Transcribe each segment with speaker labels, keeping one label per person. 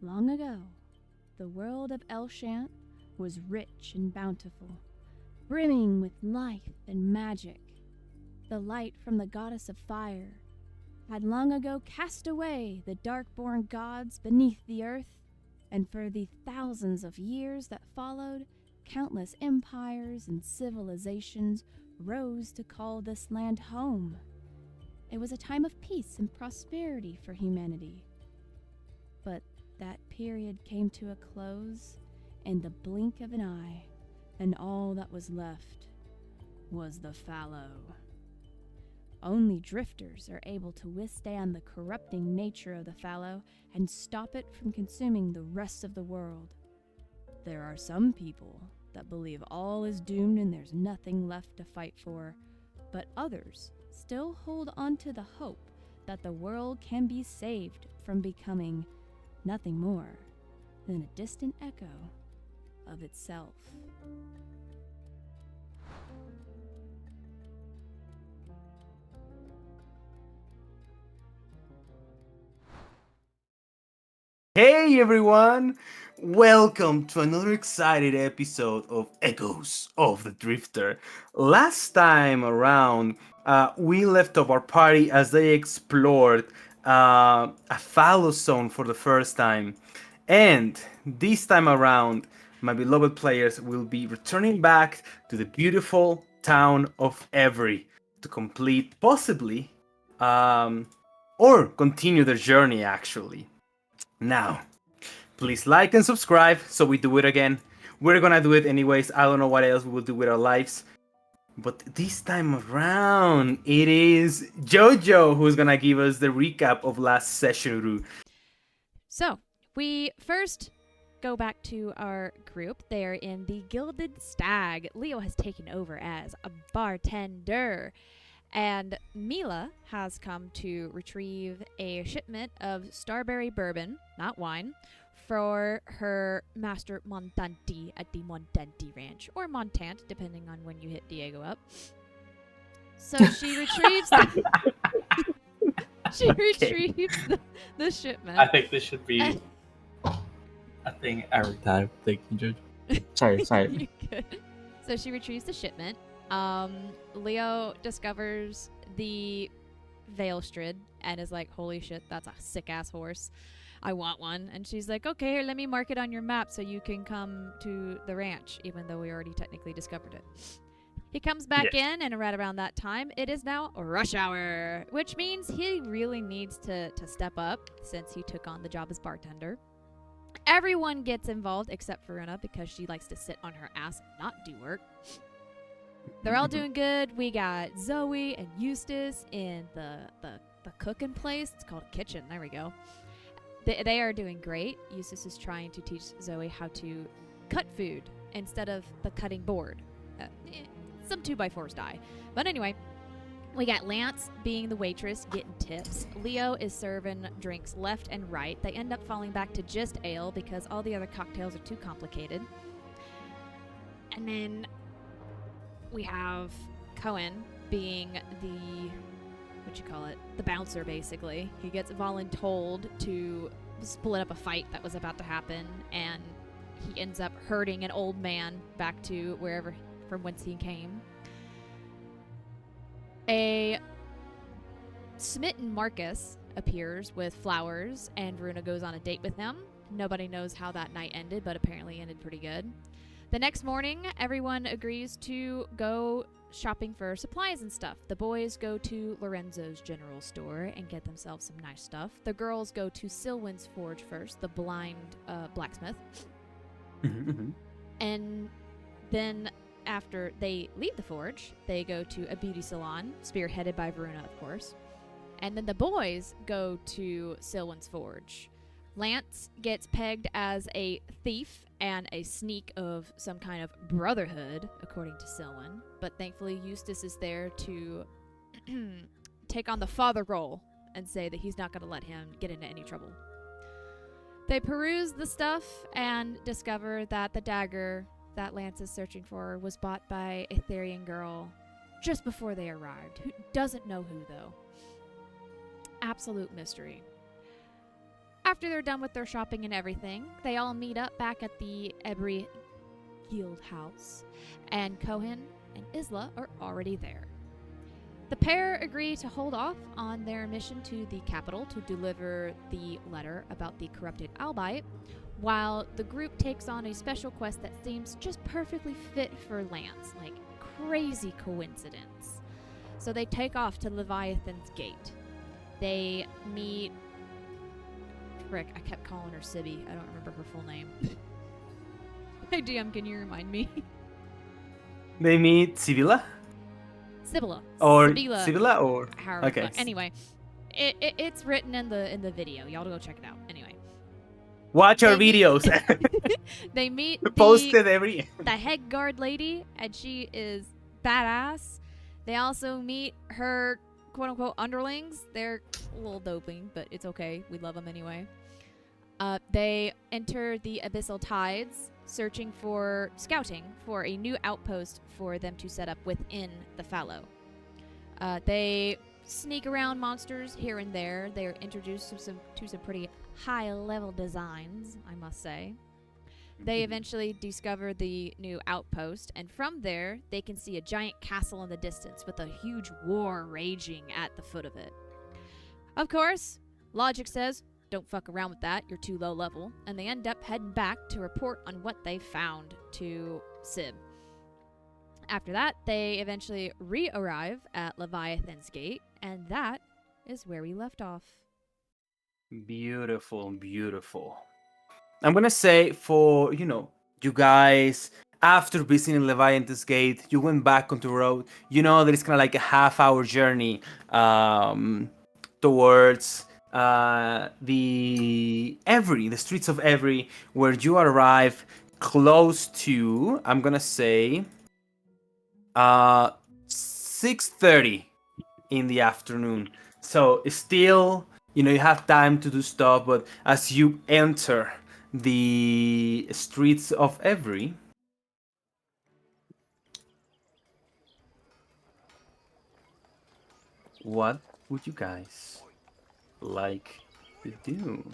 Speaker 1: Long ago, the world of Elshant was rich and bountiful, brimming with life and magic. The light from the goddess of fire had long ago cast away the dark-born gods beneath the earth, and for the thousands of years that followed, countless empires and civilizations rose to call this land home. It was a time of peace and prosperity for humanity. But that period came to a close in the blink of an eye, and all that was left was the Fallow. Only drifters are able to withstand the corrupting nature of the Fallow and stop it from consuming the rest of the world. There are some people that believe all is doomed and there's nothing left to fight for, but others still hold on to the hope that the world can be saved from becoming nothing more than a distant echo of itself.
Speaker 2: Hey everyone! Welcome to another exciting episode of Echoes of the Drifter. Last time around, we left off our party as they explored a fallow zone for the first time. And this time around, my beloved players will be returning back to the beautiful town of Ebri to complete, possibly, or continue their journey actually. Now, please like and subscribe so we do it again. We're gonna do it anyways. I don't know what else we will do with our lives. But this time around, it is Jojo who's gonna give us the recap of last session.
Speaker 1: So, we first go back to our group. They're in the Gilded Stag. Leo has taken over as a bartender. And Mila has come to retrieve a shipment of Starberry bourbon, not wine, for her master Montanti at the Montanti Ranch, or Montant, depending on when you hit Diego up. So she retrieves the shipment.
Speaker 3: I think this should be a thing every time. Thank you, Judge. Sorry.
Speaker 1: Good. So she retrieves the shipment. Leo discovers the Veilstrid and is like, holy shit, that's a sick-ass horse. I want one. And she's like, okay, here, let me mark it on your map so you can come to the ranch, even though we already technically discovered it. He comes back in, and right around that time, it is now rush hour, which means he really needs to step up since he took on the job as bartender. Everyone gets involved except Varuna because she likes to sit on her ass and not do work. They're all doing good. We got Xoey and Eustace in the cooking place. It's called a kitchen. There we go. They are doing great. Eustace is trying to teach Xoey how to cut food instead of the cutting board. Some 2x4s die. But anyway, we got Lance being the waitress, getting tips. Leo is serving drinks left and right. They end up falling back to just ale because all the other cocktails are too complicated. And then we have Kohen being the bouncer, basically. He gets voluntold to split up a fight that was about to happen, and he ends up herding an old man back to wherever from whence he came. A smitten Marcus appears with flowers, and Varuna goes on a date with him. Nobody knows how that night ended, but apparently ended pretty good. The next morning, everyone agrees to go shopping for supplies and stuff. The boys go to Lorenzo's general store and get themselves some nice stuff. The girls go to Silwyn's forge first, the blind blacksmith. And then after they leave the forge, they go to a beauty salon, spearheaded by Varuna, of course. And then the boys go to Silwyn's forge. Lance gets pegged as a thief and a sneak of some kind of brotherhood, according to Silwyn. But thankfully, Eustace is there to take on the father role and say that he's not going to let him get into any trouble. They peruse the stuff and discover that the dagger that Lance is searching for was bought by a Therian girl just before they arrived. Who doesn't know who, though. Absolute mystery. after they're done with their shopping and everything, they all meet up back at the Ebri Guildhouse, and Kohen and Isla are already there. The pair agree to hold off on their mission to the capital to deliver the letter about the corrupted albite, while the group takes on a special quest that seems just perfectly fit for Lance, like crazy coincidence. So they take off to Leviathan's Gate. They meet... Frick, I kept calling her Sibby. I don't remember her full name. Hey DM, can you remind me?
Speaker 2: They meet Sibila?
Speaker 1: Sibylla.
Speaker 2: Or
Speaker 1: Sibilla.
Speaker 2: Sibila or...
Speaker 1: However,
Speaker 2: Okay.
Speaker 1: Anyway, it's written in the video. Y'all go check it out. Anyway.
Speaker 2: Watch our
Speaker 1: They meet-
Speaker 2: videos.
Speaker 1: They meet
Speaker 2: Posted every...
Speaker 1: the head guard lady, and she is badass. They also meet her quote-unquote underlings. They're a little doping, but it's okay. We love them anyway. They enter the Abyssal Tides, scouting for a new outpost for them to set up within the Fallow. They sneak around monsters here and there. They're introduced to some pretty high-level designs, I must say. They eventually discover the new outpost, and from there, they can see a giant castle in the distance with a huge war raging at the foot of it. Of course, logic says, don't fuck around with that, you're too low level, and they end up heading back to report on what they found to Sib. After that, they eventually re-arrive at Leviathan's Gate, and that is where we left off.
Speaker 2: Beautiful, beautiful. I'm gonna say for, you guys, after visiting Leviathan's Gate, you went back on the road. You know that it's kind of like a half-hour journey towards the streets of Ebri, where you arrive close to, I'm gonna say, 6:30 in the afternoon. So it's still, you have time to do stuff, but as you enter the streets of Ebri, what would you guys like to do?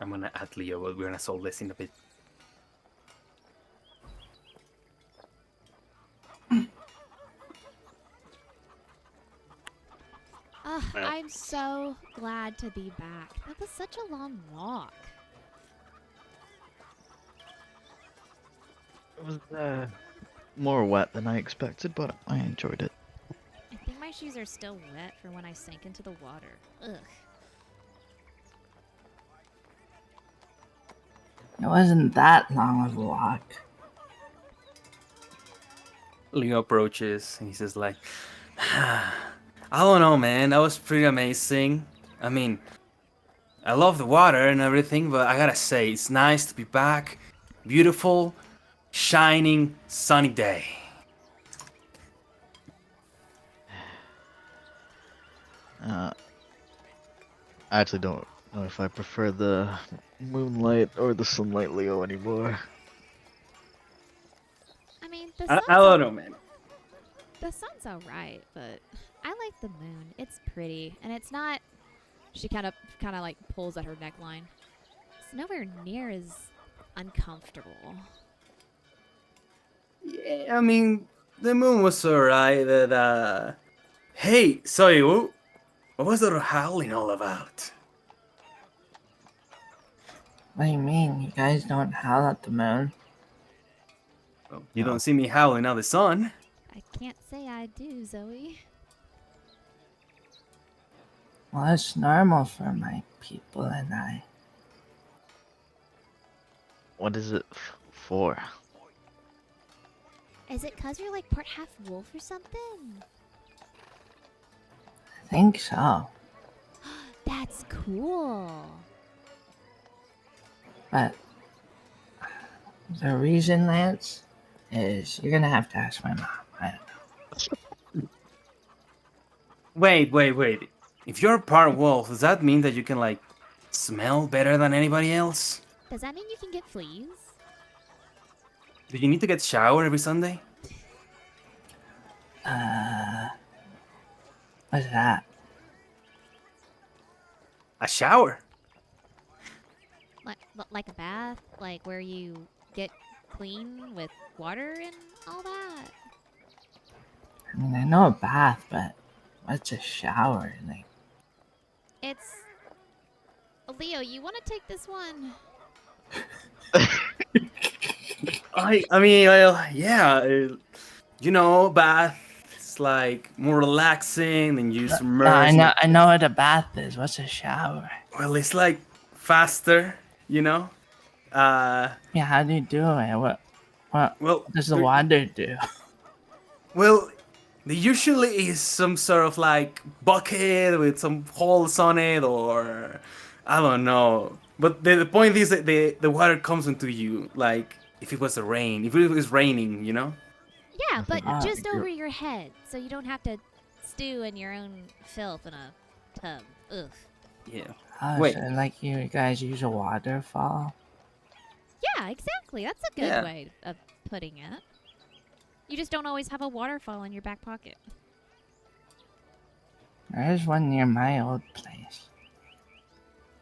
Speaker 2: I'm gonna add Leo, but we're gonna solve this in a bit.
Speaker 1: I'm so glad to be back. That was such a long walk.
Speaker 4: It was more wet than I expected, but I enjoyed it.
Speaker 1: I think my shoes are still wet from when I sank into the water. Ugh.
Speaker 5: It wasn't that long of a walk.
Speaker 2: Leo approaches and he says like, I don't know, man. That was pretty amazing. I mean, I love the water and everything, but I gotta say, it's nice to be back. Beautiful, shining, sunny day.
Speaker 4: I actually don't know if I prefer the moonlight or the sunlight Leo anymore.
Speaker 1: I mean, the
Speaker 2: I
Speaker 1: sun's
Speaker 2: don't know, man.
Speaker 1: The sun's alright, but I like the moon. It's pretty, and it's not. She kind of like pulls at her neckline. It's nowhere near as uncomfortable.
Speaker 2: Yeah, I mean, the moon was alright, but hey, Xoey, what was the howling all about?
Speaker 5: What do you mean? You guys don't howl at the moon?
Speaker 2: Well, you don't see me howling at the sun.
Speaker 1: I can't say I do, Xoey.
Speaker 5: Well, it's normal for my people and I.
Speaker 4: What is it for?
Speaker 1: Is it 'cause you're like part half wolf or something?
Speaker 5: I think so.
Speaker 1: That's cool.
Speaker 5: But the reason, Lance, is you're gonna have to ask my mom. I don't know.
Speaker 2: Wait. If you're part wolf, does that mean that you can, like, smell better than anybody else?
Speaker 1: Does that mean you can get fleas?
Speaker 2: Do you need to get showered every Sunday?
Speaker 5: What's that?
Speaker 2: A shower.
Speaker 1: Like a bath, like where you get clean with water and all that.
Speaker 5: I mean, I know a bath, but what's a shower? Like,
Speaker 1: It's Leo. You want to take this one?
Speaker 2: I mean, well, yeah. You know, bath. It's like more relaxing than you
Speaker 5: no,
Speaker 2: submerge.
Speaker 5: I know what a bath is. What's a shower?
Speaker 2: Well, it's like faster. You know.
Speaker 5: Yeah, how do you do it? What
Speaker 2: Well,
Speaker 5: does the water do?
Speaker 2: well, there usually is some sort of like bucket with some holes on it, or I don't know. But the point is that the water comes into you like if it was a rain, if it was raining, you know.
Speaker 1: Yeah, but
Speaker 5: Ah,
Speaker 1: just
Speaker 4: you're-
Speaker 1: over your head, so you don't have to stew in your own filth in a tub. Ugh.
Speaker 2: Yeah.
Speaker 5: Oh,
Speaker 2: Wait.
Speaker 5: so like you guys use a waterfall?
Speaker 1: Yeah, exactly. That's a good
Speaker 2: Yeah.
Speaker 1: way of putting it. You just don't always have a waterfall in your back pocket.
Speaker 5: There's one near my old place.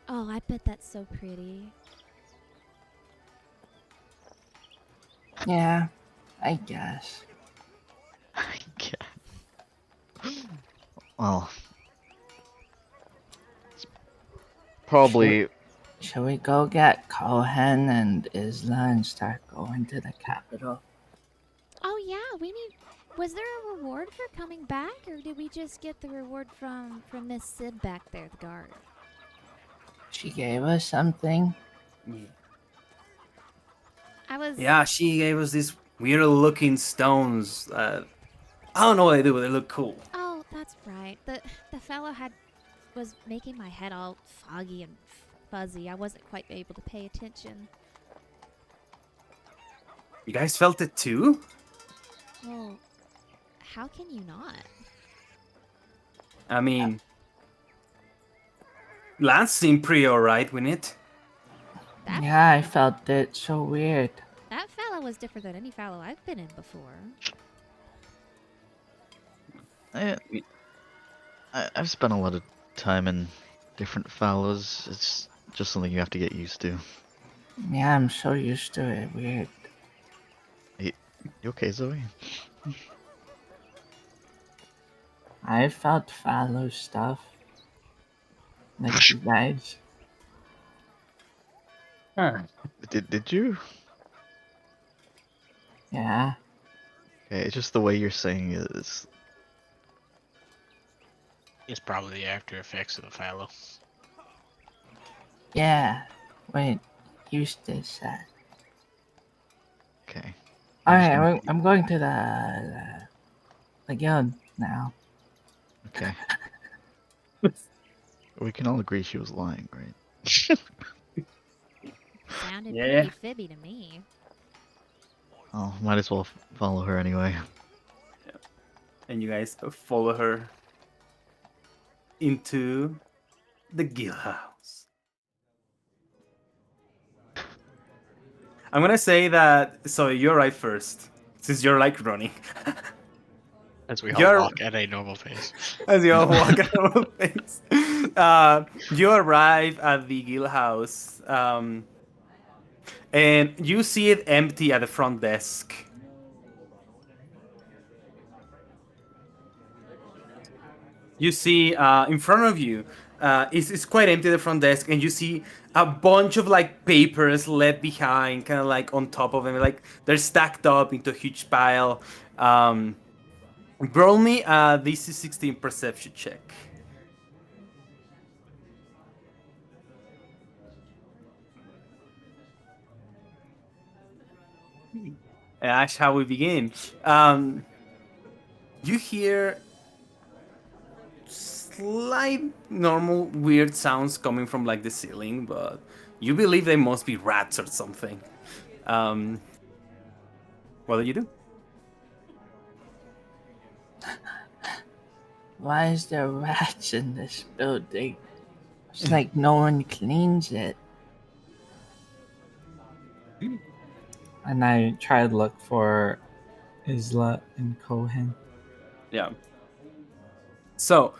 Speaker 1: Oh, I bet that's so pretty.
Speaker 5: Yeah, I guess.
Speaker 4: I can't. Well, it's probably
Speaker 5: Should we go get Kohen and Isla and start going to the capital?
Speaker 1: Oh yeah, we need. Was there a reward for coming back, or did we just get the reward from Miss Sid back there, the guard?
Speaker 5: She gave us something.
Speaker 1: I was.
Speaker 2: Yeah, she gave us these weird looking stones. I don't know what they do, but they look cool.
Speaker 1: Oh, that's right. The fellow was making my head all foggy and fuzzy. I wasn't quite able to pay attention.
Speaker 2: You guys felt it too?
Speaker 1: Well, how can you not?
Speaker 2: I mean, Lance seemed pretty alright with it.
Speaker 1: That
Speaker 5: Yeah, I felt it. So weird.
Speaker 1: that fellow was different than any fellow I've been in before.
Speaker 4: I've spent a lot of time in different fallows. It's just something you have to get used to.
Speaker 5: Yeah, I'm so used to it. Weird.
Speaker 4: You okay, Zoe?
Speaker 5: I felt Fallow stuff. Like you guys.
Speaker 2: Huh.
Speaker 4: Did you?
Speaker 5: Yeah.
Speaker 4: Okay, it's just the way you're saying it is.
Speaker 6: It's probably the after effects of the Fallow.
Speaker 5: Yeah. Wait. Eustace said.
Speaker 4: Okay.
Speaker 5: Alright, I'm going to the guild now.
Speaker 4: Okay. We can all agree she was lying, right?
Speaker 1: Sounded
Speaker 2: Yeah.
Speaker 1: pretty fibby to me.
Speaker 4: Oh, might as well follow her anyway.
Speaker 2: And you guys follow her into the Guildhouse. I'm gonna say that. So you're right first, since you're like running.
Speaker 6: As we all
Speaker 2: You're-
Speaker 6: walk at a normal pace.
Speaker 2: As you all walk around the place. You arrive at the Guildhouse, and you see it empty at the front desk. You see in front of you, it's quite empty, the front desk, and you see a bunch of like papers left behind, kind of like on top of them, like they're stacked up into a huge pile. Roll me a DC 16 perception check. And that's how we begin. You hear slight normal weird sounds coming from like the ceiling, but you believe they must be rats or something. What do you do?
Speaker 5: Why is there rats in this building? It's like no one cleans it.
Speaker 3: And I try to look for Isla and Kohen.
Speaker 2: Yeah. So,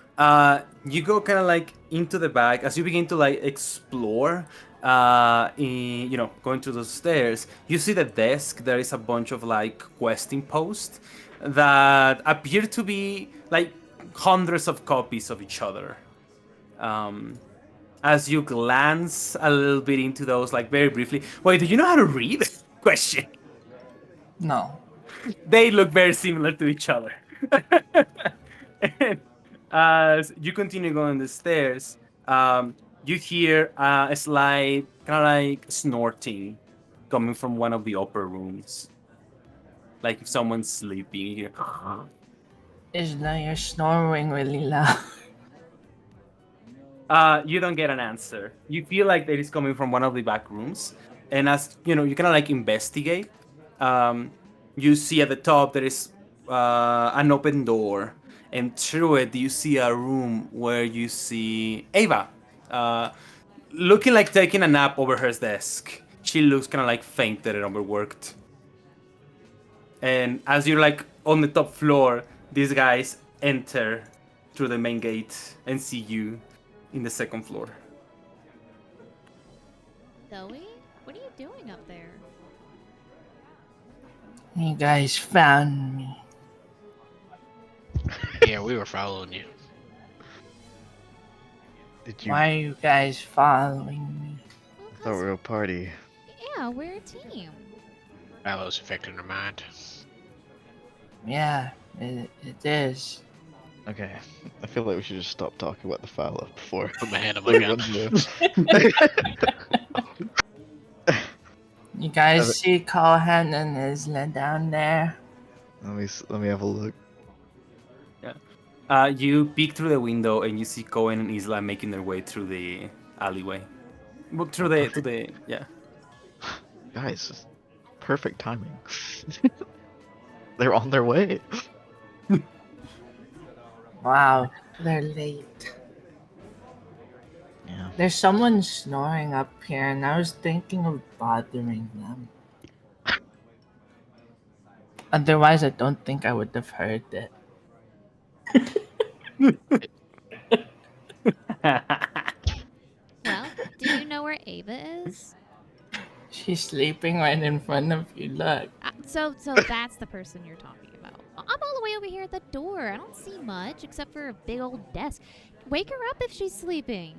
Speaker 2: you go kind of like into the back as you begin to like explore. Going through those stairs, you see the desk. There is a bunch of like questing posts that appear to be like hundreds of copies of each other. As you glance a little bit into those, like very briefly. Wait, do you know how to read? Question.
Speaker 5: No.
Speaker 2: They look very similar to each other. And as you continue going the stairs, you hear a slight kind of like snorting coming from one of the upper rooms. Like if someone's sleeping, you hear.
Speaker 5: Isla, you're snoring really loud.
Speaker 2: You don't get an answer. You feel like that is coming from one of the back rooms, and as you kind of like investigate. You see at the top there is an open door, and through it you see a room where you see Ava, looking like taking a nap over her desk. She looks kind of like fainted and overworked. And as you're like on the top floor, these guys enter through the main gate and see you in the second floor.
Speaker 1: Zoe, what are you doing up there?
Speaker 5: You guys found me.
Speaker 6: Yeah, we were following you.
Speaker 4: Did you?
Speaker 5: Why are you guys following me?
Speaker 1: Well,
Speaker 4: Thought we were a party.
Speaker 1: yeah, we're a team.
Speaker 6: Fallow's affecting her mind.
Speaker 5: Yeah, it is.
Speaker 4: Okay, I feel like we should just stop talking about the Fallow before.
Speaker 6: Put my hand on my
Speaker 4: we
Speaker 6: gun.
Speaker 4: run the-
Speaker 5: You guys see Kohen and Isla down there?
Speaker 4: Let me have a look.
Speaker 2: You peek through the window and you see Kohen and Isla making their way through the alleyway. Well, through the to the yeah.
Speaker 4: Guys, perfect timing. They're on their way.
Speaker 5: Wow, they're late.
Speaker 4: Yeah.
Speaker 5: There's someone snoring up here, and I was thinking of bothering them. Otherwise, I don't think I would have heard it.
Speaker 1: Well, do you know where Ava is?
Speaker 5: She's sleeping right in front of you. Look.
Speaker 1: So that's the person you're talking about. I'm all the way over here at the door. I don't see much except for a big old desk. Wake her up if she's sleeping.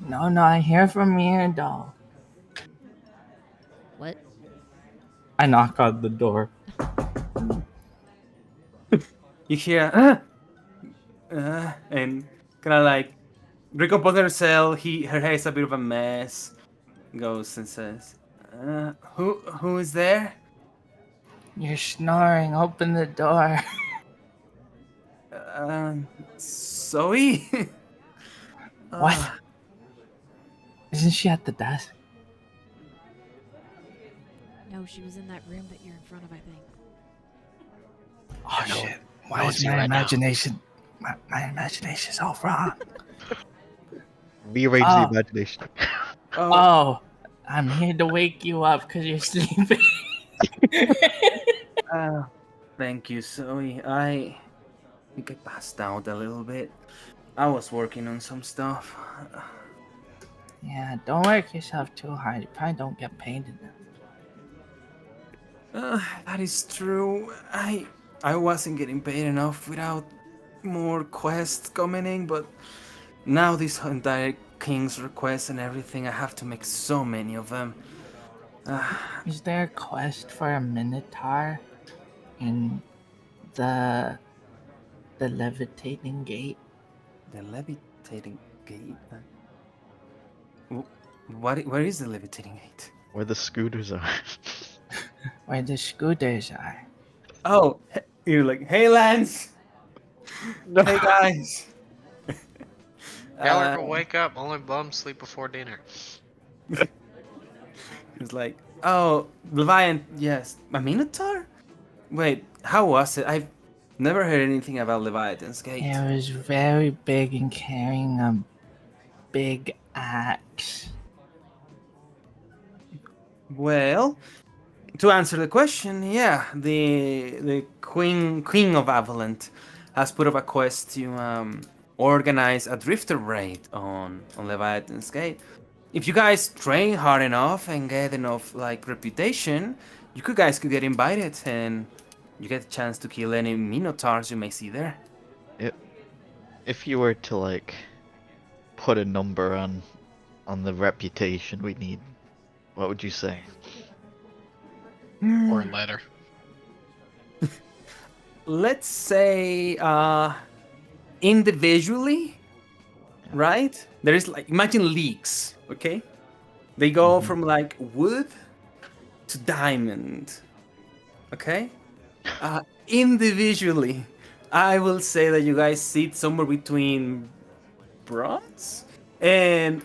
Speaker 5: No, I hear from here, doll.
Speaker 1: What?
Speaker 5: I knock on the door.
Speaker 2: You hear and kind of like recompose herself. Her hair is a bit of a mess. Goes and says, "Who is there?"
Speaker 5: You're snoring. Open the door.
Speaker 2: Xoey.
Speaker 5: What? Isn't she at the desk?
Speaker 1: No, she was in that room that you're in front of, I think.
Speaker 5: Oh
Speaker 6: No,
Speaker 5: shit!
Speaker 6: I
Speaker 5: Why
Speaker 6: don't
Speaker 5: is
Speaker 6: see
Speaker 5: my
Speaker 6: right now.
Speaker 5: imagination? My imagination's all wrong.
Speaker 4: Rearrange
Speaker 5: Oh.
Speaker 4: the imagination.
Speaker 5: Oh, I'm here to wake you up because you're sleeping.
Speaker 2: Thank you, Xoey. I think I passed out a little bit. I was working on some stuff.
Speaker 5: Yeah, don't work yourself too hard. You probably don't get paid enough.
Speaker 2: That is true. I wasn't getting paid enough without more quests coming in, but now this entire king's request and everything, I have to make so many of them.
Speaker 5: Is there a quest for a minotaur in the levitating gate?
Speaker 2: The levitating gate. Where is the levitating gate?
Speaker 4: Where the scooters are.
Speaker 5: Where the scooters are?
Speaker 2: Oh, you're like, hey, Lance. Hey, guys.
Speaker 6: Gallagher, wake up. Only bums sleep before dinner.
Speaker 2: It's like, oh, Leviathan, yes. A Minotaur? Wait, how was it? I've never heard anything about Leviathan's Gate.
Speaker 5: It was very big and carrying a big axe.
Speaker 2: Well, to answer the question, yeah, the queen of Avalant has put up a quest to organize a drifter raid on Leviathan's Gate. If you guys train hard enough and get enough like reputation, you guys could get invited and you get a chance to kill any minotaurs you may see there.
Speaker 4: If you were to like put a number on the reputation we need, what would you say?
Speaker 6: Or a letter.
Speaker 2: Let's say individually, right? There is like, imagine leagues, okay? They go from like wood to diamond, okay? Individually, I will say that you guys sit somewhere between bronze and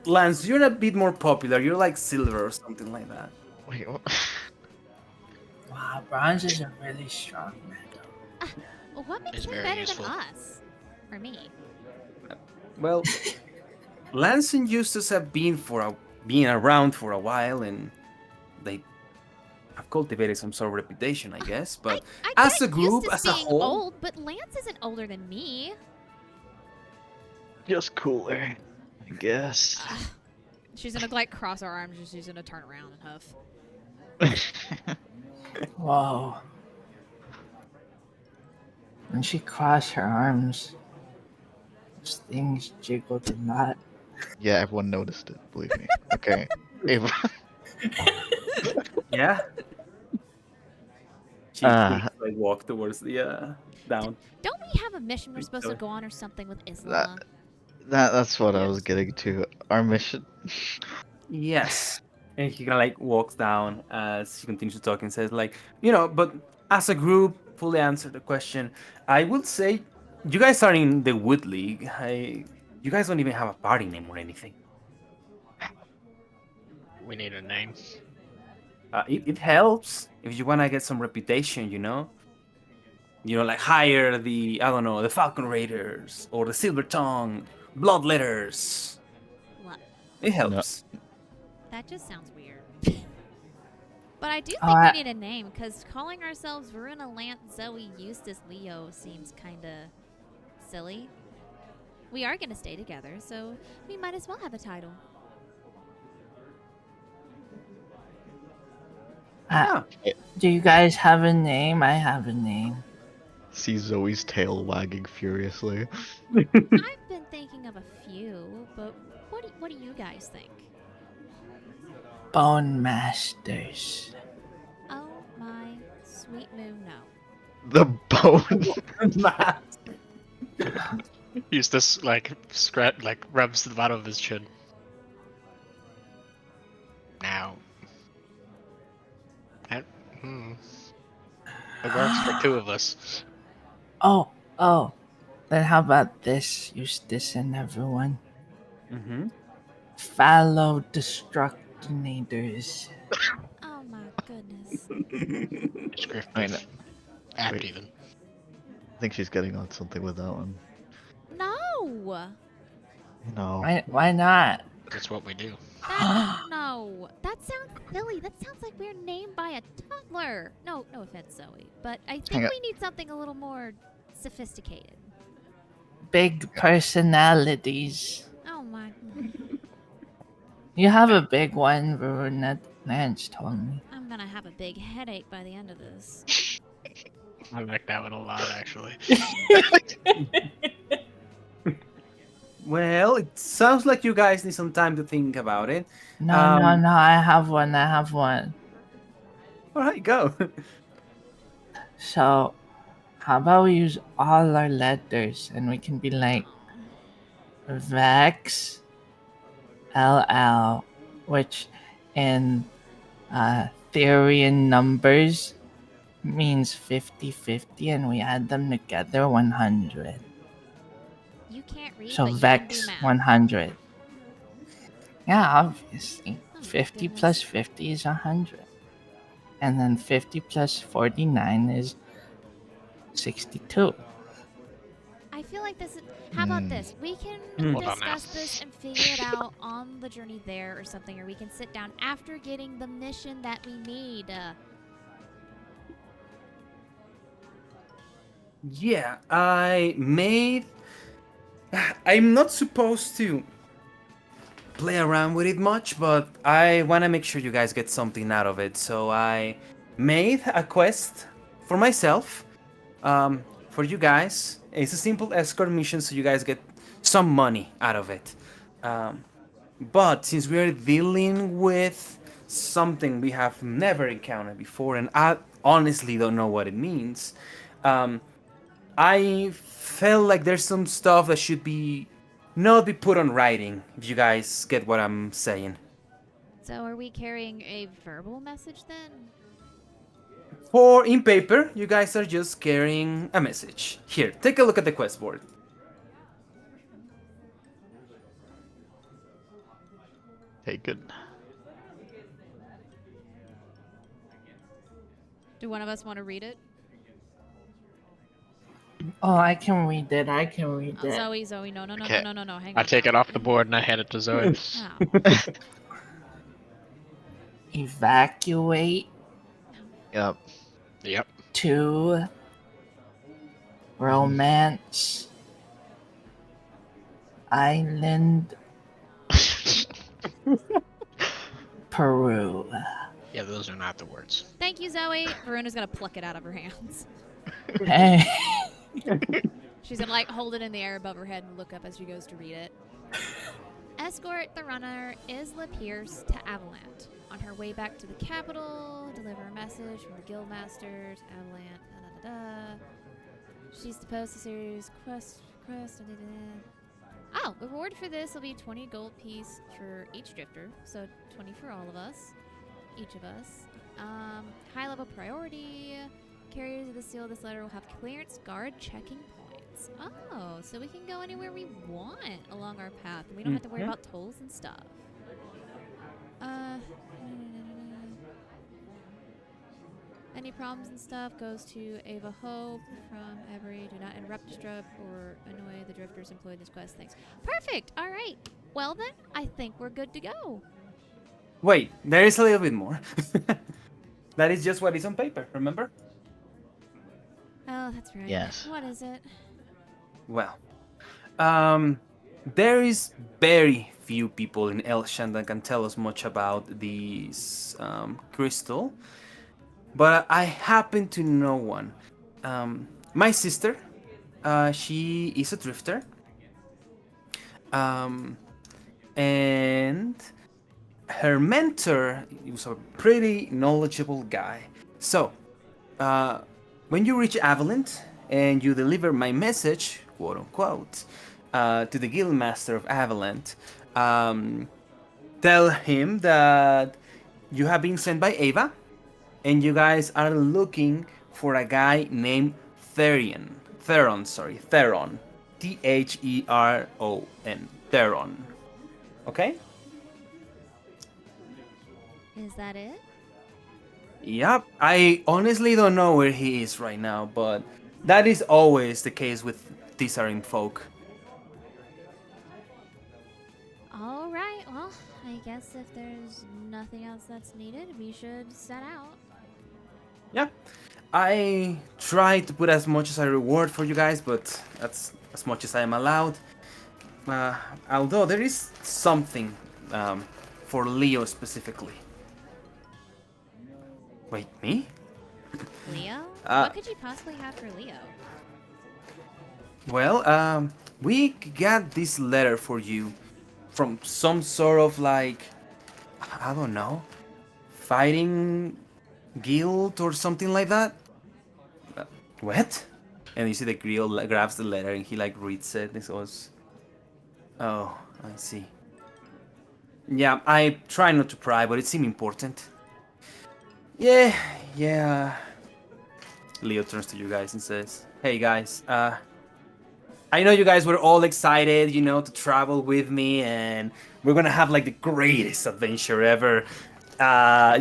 Speaker 2: Lance, you're a bit more popular. You're like silver or something like that.
Speaker 4: Wait, what?
Speaker 5: Wow, bronze is a really strong metal.
Speaker 1: Well, what makes
Speaker 6: It's
Speaker 1: him
Speaker 6: very
Speaker 1: better
Speaker 6: useful.
Speaker 1: than us? Or me?
Speaker 2: Well, Lance and Eustace have been around for a while, and they have cultivated some sort of reputation, I guess. But
Speaker 1: I
Speaker 2: as
Speaker 1: get
Speaker 2: a group,
Speaker 1: Eustace
Speaker 2: as a
Speaker 1: being
Speaker 2: whole,
Speaker 1: old, but Lance isn't older than me.
Speaker 4: Just cooler, I guess.
Speaker 1: She's gonna like cross her arms, and she's gonna turn around and huff.
Speaker 5: Whoa. When she crossed her arms, those things jiggled a lot.
Speaker 4: Yeah, everyone noticed it. Believe me. Okay.
Speaker 2: yeah. She like walk towards the down.
Speaker 1: Don't we have a mission we're supposed to
Speaker 2: Sorry.
Speaker 1: go on or something with Isla?
Speaker 4: That's what I was
Speaker 2: Yes.
Speaker 4: getting to. Our mission.
Speaker 2: Yes. And he kind of like walks down as she continues to talk and says like, but as a group, fully answer the question. I would say you guys are in the Wood League. You guys don't even have a party name or anything.
Speaker 6: We need a name.
Speaker 2: It helps if you want to get some reputation, like hire the, I don't know, the Falcon Raiders or the Silver Tongue, Bloodletters.
Speaker 1: What?
Speaker 2: It helps.
Speaker 1: That just sounds weird. But I do think
Speaker 5: I-
Speaker 1: we need a name, because calling ourselves Varuna, Lance, Xoey, Eustace, Leo seems kind of silly. We are going to stay together, so we might as well have a title.
Speaker 5: Do you guys have a name? I have a name.
Speaker 4: See Zoe's tail wagging furiously.
Speaker 1: I've been thinking of a few, but what do you guys think?
Speaker 5: Bone Masters.
Speaker 1: Oh my sweet moon, no.
Speaker 4: The bone.
Speaker 6: Eustace rubs the bottom of his chin. Now. It works for two of us.
Speaker 5: Oh. Then how about this, Eustace and everyone?
Speaker 2: Mm-hmm.
Speaker 5: Fallow Destructinators.
Speaker 1: Oh my goodness.
Speaker 6: Descriptive. Apt
Speaker 4: Wait.
Speaker 6: even.
Speaker 4: I think she's getting on something with that one.
Speaker 1: No!
Speaker 4: No.
Speaker 5: Why not?
Speaker 6: That's what we do.
Speaker 1: No, that sounds silly. That sounds like we're named by a toddler. No offense, Zoe, but I
Speaker 4: Hang
Speaker 1: think
Speaker 4: on.
Speaker 1: we need something a little more sophisticated.
Speaker 5: Big personalities.
Speaker 1: Oh my,
Speaker 5: You have a big one, Varuna. Lance told me.
Speaker 1: I'm gonna have a big headache by the end of this.
Speaker 6: I like that one a lot, actually.
Speaker 2: Well, it sounds like you guys need some time to think about it.
Speaker 5: No,
Speaker 2: Um,
Speaker 5: I have one.
Speaker 2: All right, go.
Speaker 5: So, how about we use all our letters and we can be like Vex LL, which in Therian numbers means 50-50, and we add them together 100.
Speaker 1: You can't read,
Speaker 5: So
Speaker 1: but you
Speaker 5: Vex
Speaker 1: can do math.
Speaker 5: 100. Yeah, obviously.
Speaker 1: Oh my
Speaker 5: 50
Speaker 1: goodness.
Speaker 5: plus 50 is 100. And then 50 plus 49 is 62.
Speaker 1: I feel like this is. How about this? We can
Speaker 6: Hold on now.
Speaker 1: discuss this and figure it out on the journey there or something, or we can sit down after getting the mission that we need.
Speaker 2: Yeah, I made. I'm not supposed to play around with it much, but I want to make sure you guys get something out of it. So I made a quest for myself, for you guys. It's a simple escort mission, so you guys get some money out of it. Um, but since we are dealing with something we have never encountered before, and I honestly don't know what it means, um, I felt like there's some stuff that should be not be put on writing. If you guys get what I'm saying.
Speaker 1: So are we carrying a verbal message then?
Speaker 2: For in paper, you guys are just carrying a message. Here, take a look at the quest board.
Speaker 4: Take it.
Speaker 1: Do one of us want to read it?
Speaker 5: Oh, I can read that. I can read
Speaker 1: Oh,
Speaker 5: that.
Speaker 1: Zoe, no,
Speaker 6: Okay.
Speaker 1: no, hang
Speaker 6: I
Speaker 1: on.
Speaker 6: take it off the board and I hand it to Zoe.
Speaker 1: Oh.
Speaker 5: Evacuate
Speaker 4: Yep.
Speaker 6: Yep.
Speaker 5: to Romance Island, Peru.
Speaker 6: Yeah, those are not the words.
Speaker 1: Thank you, Zoe. Varuna's gonna pluck it out of her hands.
Speaker 5: Hey.
Speaker 1: She's gonna like hold it in the air above her head and look up as she goes to read it. Escort the runner Isla Pierce to Avalant. On her way back to the capital, deliver a message from the guildmaster to Avalant. Da, da, da, da. She's to post a series quest. Da, da, da. Oh, the reward for this will be 20 gold piece for each drifter, so 20 for all of us, each of us. High level priority. Carriers of the seal of this letter will have clearance guard checking points. Oh, so we can go anywhere we want along our path. And we don't have to worry about tolls and stuff. Any problems and stuff goes to Ava Hope from Ebri. Do not interrupt, disrupt, or annoy the drifters employed in this quest. Thanks. Perfect. All right. Well then, I think we're good to go.
Speaker 2: Wait, there is a little bit more. That is just what is on paper, remember?
Speaker 1: Oh, that's right.
Speaker 4: Yes.
Speaker 1: What is it?
Speaker 2: Well, there is very few people in Elshan that can tell us much about this crystal, but I happen to know one. My sister, she is a drifter, and her mentor was a pretty knowledgeable guy. So, when you reach Avalant and you deliver my message, quote unquote, to the Guildmaster of Avalant, tell him that you have been sent by Ava and you guys are looking for a guy named Theron. Theron. Theron. Theron. Okay?
Speaker 1: Is that it?
Speaker 2: Yep, I honestly don't know where he is right now, but that is always the case with Tisarim folk.
Speaker 1: All right. Well, I guess if there's nothing else that's needed, we should set out.
Speaker 2: Yeah, I try to put as much as a reward for you guys, but that's as much as I am allowed. Although there is something for Leo specifically. Wait, me?
Speaker 1: Leo?
Speaker 2: Uh,
Speaker 1: What could you possibly have for Leo?
Speaker 2: Well, we got this letter for you from some sort of like, I don't know, fighting guild or something like that. What? And you see the guild grabs the letter and he like reads it. This was, oh, I see. Yeah, I try not to pry, but it seemed important. Yeah. Leo turns to you guys and says, "Hey guys, I know you guys were all excited, to travel with me, and we're gonna have like the greatest adventure ever, but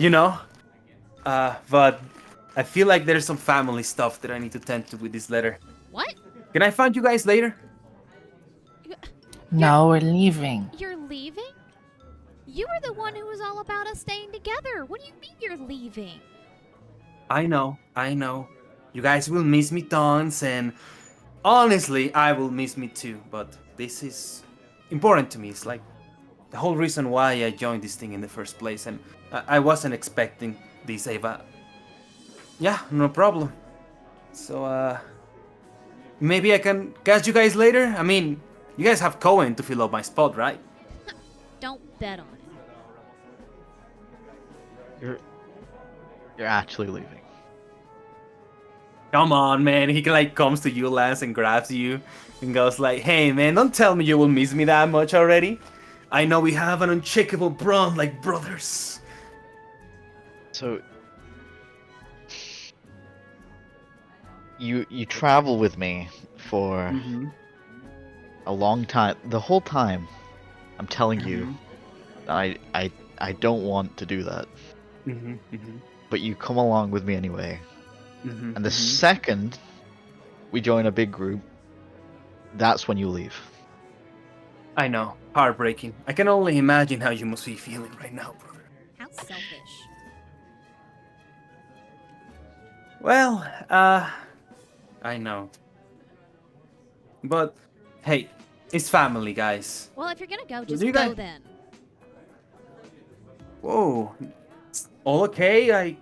Speaker 2: I feel like there's some family stuff that I need to tend to with this letter.
Speaker 1: What?
Speaker 2: Can I find you guys later?"
Speaker 5: No, we're leaving.
Speaker 1: You're leaving? You were the one who was all about us staying together. What do you mean you're leaving?
Speaker 2: I know. You guys will miss me tons, and honestly, I will miss me too. But this is important to me. It's like the whole reason why I joined this thing in the first place, and I wasn't expecting this, Ava. Yeah, no problem. So, maybe I can catch you guys later? I mean, you guys have Kohen to fill up my spot, right?
Speaker 1: Don't bet on it.
Speaker 4: You're actually leaving.
Speaker 2: Come on, man. He like comes to you, Lance, and grabs you and goes like, "Hey, man, don't tell me you will miss me that much already. I know we have an unshakable bond like brothers."
Speaker 4: So you travel with me for a long time. The whole time, I'm telling you, I don't want to do that. But you come along with me anyway. And the second we join a big group, that's when you leave.
Speaker 2: I know, heartbreaking. I can only imagine how you must be feeling right now, brother.
Speaker 1: How selfish.
Speaker 2: Well, I know. But, hey, it's family, guys.
Speaker 1: Well, if you're gonna go, just
Speaker 2: you
Speaker 1: go
Speaker 2: guys-
Speaker 1: then.
Speaker 2: Whoa. All okay?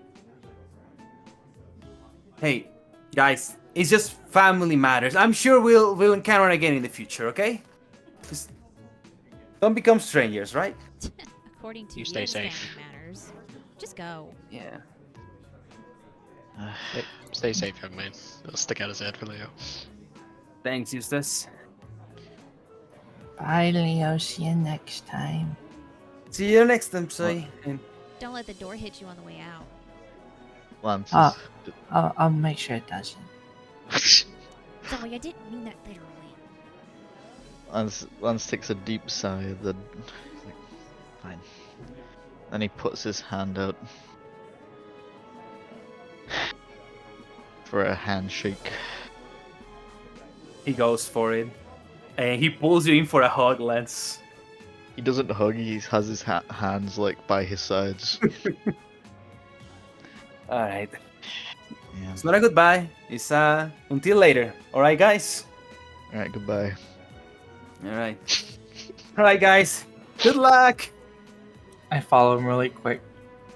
Speaker 2: Hey, guys, it's just family matters. I'm sure we'll encounter again in the future, okay? Just don't become strangers, right?
Speaker 1: According to
Speaker 6: You stay
Speaker 1: your
Speaker 6: safe.
Speaker 1: family matters. Just go.
Speaker 2: Yeah.
Speaker 6: Stay safe, young man. I'll stick out his head for Leo.
Speaker 2: Thanks, Eustace.
Speaker 5: Bye, Leo. See you next time.
Speaker 2: See you next time, Xoey. And
Speaker 1: Don't let the door hit you on the way out.
Speaker 4: Lance
Speaker 5: Ah. I'll make sure it doesn't.
Speaker 1: Sorry, I didn't mean that literally.
Speaker 4: Lance takes a deep sigh, then like, fine. Then he puts his hand out for a handshake.
Speaker 2: he goes for it. And he pulls you in for a hug, Lance.
Speaker 4: He doesn't hug, he has his hands like by his sides.
Speaker 2: Alright.
Speaker 4: Yeah.
Speaker 2: It's not a goodbye. It's until later. Alright, guys?
Speaker 4: Alright, goodbye.
Speaker 2: Alright. Alright, guys. Good luck!
Speaker 3: I follow him really quick.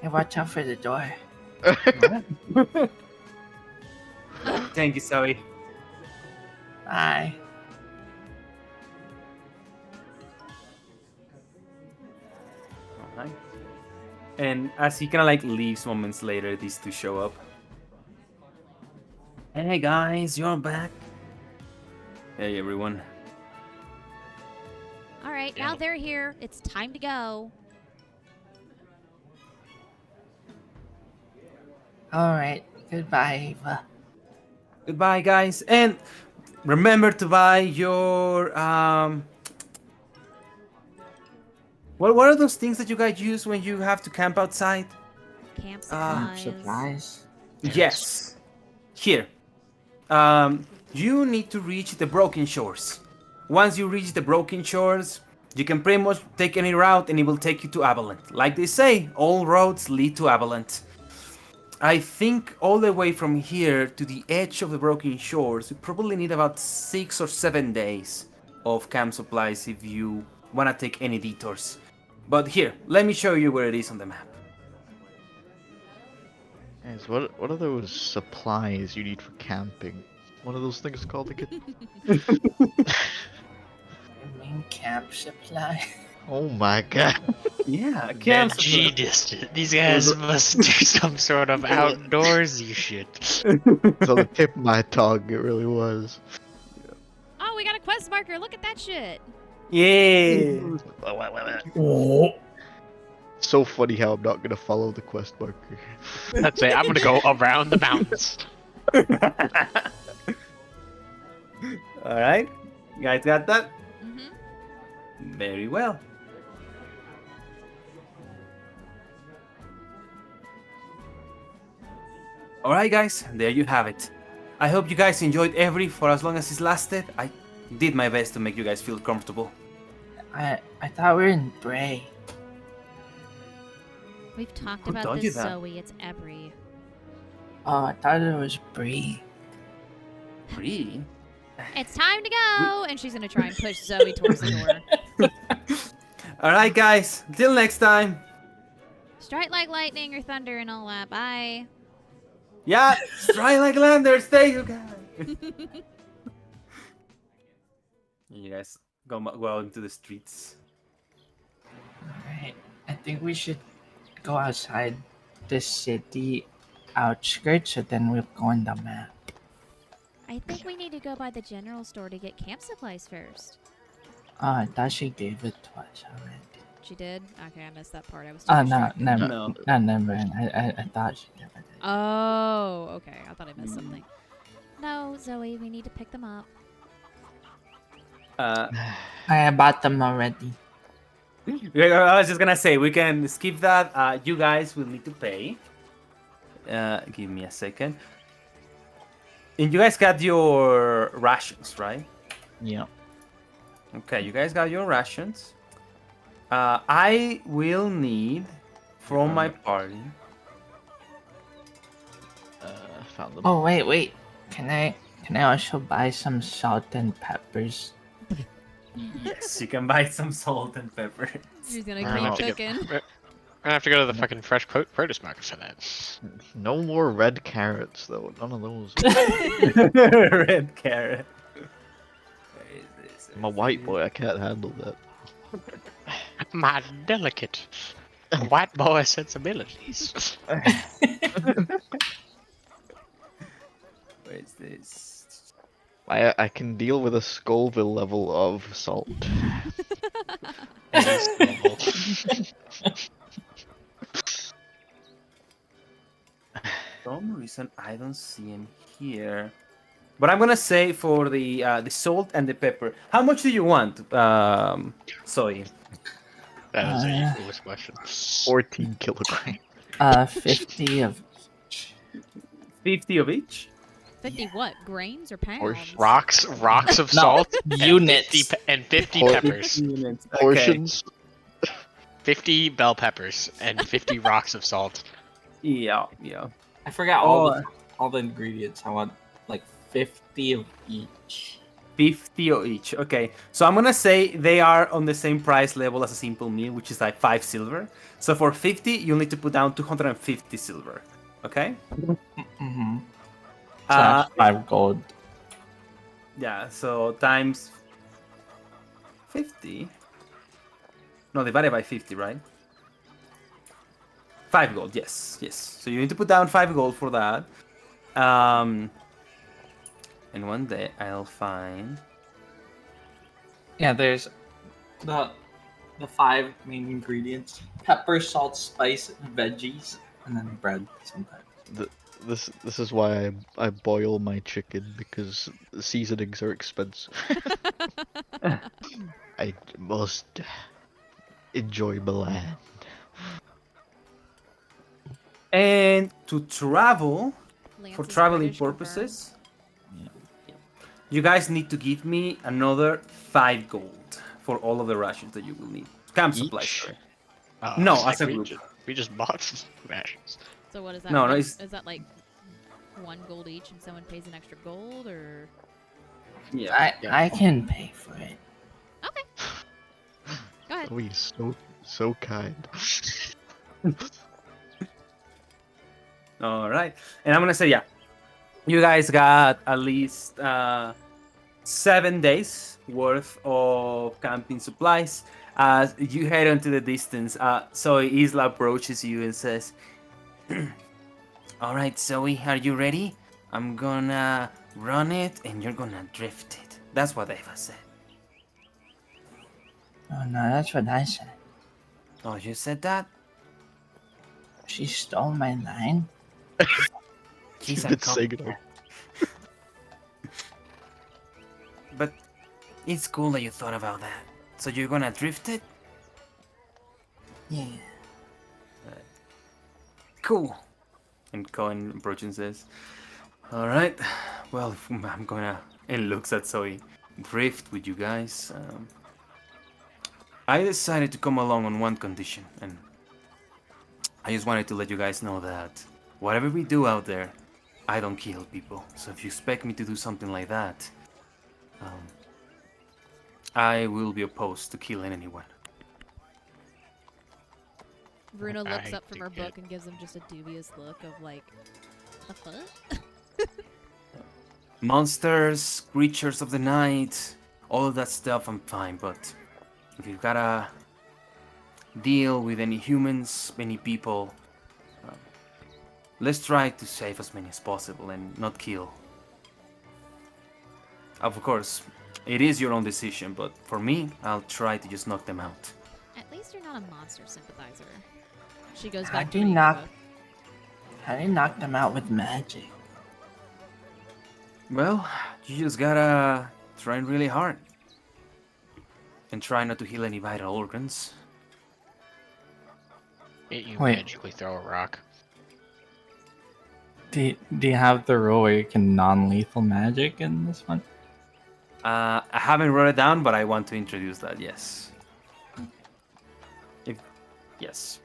Speaker 5: Hey, watch out for the door.
Speaker 2: Thank you, Xoey.
Speaker 5: Bye.
Speaker 2: Alright. And as he kind of like leaves moments later, these two show up. Hey guys, you're back. Hey everyone.
Speaker 1: All right, now they're here. It's time to go.
Speaker 5: Alright. Goodbye, Ava.
Speaker 2: Goodbye, guys, and remember to buy your What are those things that you guys use when you have to camp outside?
Speaker 1: Camp
Speaker 2: Ah,
Speaker 1: supplies.
Speaker 5: Supplies.
Speaker 2: Yes. Here. You need to reach the Broken Shores. Once you reach the Broken Shores, you can pretty much take any route and it will take you to Avalent. Like they say, all roads lead to Avalent. I think all the way from here to the edge of the Broken Shores, you probably need about 6 or 7 days of camp supplies if you want to take any detours. But here, let me show you where it is on the map.
Speaker 4: Guys, what are those supplies you need for camping? What are those things called again?
Speaker 5: You mean camp supply?
Speaker 4: Oh my god.
Speaker 2: Yeah, camp supplies.
Speaker 6: Genius. These guys must do some sort of outdoorsy shit.
Speaker 4: So the tip of my tongue, it really was.
Speaker 1: Oh, we got a quest marker. Look at that shit.
Speaker 2: Yeah.
Speaker 4: So funny how I'm not gonna follow the quest marker.
Speaker 6: That's it. I'm gonna go around the mountains.
Speaker 2: All right, you guys got that?
Speaker 1: Mm-hmm.
Speaker 2: Very well. All right, guys, there you have it. I hope you guys enjoyed Ebri for as long as it lasted. I did my best to make you guys feel comfortable.
Speaker 5: I thought we were in Bray.
Speaker 1: We've talked
Speaker 2: Who
Speaker 1: about
Speaker 2: told you
Speaker 1: this,
Speaker 2: that?
Speaker 1: Zoe. It's Ebri.
Speaker 5: Oh, I thought it was Bree.
Speaker 2: Pretty.
Speaker 1: It's time to go! And she's gonna try and push Xoey towards the door.
Speaker 2: All right, guys. Till next time.
Speaker 1: Strike like lightning or thunder and all that. Bye.
Speaker 2: Yeah, strike like lander. Stay, you guys. You guys go out into the streets.
Speaker 5: Alright, I think we should go outside the city outskirts, so then we'll go on the map.
Speaker 1: I think we need to go by the general store to get camp supplies first.
Speaker 5: Oh, I thought she gave it to us already.
Speaker 1: She did? Okay, I missed that part. I was too
Speaker 5: Oh, no,
Speaker 1: distracted.
Speaker 5: never.
Speaker 2: No.
Speaker 5: No, never mind. I thought she never did.
Speaker 1: Oh, okay. I thought I missed something. No, Xoey, we need to pick them up.
Speaker 5: I bought them already.
Speaker 2: I was just gonna say we can skip that. You guys will need to pay. Give me a second. And you guys got your rations, right?
Speaker 4: Yeah.
Speaker 2: Okay, you guys got your rations. I will need from my party.
Speaker 4: Found them.
Speaker 5: Oh, wait. Can I also buy some salt and peppers?
Speaker 2: Yes, you can buy some salt and pepper.
Speaker 1: She's gonna
Speaker 4: I don't
Speaker 1: keep
Speaker 4: know.
Speaker 1: cooking.
Speaker 6: We're gonna have to go to the fucking fresh produce market for that.
Speaker 4: No more red carrots, though. None of those.
Speaker 2: Red carrot. Where is this?
Speaker 4: I'm a white boy. I can't handle that.
Speaker 6: My delicate white boy sensibilities.
Speaker 2: Where is this?
Speaker 4: I can deal with a Scoville level of salt.
Speaker 2: For some reason I don't see him here. But I'm gonna say for the salt and the pepper. How much do you want, Xoey?
Speaker 6: That is a foolish question.
Speaker 4: 14 kilograms.
Speaker 5: 50 of each.
Speaker 2: 50 of each?
Speaker 1: 50 what? Grains or pounds?
Speaker 4: Or
Speaker 6: Rocks of
Speaker 5: No,
Speaker 6: salt,
Speaker 5: units.
Speaker 6: and 50
Speaker 4: Por-
Speaker 6: peppers.
Speaker 2: Units. Okay.
Speaker 4: Portions.
Speaker 6: 50 bell peppers and 50 rocks of salt.
Speaker 2: Yeah.
Speaker 5: I forgot
Speaker 2: Oh.
Speaker 5: all the ingredients. I want like 50 of each.
Speaker 2: 50 of each. Okay. So I'm gonna say they are on the same price level as a simple meal, which is like 5 silver. So for 50, you'll need to put down 250 silver. Okay?
Speaker 5: Mm-hmm. So that's 5 gold.
Speaker 2: Yeah, so times 50. No, divided by 50, right? 5 gold, yes. So you need to put down 5 gold for that. And one day I'll find.
Speaker 5: Yeah, there's the 5 main ingredients: pepper, salt, spice, veggies, and then bread sometimes.
Speaker 4: This is why I boil my chicken, because seasonings are expensive. I must enjoy my land.
Speaker 2: And to travel,
Speaker 1: Lance
Speaker 2: for
Speaker 1: is
Speaker 2: traveling
Speaker 1: British, confirmed.
Speaker 2: purposes, you guys need to give me another 5 gold for all of the rations that you will need. Camp supplies.
Speaker 6: Each?
Speaker 2: Sorry.
Speaker 6: Oh,
Speaker 2: No,
Speaker 6: it's
Speaker 2: as a
Speaker 6: we
Speaker 2: group.
Speaker 6: we just bought rations.
Speaker 1: So what is that?
Speaker 2: No,
Speaker 1: like,
Speaker 2: it's-
Speaker 1: is that like 1 gold each and someone pays an extra gold or?
Speaker 2: Yeah.
Speaker 5: I can pay for it.
Speaker 1: Okay. Go ahead.
Speaker 4: Oh, he's so kind.
Speaker 2: All right. And I'm going to say, yeah, you guys got at least 7 days worth of camping supplies. As you head into the distance, so Isla approaches you and says, all right, Zoe, are you ready? I'm gonna run it and you're gonna drift it. That's what Eva said.
Speaker 5: Oh no, that's what I said.
Speaker 2: Oh, you said that?
Speaker 5: She stole my line.
Speaker 2: He's
Speaker 4: Been saying it
Speaker 2: uncomfortable. But it's cool that you thought about that. So you're gonna drift it?
Speaker 5: Yeah.
Speaker 2: Cool. And Kohen approaches and says, all right, well, I'm gonna... And looks at Zoe. Drift with you guys. I decided to come along on one condition, and I just wanted to let you guys know that whatever we do out there, I don't kill people. So if you expect me to do something like that, I will be opposed to killing anyone.
Speaker 1: Varuna looks
Speaker 6: I
Speaker 1: up from
Speaker 6: think
Speaker 1: her
Speaker 6: it-
Speaker 1: book and gives him just a dubious look of like, the fuck?
Speaker 2: Monsters, creatures of the night, all of that stuff I'm fine, but if you've gotta deal with any humans, any people, let's try to save as many as possible and not kill. Of course, it is your own decision, but for me, I'll try to just knock them out.
Speaker 1: At least you're not a monster sympathizer. She goes
Speaker 5: How
Speaker 1: back
Speaker 5: do
Speaker 1: to
Speaker 5: you
Speaker 1: reading
Speaker 5: knock-
Speaker 1: the book.
Speaker 5: How do you knock them out with magic?
Speaker 2: Well, you just gotta try really hard. And try not to heal any vital organs.
Speaker 6: Can't you
Speaker 5: Wait.
Speaker 6: magically throw a rock?
Speaker 5: Do you have the rule where you can non-lethal magic in this one?
Speaker 2: I haven't wrote it down, but I want to introduce that, yes. Yes.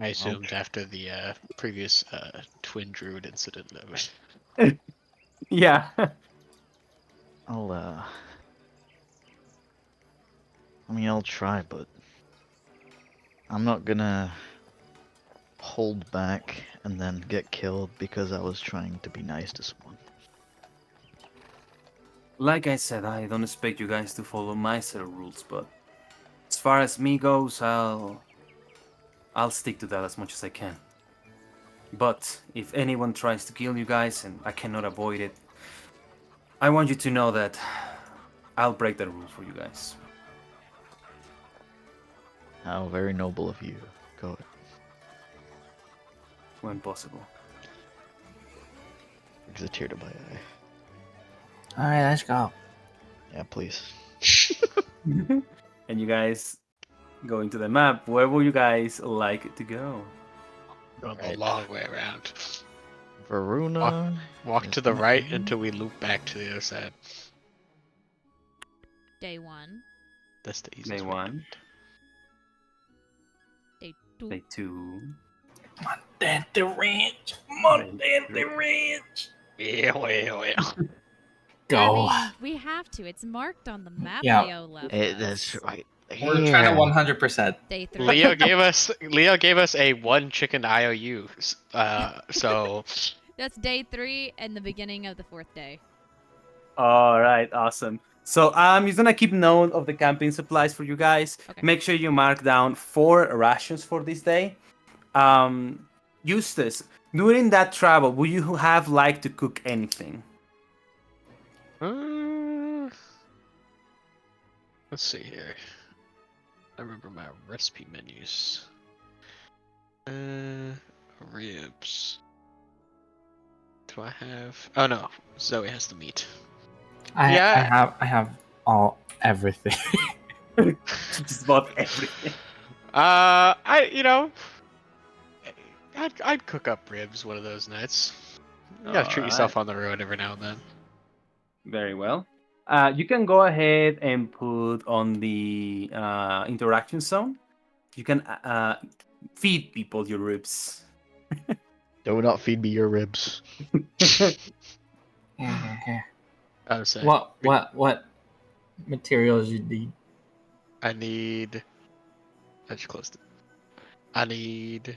Speaker 6: I assumed after the previous twin druid incident that was.
Speaker 2: Yeah.
Speaker 4: I mean, I'll try, but I'm not gonna hold back and then get killed because I was trying to be nice to someone.
Speaker 2: Like I said, I don't expect you guys to follow my set of rules, but as far as me goes, I'll stick to that as much as I can. But if anyone tries to kill you guys and I cannot avoid it, I want you to know that I'll break that rule for you guys.
Speaker 4: How very noble of you. Go ahead.
Speaker 2: When possible.
Speaker 4: Brings a tear to my eye.
Speaker 5: Alright, let's go.
Speaker 4: Yeah, please.
Speaker 2: And you guys go into the map. Where would you guys like to go?
Speaker 6: Go the
Speaker 4: Right.
Speaker 6: long way around.
Speaker 4: Varuna.
Speaker 6: Walk
Speaker 4: is
Speaker 6: to the right
Speaker 4: moving.
Speaker 6: until we loop back to the other side.
Speaker 1: Day 1.
Speaker 6: That's the easiest
Speaker 2: Day
Speaker 6: way.
Speaker 2: 1,
Speaker 1: Day 2.
Speaker 2: Day 2.
Speaker 5: Montante Ranch! Montante Ranch!
Speaker 6: Yeah.
Speaker 5: Go!
Speaker 1: I mean, we have to. It's marked on the map
Speaker 5: Yeah.
Speaker 1: Leo left
Speaker 4: That's
Speaker 1: us.
Speaker 4: right.
Speaker 5: We're trying to 100%.
Speaker 1: Day 3.
Speaker 6: Leo gave us a one chicken IOU. So
Speaker 1: That's day 3 and the beginning of the 4th day.
Speaker 2: All right, awesome. So I'm just gonna keep note of the camping supplies for you guys.
Speaker 1: Okay.
Speaker 2: Make sure you mark down 4 rations for this day. Eustace, during that travel, would you have liked to cook anything?
Speaker 6: let's see here. I remember my recipe menus. Ribs. Do I have? Oh no, Zoe has the meat. Yeah.
Speaker 5: I have everything.
Speaker 2: Just about everything.
Speaker 6: I'd cook up ribs one of those nights. You gotta treat yourself on the road every now and then.
Speaker 2: Very well. You can go ahead and put on the interaction zone. You can feed people your ribs.
Speaker 4: Do not feed me your ribs.
Speaker 5: Here.
Speaker 6: I would say.
Speaker 5: What materials you need?
Speaker 6: I need. I just closed it. I need.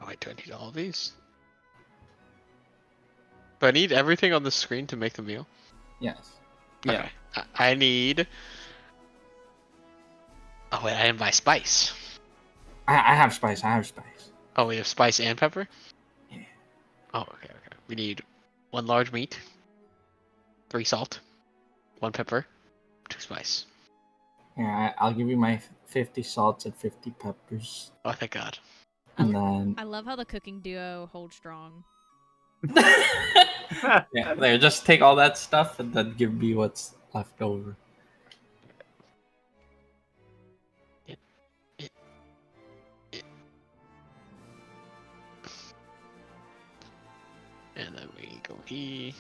Speaker 6: Oh wait, do I need all of these? Do I need everything on the screen to make the meal?
Speaker 5: Yes.
Speaker 2: Yeah.
Speaker 6: Okay. I need. Oh wait, I didn't buy spice.
Speaker 5: I have spice.
Speaker 6: Oh, we have spice and pepper?
Speaker 5: Yeah.
Speaker 6: Oh, okay. We need 1 large meat, 3 salt, 1 pepper, 2 spice.
Speaker 5: Yeah, I'll give you my 50 salts and 50 peppers.
Speaker 6: Oh, thank God.
Speaker 5: And then...
Speaker 1: I love how the cooking duo hold strong.
Speaker 5: yeah, there, just take all that stuff and then give me what's left over.
Speaker 6: And then we go here.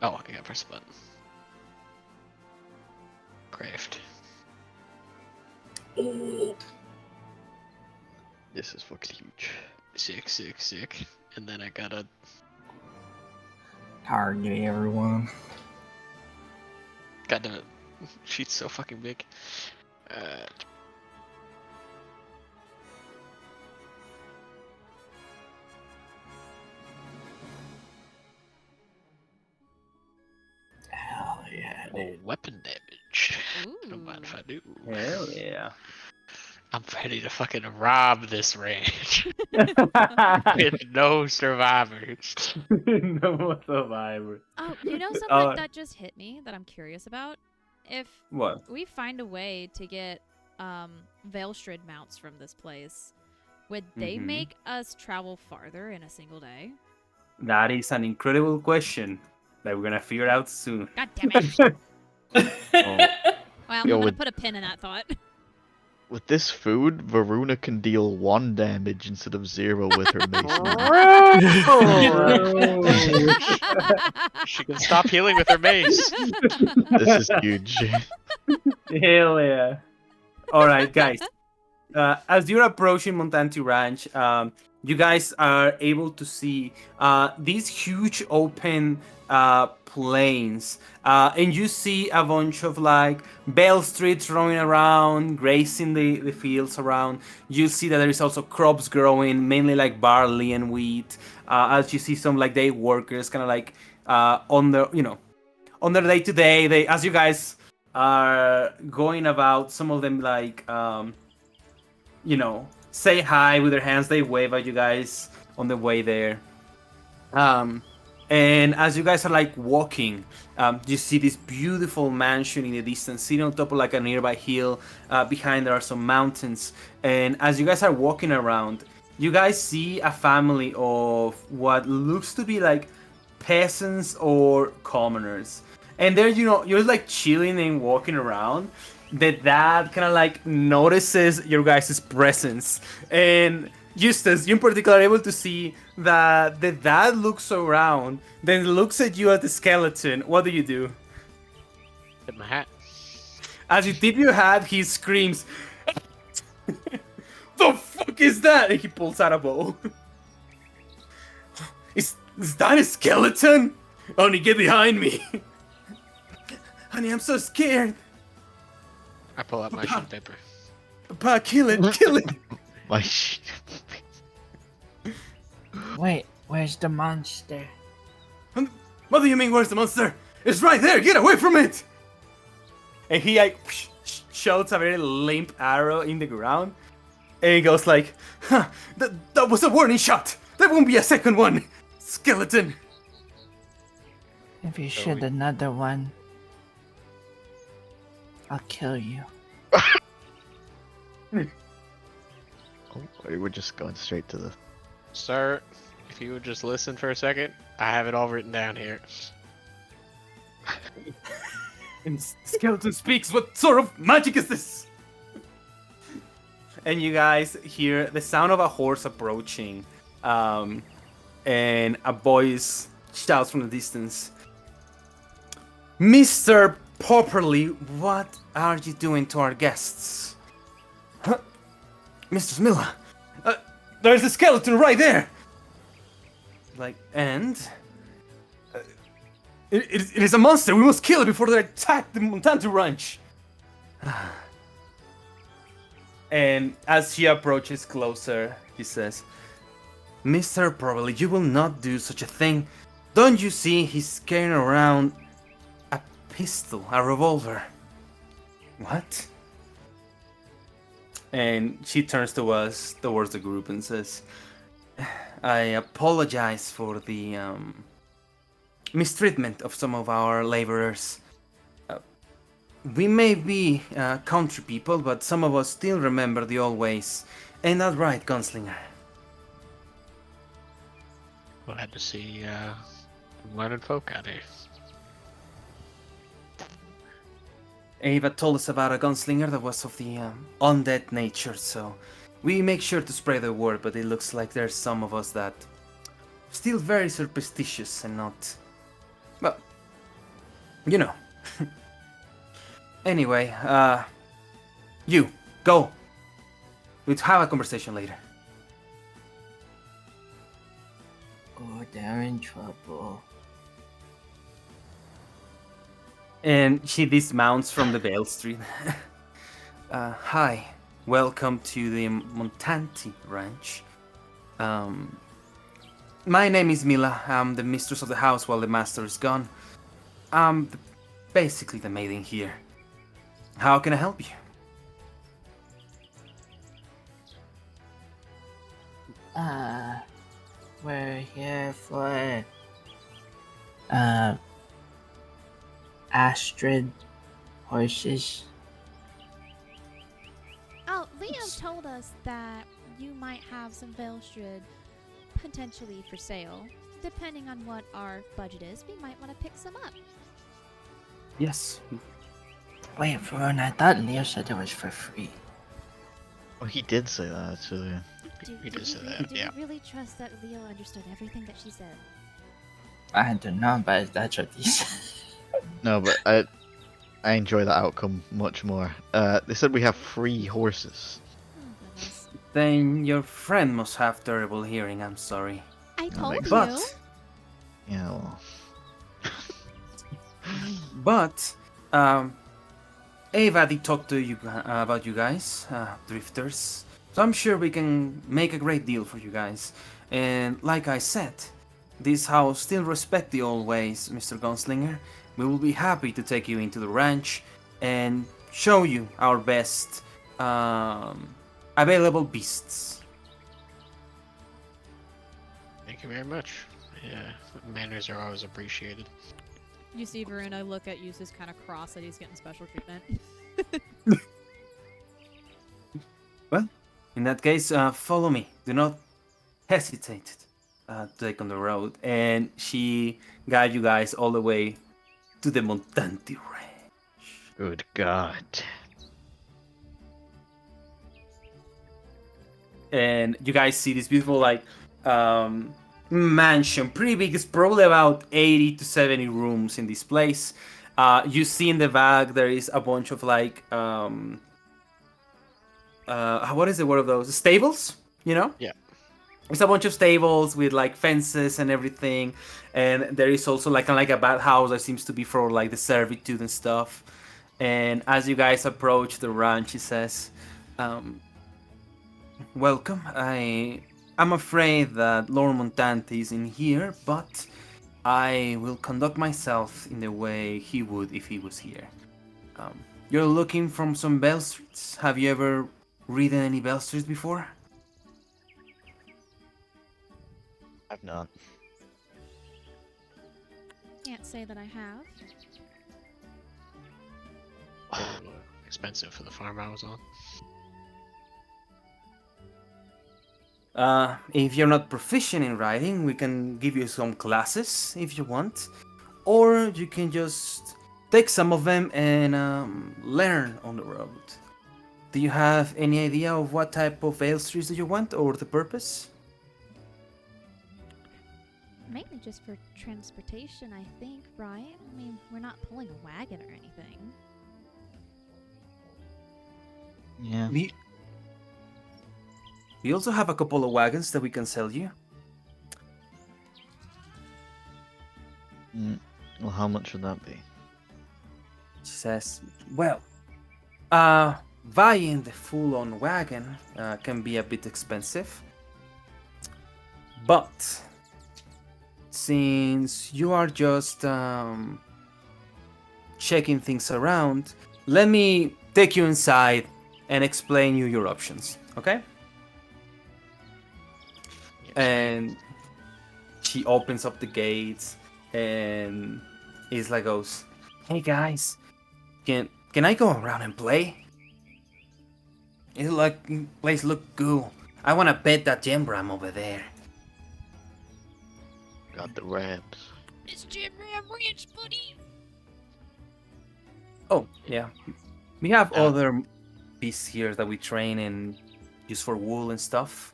Speaker 6: Oh, I gotta press the button. craft.
Speaker 4: This is fucking huge.
Speaker 6: Sick. And then I gotta.
Speaker 5: Target everyone.
Speaker 6: God damn it. She's so fucking big.
Speaker 5: Hell yeah.
Speaker 6: Oh, weapon damage.
Speaker 1: Ooh.
Speaker 6: Don't mind if I do.
Speaker 2: Hell yeah.
Speaker 6: I'm ready to fucking rob this ranch with no survivors.
Speaker 2: No survivor.
Speaker 1: Oh, you know something
Speaker 2: Uh,
Speaker 1: that just hit me that I'm curious about? If
Speaker 2: What?
Speaker 1: we find a way to get Veilstrid mounts from this place, would they
Speaker 2: Mhm.
Speaker 1: make us travel farther in a single day?
Speaker 2: That is an incredible question that we're gonna figure out soon.
Speaker 1: God damn it. Well, I'm
Speaker 4: Yo,
Speaker 1: gonna
Speaker 4: with-
Speaker 1: put a pin in that thought.
Speaker 4: With this food, Varuna can deal 1 damage instead of 0 with her mason.
Speaker 6: She can stop healing with her mace.
Speaker 4: This is huge.
Speaker 2: Hell yeah. Alright, guys. As you're approaching Montanti Ranch, you guys are able to see these huge open plains. And you see a bunch of like bell streets roaming around, grazing the fields around. You see that there is also crops growing, mainly like barley and wheat. As you see some like day workers kind of like on their, on their day to day. They, as you guys are going about, some of them like say hi with their hands. They wave at you guys on the way there. And as you guys are like walking, you see this beautiful mansion in the distance, sitting on top of like a nearby hill. Behind there are some mountains. And as you guys are walking around, you guys see a family of what looks to be like peasants or commoners. And there, you're like chilling and walking around. The dad kind of like notices your guys' presence. And Eustace, you in particular are able to see that the dad looks around, then looks at you at the skeleton. What do you do?
Speaker 6: Hit my hat.
Speaker 2: As you tip your hat, he screams, "The fuck is that?" And he pulls out a bow. Is that a skeleton? Honey, get behind me. Honey, I'm so scared.
Speaker 6: I pull out my sheet paper.
Speaker 2: Papa, kill it, kill it.
Speaker 4: My
Speaker 5: Wait, where's the monster?
Speaker 2: What do you mean, where's the monster? It's right there, get away from it! And he like shoots a very limp arrow in the ground. And he goes like, huh, that was a warning shot! There won't be a second one! Skeleton!
Speaker 5: If you shoot another one, I'll kill you.
Speaker 4: We're just going straight to the...
Speaker 6: Sir, if you would just listen for a second, I have it all written down here.
Speaker 2: And Skeleton speaks, what sort of magic is this? And you guys hear the sound of a horse approaching. And a voice shouts from the distance. Mr. Popperly, what are you doing to our guests? Huh? Mr. Mila, there's a skeleton right there! Like, and? It is a monster, we must kill it before they attack the Montanti Ranch! And as she approaches closer, he says, Mr. Probably, you will not do such a thing. Don't you see he's carrying around a pistol, a revolver? What? And she turns towards the group and says, I apologize for the mistreatment of some of our laborers. We may be country people, but some of us still remember the old ways. Ain't that right, gunslinger?
Speaker 6: Glad to see learned folk out here.
Speaker 2: Ava told us about a gunslinger that was of the undead nature, so we make sure to spread the word, but it looks like there's some of us that still very superstitious and not... Well, you know. Anyway, you, go. We'll have a conversation later.
Speaker 5: Oh, they're in trouble.
Speaker 2: And she dismounts from the Vale Street. Hi, welcome to the Montanti Ranch. My name is Mila. I'm the mistress of the house while the master is gone. I'm basically the maiden here. How can I help you?
Speaker 5: We're here for Astrid horses.
Speaker 1: Oh, Leo told us that you might have some Velstrid potentially for sale. Depending on what our budget is, we might want to pick some up.
Speaker 2: Yes.
Speaker 5: Wait, Varuna, I thought Leo said it was for free.
Speaker 4: Oh, he did say that actually.
Speaker 6: We did say that,
Speaker 1: Do
Speaker 6: yeah.
Speaker 1: you really trust that Leo understood everything that she said?
Speaker 5: I don't know, but that's what he said.
Speaker 4: No, but I enjoy the outcome much more. They said we have 3 horses.
Speaker 1: Oh, goodness.
Speaker 2: Then your friend must have terrible hearing, I'm sorry.
Speaker 1: I
Speaker 4: that
Speaker 1: told
Speaker 4: makes
Speaker 1: you.
Speaker 2: But,
Speaker 4: Yeah, well,
Speaker 2: Ava did talk to you about you guys, drifters. So I'm sure we can make a great deal for you guys. And like I said, this house still respects the old ways, Mr. Gunslinger. We will be happy to take you into the ranch and show you our best available beasts.
Speaker 6: Thank you very much. Yeah, manners are always appreciated.
Speaker 1: You see Varuna look at Eustace kind of cross that he's getting special treatment.
Speaker 2: Well, in that case, follow me. Do not hesitate to take on the road. And she guides you guys all the way to the Montanti Ranch.
Speaker 4: good God.
Speaker 2: And you guys see this beautiful, mansion. Pretty big. It's probably about 80 to 70 rooms in this place. You see in the back there is a bunch of what is the word of those? Stables, you know?
Speaker 6: Yeah.
Speaker 2: It's a bunch of stables with like fences and everything, and there is also like a bathhouse that seems to be for like the servitude and stuff. And as you guys approach the ranch, he says, "Welcome. I'm afraid that Lord Montanti is in here, but I will conduct myself in the way he would if he was here. You're looking from some Bell Streets. Have you ever ridden any Bell Streets before?"
Speaker 4: I've not.
Speaker 1: Can't say that I have.
Speaker 6: Expensive for the farm I was on.
Speaker 2: If you're not proficient in riding, we can give you some classes if you want. Or you can just take some of them and learn on the road. Do you have any idea of what type of ale streets do you want or the purpose?
Speaker 1: Mainly just for transportation, I think, right? I mean, we're not pulling a wagon or anything.
Speaker 4: Yeah.
Speaker 2: We also have a couple of wagons that we can sell you.
Speaker 4: Well, how much would that be?
Speaker 2: She says, well, buying the full-on wagon can be a bit expensive. But since you are just checking things around, let me take you inside and explain you your options, okay?
Speaker 6: Yes.
Speaker 2: And she opens up the gates, and Isla goes, "Hey guys, can I go around and play? It place look cool. I wanna pet that Gemram over there."
Speaker 4: Got the Rams.
Speaker 1: It's Gemram Ranch, buddy!
Speaker 2: Oh yeah, we have other beasts here that we train and use for wool and stuff.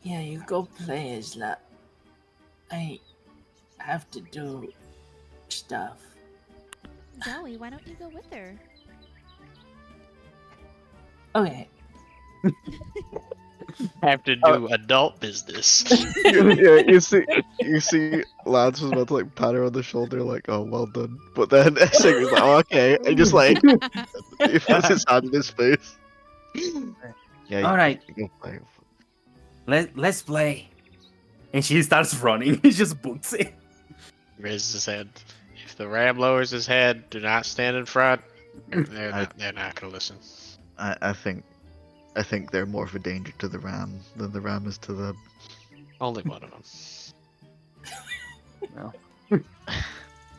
Speaker 5: Yeah, you go play, Isla. I have to do stuff.
Speaker 1: Zoe, why don't you go with her?
Speaker 5: Okay.
Speaker 6: Have to do adult business.
Speaker 4: Yeah, you see, Lance was about to like pat her on the shoulder, like, "Oh, well done." But then Essig was like, "Oh, okay," and just like he puts his hand in his face. Yeah.
Speaker 2: All right.
Speaker 4: You go play.
Speaker 2: Let's play. And she starts running. He just books it.
Speaker 6: Raises his head. If the ram lowers his head, do not stand in front. They're not gonna listen.
Speaker 4: I think they're more of a danger to the ram than the ram is to them.
Speaker 6: Only one of them.
Speaker 2: No.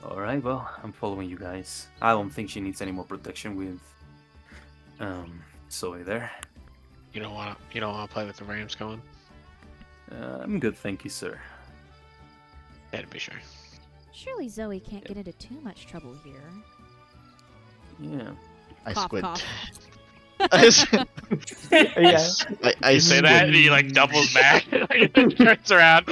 Speaker 2: All right. Well, I'm following you guys. I don't think she needs any more protection with Zoe there.
Speaker 6: You don't wanna play with the rams going?
Speaker 2: I'm good, thank you, sir.
Speaker 6: Yeah, to be sure.
Speaker 1: Surely Zoe can't get into too much trouble here.
Speaker 2: Yeah.
Speaker 4: I
Speaker 1: Cough,
Speaker 4: squint.
Speaker 1: cough.
Speaker 2: Yeah.
Speaker 4: I
Speaker 6: You say that, and he like doubles back, turns around.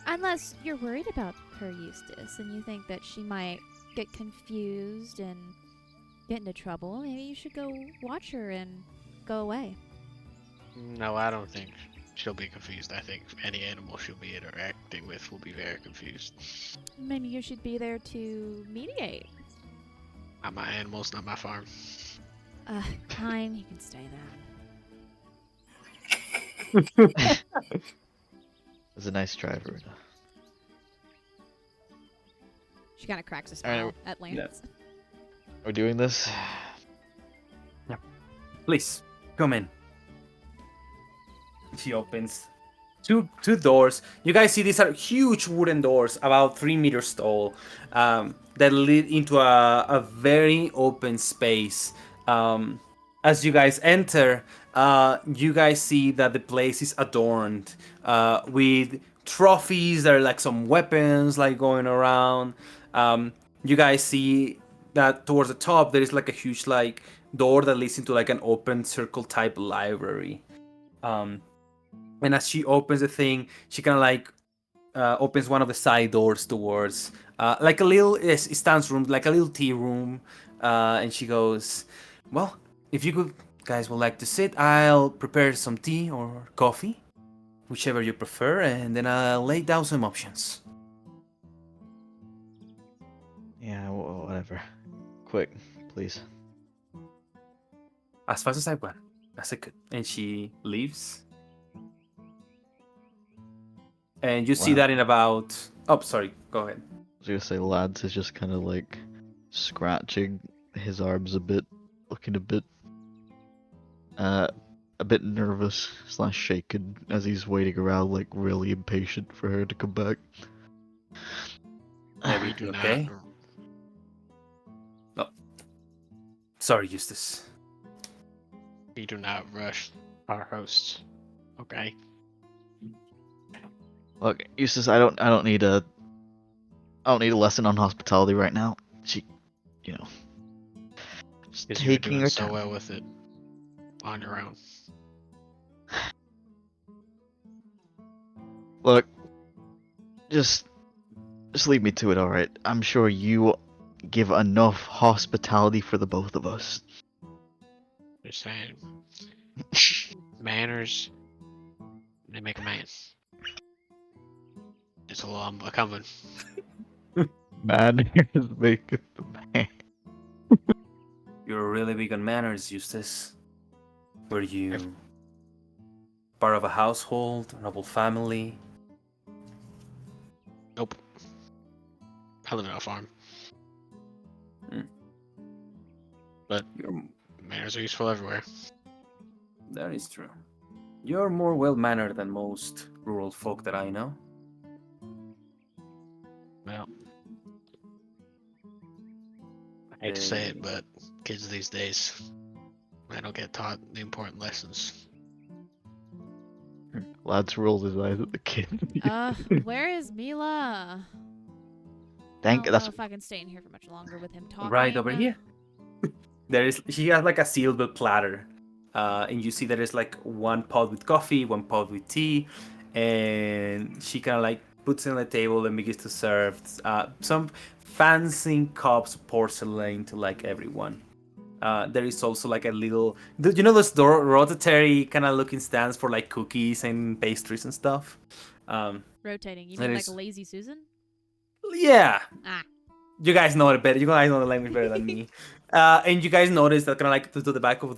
Speaker 1: Unless you're worried about her, Eustace, and you think that she might get confused and get into trouble, maybe you should go watch her and go away.
Speaker 6: No, I don't think she'll be confused. I think any animal she'll be interacting with will be very confused.
Speaker 1: Maybe you should be there to mediate.
Speaker 6: Not my animals, not my farm.
Speaker 1: Fine, you can stay there.
Speaker 4: It was a nice try, Varuna.
Speaker 1: She kind of cracks a smile at Lance.
Speaker 4: We're doing this.
Speaker 2: Please, come in. She opens two doors. You guys see these are huge wooden doors, about 3 meters tall, that lead into a very open space. As you guys enter, you guys see that the place is adorned with trophies. There are like some weapons like going around. You guys see that towards the top there is like a huge like door that leads into like an open circle type library. And as she opens the thing, she kind of like opens one of the side doors towards like a little stands room, like a little tea room. And she goes, "Well, if you guys would like to sit, I'll prepare some tea or coffee, whichever you prefer, and then I'll lay down some options."
Speaker 4: Yeah, whatever. Quick, please.
Speaker 2: As fast as I can. As I could. And she leaves. And you see
Speaker 4: Wow.
Speaker 2: that in about... Oh, sorry. Go ahead.
Speaker 4: I was gonna say, Lads is just kind of like scratching his arms a bit, looking a bit nervous / shaken as he's waiting around, like really impatient for her to come back.
Speaker 2: Maybe
Speaker 6: We do
Speaker 2: okay.
Speaker 6: not.
Speaker 2: Oh. Sorry, Eustace.
Speaker 6: We do not rush our hosts. Okay.
Speaker 4: Look, Eustace, I don't need a lesson on hospitality right now. She, just
Speaker 6: Because you were
Speaker 4: taking
Speaker 6: doing
Speaker 4: her
Speaker 6: so
Speaker 4: time.
Speaker 6: well with it on your own.
Speaker 4: Look, just leave me to it, all right? I'm sure you give enough hospitality for the both of us.
Speaker 6: Just saying. Manners, they make a man. It's a little coming.
Speaker 4: Man, make it the man.
Speaker 2: You're really big on manners, Eustace. Were you part of a household, a noble family?
Speaker 6: Nope. I live on a farm. But
Speaker 2: You're...
Speaker 6: manners are useful everywhere.
Speaker 2: That is true. You're more well-mannered than most rural folk that I know.
Speaker 6: Well, I hate to say it, but kids these days, they don't get taught the important lessons.
Speaker 4: Lads rolled his eyes at the kid.
Speaker 1: Where is Mila? I
Speaker 4: Thank
Speaker 1: don't
Speaker 4: that's
Speaker 1: know if I can stay in here for much longer with him talking.
Speaker 2: Right over here. She has like a silver platter. And you see there is like one pot with coffee, one pot with tea, and she kind of like puts it on the table and begins to serve some fancy cups of porcelain to like everyone. There is also like a little, you know, those rotatory kind of looking stands for like cookies and pastries and stuff.
Speaker 1: Rotating. You
Speaker 2: That
Speaker 1: mean like
Speaker 2: is-
Speaker 1: Lazy Susan?
Speaker 2: Yeah,
Speaker 1: Ah.
Speaker 2: you guys know it better. You guys know the language better than me. And you guys notice that kind of like to the back of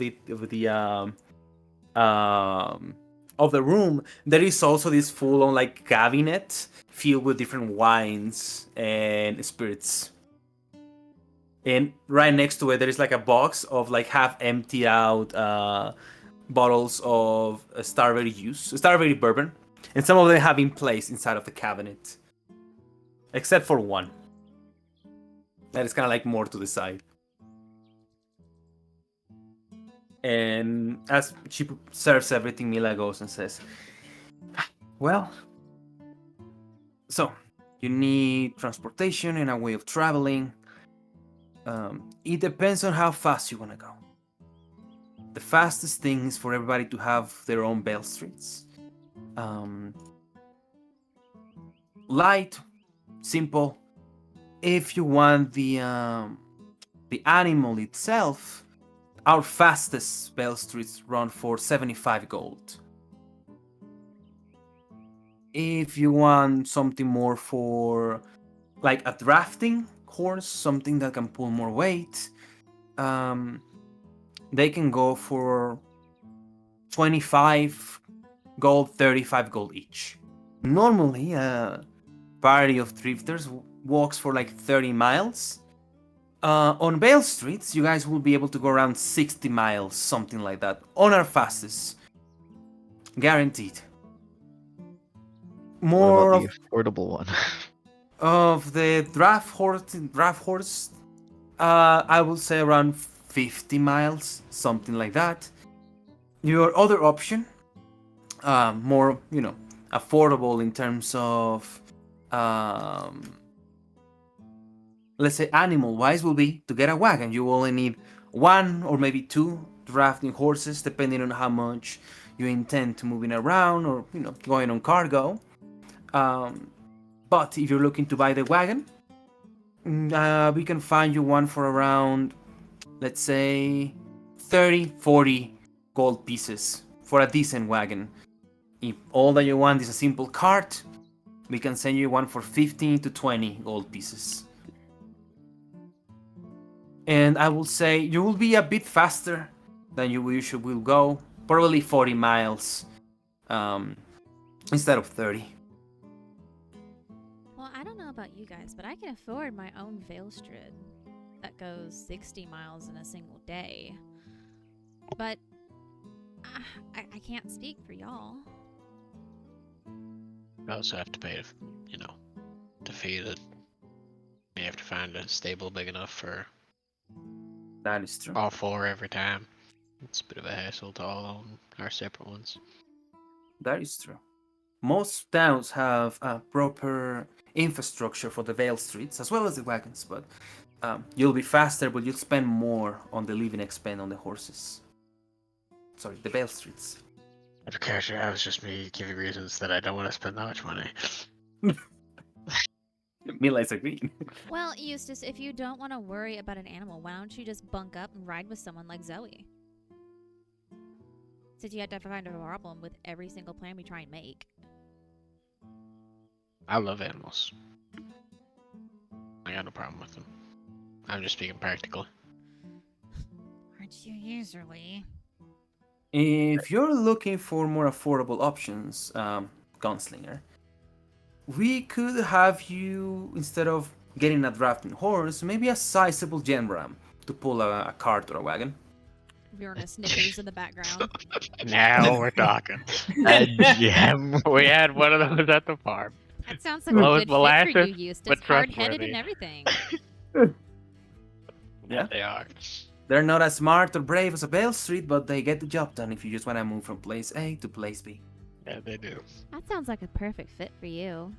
Speaker 2: the room, there is also this full-on like cabinet filled with different wines and spirits. And right next to it, there is like a box of like half emptied out bottles of Starberry bourbon, and some of them have been placed inside of the cabinet, except for one. That is kind of like more to the side. And as she serves everything, Mila goes and says, well, so you need transportation and a way of traveling. It depends on how fast you want to go. The fastest thing is for everybody to have their own bell streets. Light, simple. If you want the animal itself, our fastest spell streets run for 75 gold. If you want something more for like a drafting horse, something that can pull more weight, they can go for 25 gold, 35 gold each. Normally, a party of drifters walks for like 30 miles. On Vale Streets, you guys will be able to go around 60 miles, something like that, on our fastest. Guaranteed.
Speaker 4: What
Speaker 2: More
Speaker 4: about the affordable one?
Speaker 2: of the draft horse, I would say around 50 miles, something like that. Your other option, more, affordable in terms of, let's say animal-wise, will be to get a wagon. You only need one or maybe two drafting horses, depending on how much you intend to moving around or, going on cargo. But if you're looking to buy the wagon, we can find you one for around, let's say, 30, 40 gold pieces for a decent wagon. If all that you want is a simple cart, we can send you one for 15 to 20 gold pieces. And I will say you will be a bit faster than you usually will go, probably 40 miles instead of 30.
Speaker 1: Well, I don't know about you guys, but I can afford my own Veilstrid that goes 60 miles in a single day. But I can't speak for y'all.
Speaker 6: I also have to pay, to feed it. You have to find a stable big enough for
Speaker 2: That is true.
Speaker 6: all four every time. It's a bit of a hassle to all own our separate ones.
Speaker 2: That is true. Most towns have a proper infrastructure for the Vale Streets as well as the wagons, but you'll be faster, but you'll spend more on the living expense on the horses. Sorry, the Vale Streets.
Speaker 6: Okay, sure, that was just me giving reasons that I don't want to spend that much money.
Speaker 2: Mila is agreeing.
Speaker 1: Well, Eustace, if you don't want to worry about an animal, why don't you just bunk up and ride with someone like Xoey? Since you had to find a problem with every single plan we try and make.
Speaker 6: I love animals. I got no problem with them. I'm just speaking practically.
Speaker 1: Aren't you usually?
Speaker 2: If you're looking for more affordable options, Gunslinger, we could have you, instead of getting a drafting horse, maybe a sizable Gemram to pull a cart or a wagon.
Speaker 1: Varuna snickers in the background.
Speaker 6: Now we're talking.
Speaker 4: A gem.
Speaker 6: We had one of those at the farm.
Speaker 1: That sounds like
Speaker 6: Low
Speaker 1: a
Speaker 6: as
Speaker 1: good fit for
Speaker 6: molasses,
Speaker 1: you, Eustace.
Speaker 6: but
Speaker 1: Hard-headed
Speaker 6: trustworthy.
Speaker 1: and everything.
Speaker 2: Yeah.
Speaker 6: They are.
Speaker 2: They're not as smart or brave as a Vale Street, but they get the job done if you just want to move from place A to place B.
Speaker 6: Yeah, they do.
Speaker 1: That sounds like a perfect fit for you.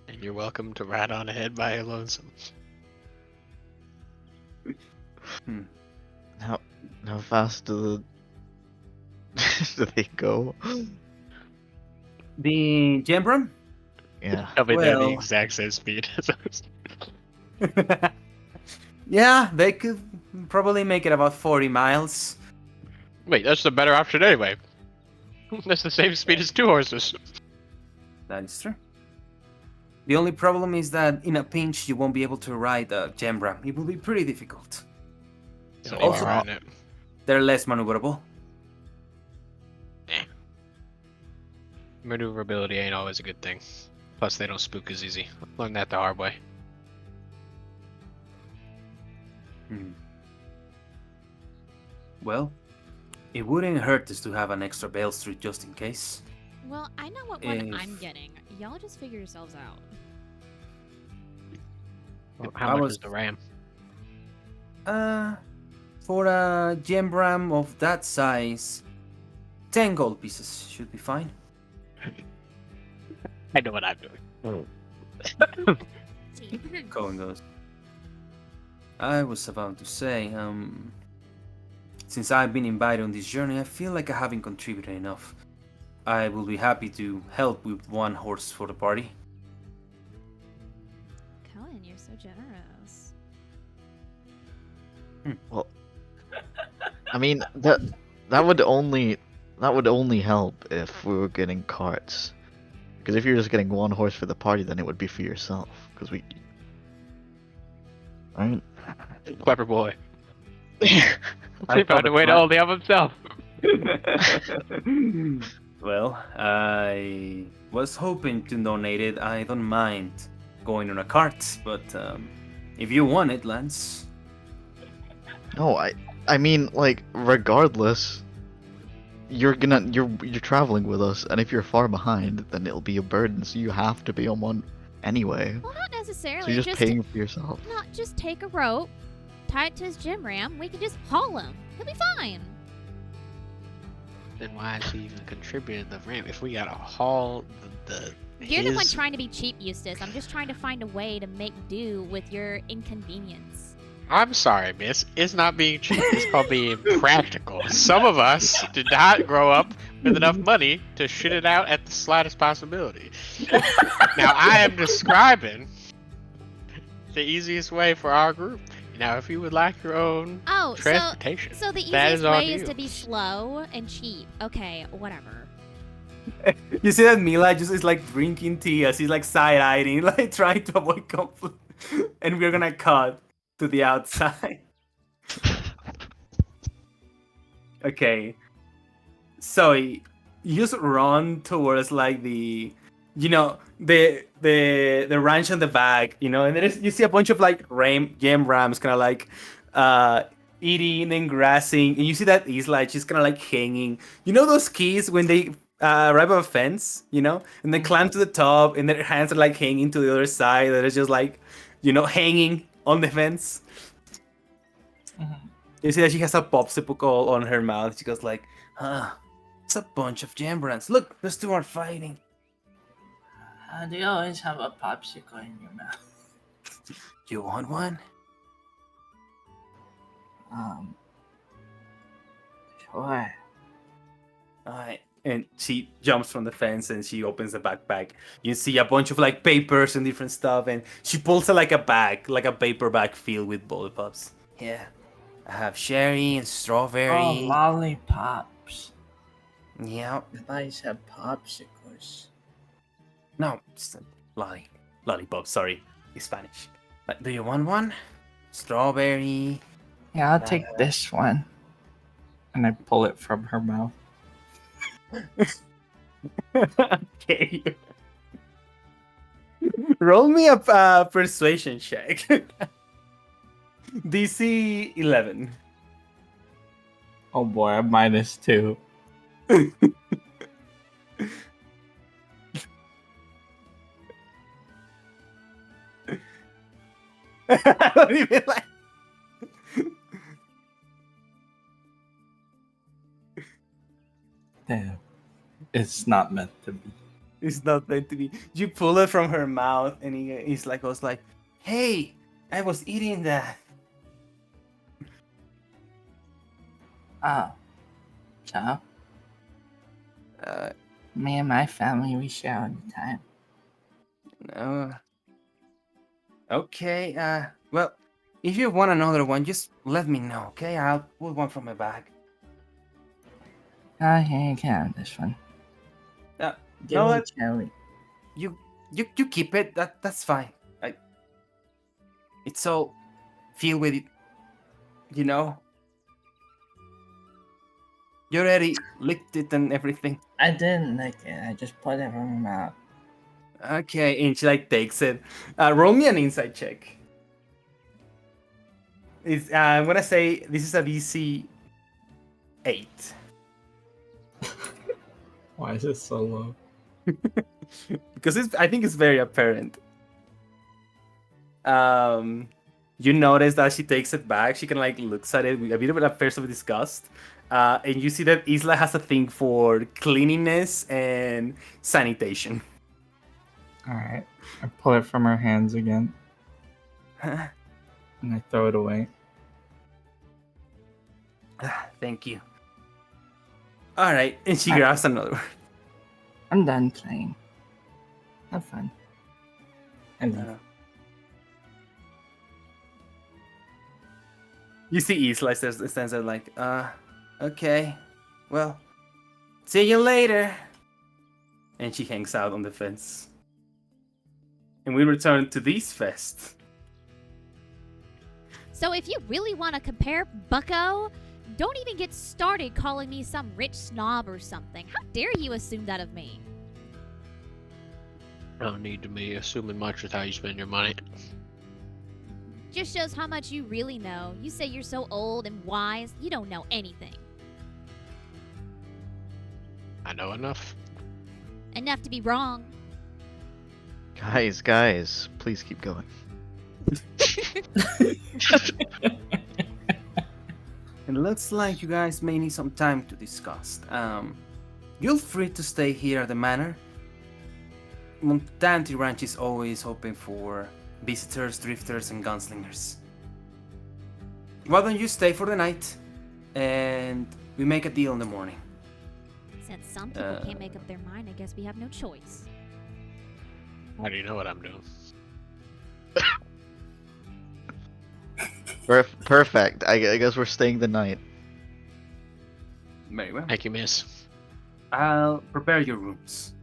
Speaker 6: And you're welcome to ride on ahead by your lonesome.
Speaker 4: How fast do they go?
Speaker 2: The Gemram?
Speaker 4: Yeah.
Speaker 6: I'll be there the
Speaker 2: Well-
Speaker 6: exact same speed.
Speaker 2: Yeah, they could probably make it about 40 miles.
Speaker 6: Wait, that's the better option anyway. That's the same speed as 2 horses.
Speaker 2: That is true. The only problem is that in a pinch you won't be able to ride a Gemram. It will be pretty difficult.
Speaker 6: So
Speaker 2: Also-
Speaker 6: riding it.
Speaker 2: They're less maneuverable.
Speaker 6: Maneuverability ain't always a good thing. Plus, they don't spook as easy. Learned that the hard way.
Speaker 2: Well, it wouldn't hurt us to have an extra Bale Street just in case.
Speaker 1: Well, I know what one I'm
Speaker 2: If-
Speaker 1: getting. Y'all just figure yourselves out.
Speaker 6: How
Speaker 2: I
Speaker 6: much
Speaker 2: was-
Speaker 6: is the RAM?
Speaker 2: For a Gemram of that size, 10 gold pieces should be fine.
Speaker 6: I know what I'm doing.
Speaker 2: Kohen goes. I was about to say, since I've been invited on this journey, I feel like I haven't contributed enough. I will be happy to help with 1 horse for the party.
Speaker 1: Kohen, you're so generous.
Speaker 4: I mean that would only help if we were getting carts. Because if you're just getting 1 horse for the party, then it would be for yourself. Because we, right?
Speaker 6: Clever boy.
Speaker 2: I
Speaker 6: He found
Speaker 2: thought
Speaker 6: a way to
Speaker 2: it
Speaker 6: only have himself.
Speaker 2: Well, I was hoping to donate it. I don't mind going on a cart, but if you want it, Lance.
Speaker 4: No, I mean, like, regardless, you're traveling with us, and if you're far behind, then it'll be a burden. So you have to be on one anyway.
Speaker 1: Well, not
Speaker 4: So
Speaker 1: necessarily.
Speaker 4: you're just paying for yourself.
Speaker 1: Not just take a rope, tie it to his gym ram. We can just haul him. He'll be fine.
Speaker 6: Then why is he even contributing the RAM? If we gotta haul the
Speaker 1: You're the one
Speaker 6: his-
Speaker 1: trying to be cheap, Eustace. I'm just trying to find a way to make do with your inconvenience.
Speaker 6: I'm sorry, miss. It's not being cheap. It's called being practical. Some of us did not grow up with enough money to shit it out at the slightest possibility. Now, I am describing the easiest way for our group. Now, if you would like your own
Speaker 1: Oh,
Speaker 6: transportation,
Speaker 1: so the
Speaker 6: that is
Speaker 1: easiest
Speaker 6: on
Speaker 1: way is
Speaker 6: you.
Speaker 1: to be slow and cheap. Okay, whatever.
Speaker 2: You see that Mila just is like drinking tea as he's like side-eyeing, like trying to avoid conflict. And we're gonna cut to the outside. Okay. So you just run towards like the ranch on the back, and then you see a bunch of like Gemrams kind of like eating and grassing, and you see that Isla, she's kind of like hanging. You know those keys when they arrive at a fence, and they climb to the top, and their hands are like hanging to the other side. That is just like, hanging on the fence. You see that she has a popsicle on her mouth. She goes like, it's a bunch of Gemrams. Look, those 2 are fighting.
Speaker 5: Do you always have a popsicle in your mouth?
Speaker 2: You want one?
Speaker 5: Sure.
Speaker 2: Alright. And she jumps from the fence and she opens the backpack. You see a bunch of like papers and different stuff, and she pulls out like a bag, like a paper bag filled with lollipops. Yeah. I have sherry and strawberry.
Speaker 5: Oh, lollipops.
Speaker 2: Yeah.
Speaker 5: I thought you said popsicles.
Speaker 2: No, it's a lollipop, sorry. It's Spanish. Do you want one? Strawberry.
Speaker 5: Yeah, I'll take this one. And I pull it from her mouth.
Speaker 2: Okay. Roll me a persuasion check. DC 11.
Speaker 5: Oh boy, I'm -2.
Speaker 2: I don't even like.
Speaker 5: Damn. It's not meant to be.
Speaker 2: It's not meant to be. You pull it from her mouth, and he's like, was like, "Hey, I was eating that."
Speaker 5: Ah. Ciao. Me and my family, we share all the time.
Speaker 2: Okay. Well, if you want another one, just let me know. Okay, I'll put one from my bag.
Speaker 5: Here you can have this one. Give
Speaker 2: No,
Speaker 5: me Xoey.
Speaker 2: you keep it. That's fine. It's all filled with it. You know. You already licked it and everything.
Speaker 5: I didn't lick it. I just put it from my mouth.
Speaker 2: Okay, and she like takes it. Roll me an insight check. I'm gonna say this is a DC 8.
Speaker 3: Why is it so low?
Speaker 2: Because I think it's very apparent. You notice that she takes it back. She kind of like looks at it with a bit of a face of disgust. And you see that Isla has a thing for cleanliness and sanitation.
Speaker 3: Alright. I pull it from her hands again.
Speaker 2: Huh?
Speaker 3: And I throw it away.
Speaker 2: Thank you. Alright, and she grabs another one.
Speaker 5: I'm done playing. Have fun. And leave.
Speaker 2: You see Isla stands there like, okay, well, see you later. And she hangs out on the fence. And we return to this fest.
Speaker 1: So if you really want to compare, bucko, don't even get started calling me some rich snob or something. How dare you assume that of me?
Speaker 6: I don't need to be assuming much with how you spend your money.
Speaker 1: Just shows how much you really know. You say you're so old and wise, you don't know anything.
Speaker 6: I know enough.
Speaker 1: Enough to be wrong.
Speaker 4: Guys, please keep going.
Speaker 2: It looks like you guys may need some time to discuss. You're free to stay here at the manor. Montanti Ranch is always open for visitors, drifters, and gunslingers. Why don't you stay for the night, and we make a deal in the morning.
Speaker 1: Since some people can't make up their mind, I guess we have no choice.
Speaker 6: How do you know what I'm doing?
Speaker 4: Perfect. I guess we're staying the night.
Speaker 2: Very well.
Speaker 6: Thank you, miss.
Speaker 2: I'll prepare your rooms.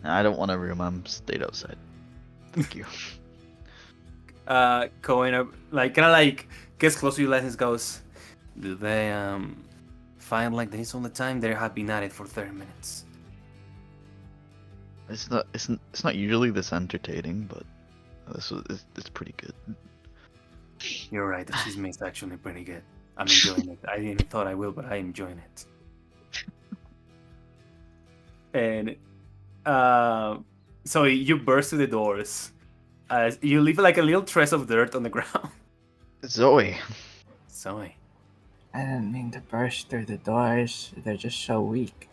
Speaker 4: I don't want a room. I'm stayed outside. Thank you.
Speaker 2: Kohen, like, kind of like gets close to your license, goes, do they find like this all the time? They have been at it for 30 minutes.
Speaker 4: It's not usually this entertaining, but it's pretty good.
Speaker 2: You're right, the chisme is actually pretty good. I'm enjoying it. I didn't thought I will, but I'm enjoying it. And so you burst through the doors. You leave like a little trace of dirt on the ground.
Speaker 4: Xoey.
Speaker 2: Sorry.
Speaker 5: I didn't mean to burst through the doors. They're just so weak.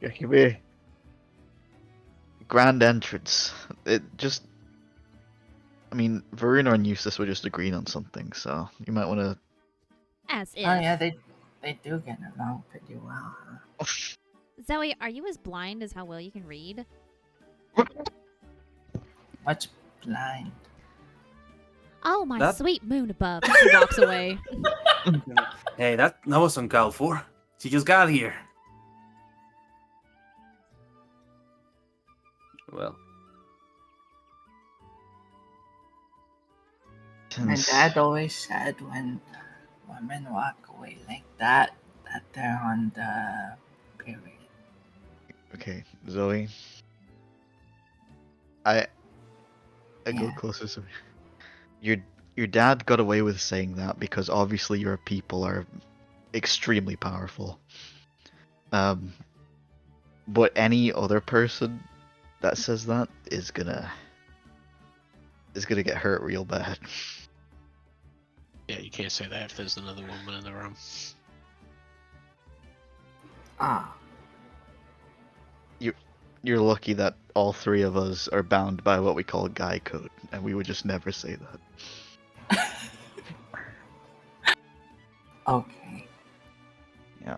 Speaker 4: Yakibe. Grand entrance. It just. I mean, Varuna and Eustace were just agreeing on something, so you might want to.
Speaker 1: As if.
Speaker 5: Oh yeah, they do get along pretty well, huh?
Speaker 1: Xoey, are you as blind as how well you can read?
Speaker 5: What's blind?
Speaker 1: Oh, my
Speaker 2: That-
Speaker 1: sweet moon above. She walks away.
Speaker 2: Hey, that was uncalled for. She just got here. Well.
Speaker 5: My dad always said when women walk away like that they're on the period.
Speaker 4: Okay, Xoey. I go
Speaker 5: Yeah.
Speaker 4: closer. So your dad got away with saying that because obviously your people are extremely powerful. But any other person that says that is gonna get hurt real bad.
Speaker 6: Yeah, you can't say that if there's another woman in the room.
Speaker 5: Ah,
Speaker 4: You're lucky that all three of us are bound by what we call guy code, and we would just never say that.
Speaker 5: okay.
Speaker 4: Yeah.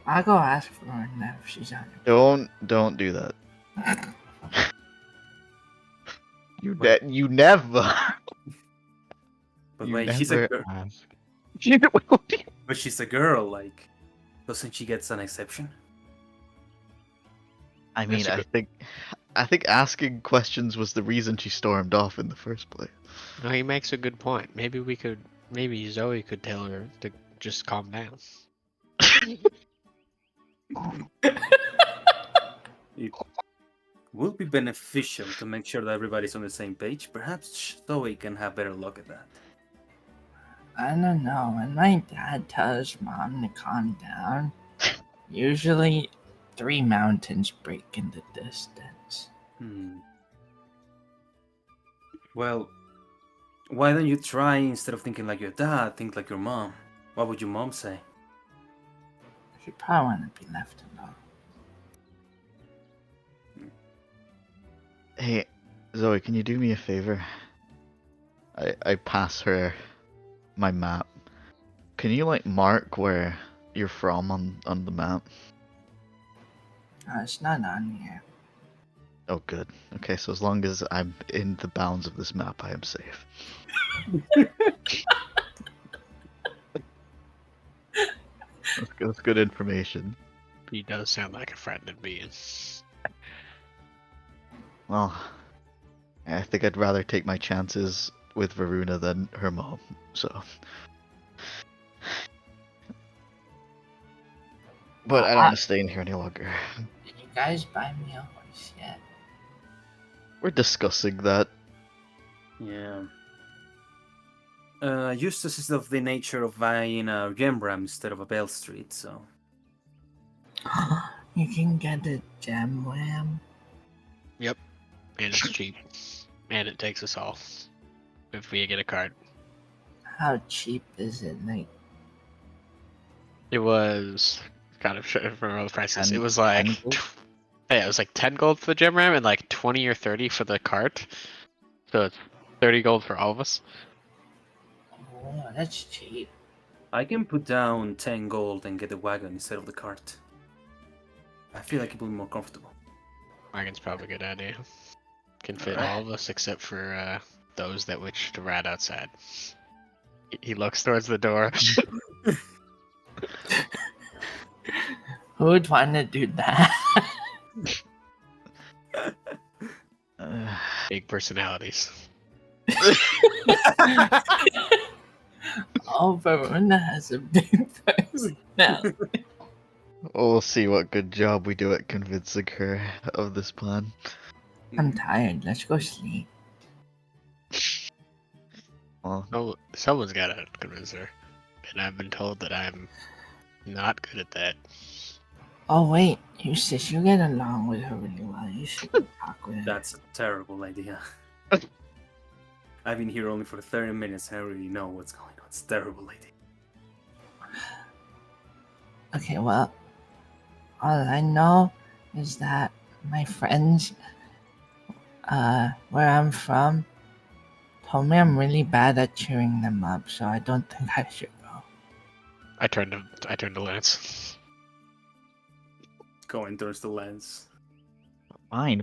Speaker 5: I'll go ask for her now if she's on her.
Speaker 4: Don't do that. You never.
Speaker 2: But
Speaker 4: You
Speaker 2: wait, she's a
Speaker 4: never
Speaker 2: girl.
Speaker 4: ask.
Speaker 2: But she's a girl. Like, doesn't she get an exception?
Speaker 4: I mean,
Speaker 6: That's a
Speaker 4: I think asking questions was the reason she stormed off in the first place.
Speaker 6: No, he makes a good point. Maybe Xoey could tell her to just calm down.
Speaker 2: It would be beneficial to make sure that everybody's on the same page. Perhaps Zoe can have better luck at that.
Speaker 5: I don't know. When my dad tells mom to calm down, usually 3 mountains break in the distance.
Speaker 2: Well, why don't you try, instead of thinking like your dad, think like your mom? What would your mom say?
Speaker 5: She probably want to be left alone.
Speaker 4: Hey, Zoe, can you do me a favor? I pass her my map. Can you like mark where you're from on the map?
Speaker 5: It's not on here.
Speaker 4: Oh, good. Okay, so as long as I'm in the bounds of this map, I am safe. That's good information.
Speaker 6: He does sound like a friend to be in.
Speaker 4: Well, I think I'd rather take my chances with Varuna than her mom, so. But I don't want to stay in here any longer.
Speaker 5: Did you guys buy me a horse yet?
Speaker 4: We're discussing that.
Speaker 2: Yeah. Eustace is of the nature of buying a Gemram instead of a Bell Street, so.
Speaker 5: You can get a gem ram.
Speaker 6: Yep. And it's cheap. And it takes us all. If we get a card.
Speaker 5: How cheap is it? Like,
Speaker 6: It was kind of sure from all the prices.
Speaker 4: 10
Speaker 6: It was like
Speaker 4: 10 gold?
Speaker 6: yeah, it was like 10 gold for the gem ram and like 20 or 30 for the cart. So it's 30 gold for all of us.
Speaker 5: oh, that's cheap.
Speaker 2: I can put down 10 gold and get the wagon instead of the cart. I feel like it will be more comfortable.
Speaker 6: Wagon's probably a good idea. Can fit
Speaker 2: Alright.
Speaker 6: all of us except for those that wish to ride outside. He looks towards the door.
Speaker 5: Who would want to do that?
Speaker 6: Big personalities.
Speaker 5: Oh, Varuna has a big personality.
Speaker 4: We'll see what good job we do at convincing her of this plan.
Speaker 5: I'm tired. Let's go sleep.
Speaker 4: Well,
Speaker 6: Oh, someone's got to convince her. And I've been told that I'm not good at that.
Speaker 5: Oh, wait. Eustace, you get along with her really well. You should talk with her.
Speaker 2: That's a terrible idea. I've been here only for 30 minutes and I already know what's going on. It's a terrible idea.
Speaker 5: Okay, well, all I know is that my friends, where I'm from, told me I'm really bad at cheering them up, so I don't think I should go.
Speaker 6: I turned to Lance.
Speaker 2: Going towards the lens.
Speaker 4: fine.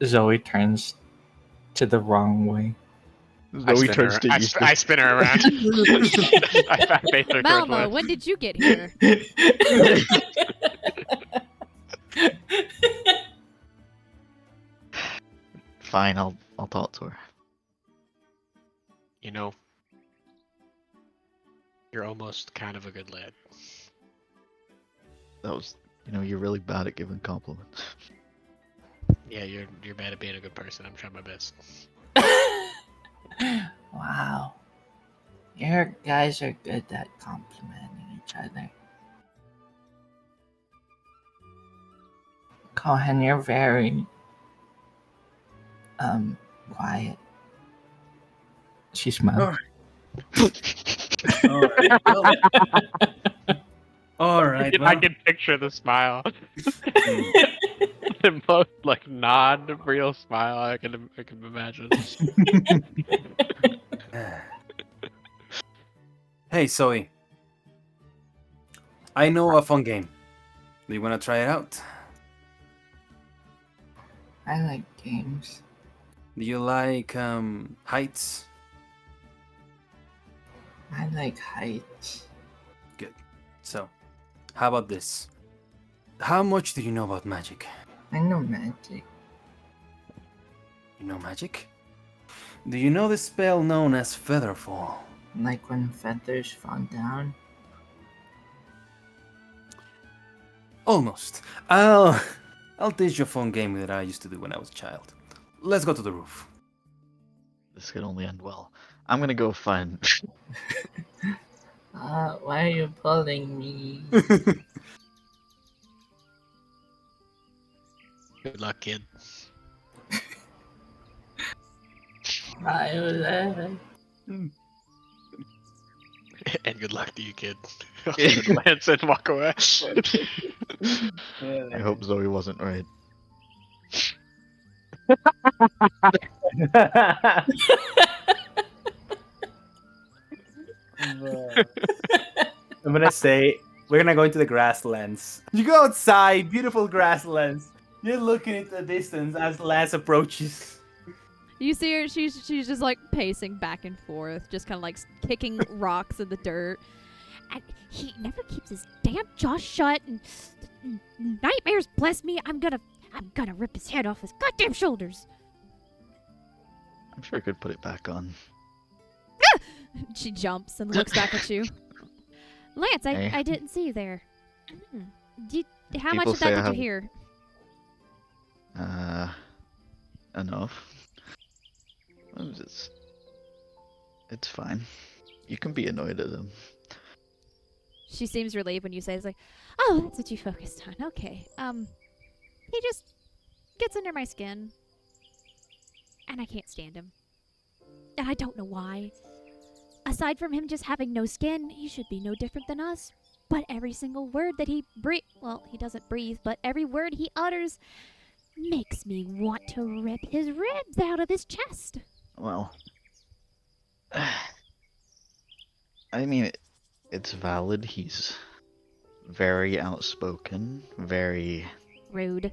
Speaker 5: Xoey turns to the wrong way.
Speaker 4: Zoe turns to
Speaker 6: I
Speaker 4: Eustace.
Speaker 6: spin her around. I face her towards
Speaker 1: Malmo,
Speaker 6: Lance.
Speaker 1: when did you get here?
Speaker 4: Fine, I'll talk to her.
Speaker 6: You know, you're almost kind of a good lad.
Speaker 4: That was, you're really bad at giving compliments.
Speaker 6: Yeah, you're bad at being a good person. I'm trying my best.
Speaker 5: Wow. You guys are good at complimenting each other. Kohen, you're very quiet. She smiles.
Speaker 2: All right.
Speaker 6: I can picture the smile. The most like non-real smile I can imagine.
Speaker 2: Hey, Zoe. I know a fun game. Do you want to try it out?
Speaker 5: I like games.
Speaker 2: Do you like heights?
Speaker 5: I like heights.
Speaker 2: Good. So, how about this? How much do you know about magic?
Speaker 5: I know magic.
Speaker 2: You know magic? Do you know the spell known as Featherfall?
Speaker 5: Like when feathers fall down.
Speaker 2: Almost. I'll teach you a fun game that I used to do when I was a child. Let's go to the roof.
Speaker 4: This could only end well. I'm gonna go find.
Speaker 5: Why are you pulling me?
Speaker 6: Good luck, kid.
Speaker 5: I was there.
Speaker 6: And good luck to you, kid. I'll glance and walk away.
Speaker 4: I hope Xoey wasn't right.
Speaker 2: I'm gonna say we're gonna go into the grasslands. You go outside, beautiful grasslands. You're looking into the distance as Lance approaches.
Speaker 1: You see her, she's just like pacing back and forth, just kind of like kicking rocks in the dirt. And he never keeps his damn jaw shut. And nightmares, bless me. I'm gonna rip his head off his goddamn shoulders.
Speaker 4: I'm sure I could put it back on.
Speaker 1: She jumps and looks back at you. Lance,
Speaker 4: Hey.
Speaker 1: I didn't see you there. How much
Speaker 4: People
Speaker 1: of
Speaker 4: say
Speaker 1: that
Speaker 4: I
Speaker 1: did you
Speaker 4: have-
Speaker 1: hear?
Speaker 4: Enough. It's fine. You can be annoyed at him.
Speaker 1: She seems relieved when you say it's like, oh, that's what you focused on. Okay. He just gets under my skin. And I can't stand him. And I don't know why. Aside from him just having no skin, he should be no different than us. But every single word that he he doesn't breathe, but every word he utters makes me want to rip his ribs out of his chest.
Speaker 4: Well, I mean, it's valid. He's very outspoken, very
Speaker 1: Rude.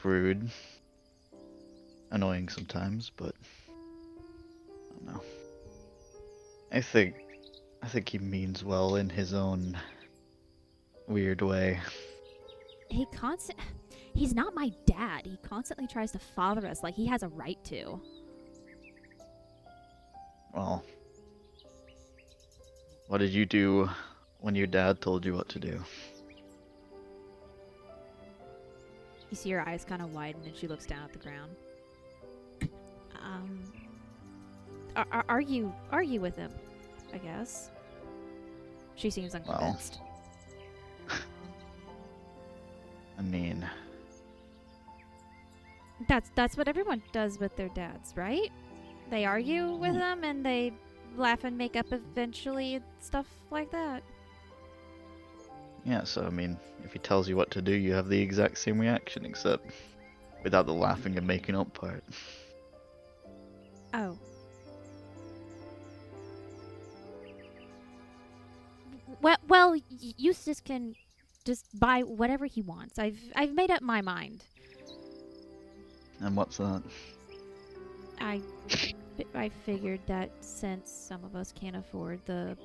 Speaker 4: rude, annoying sometimes, but I don't know. I think he means well in his own weird way.
Speaker 1: He's not my dad. He constantly tries to father us like he has a right to.
Speaker 4: Well, what did you do when your dad told you what to do?
Speaker 1: You see her eyes kind of widen and she looks down at the ground. Argue with him, I guess. She seems unconvinced.
Speaker 4: I mean,
Speaker 1: That's what everyone does with their dads, right? They argue with them and they laugh and make up eventually, stuff like that.
Speaker 4: yeah, so I mean, if he tells you what to do, you have the exact same reaction, except without the laughing and making up part.
Speaker 1: Oh. Well, Eustace can just buy whatever he wants. I've made up my mind.
Speaker 4: And what's that?
Speaker 1: I figured that since some of us can't afford the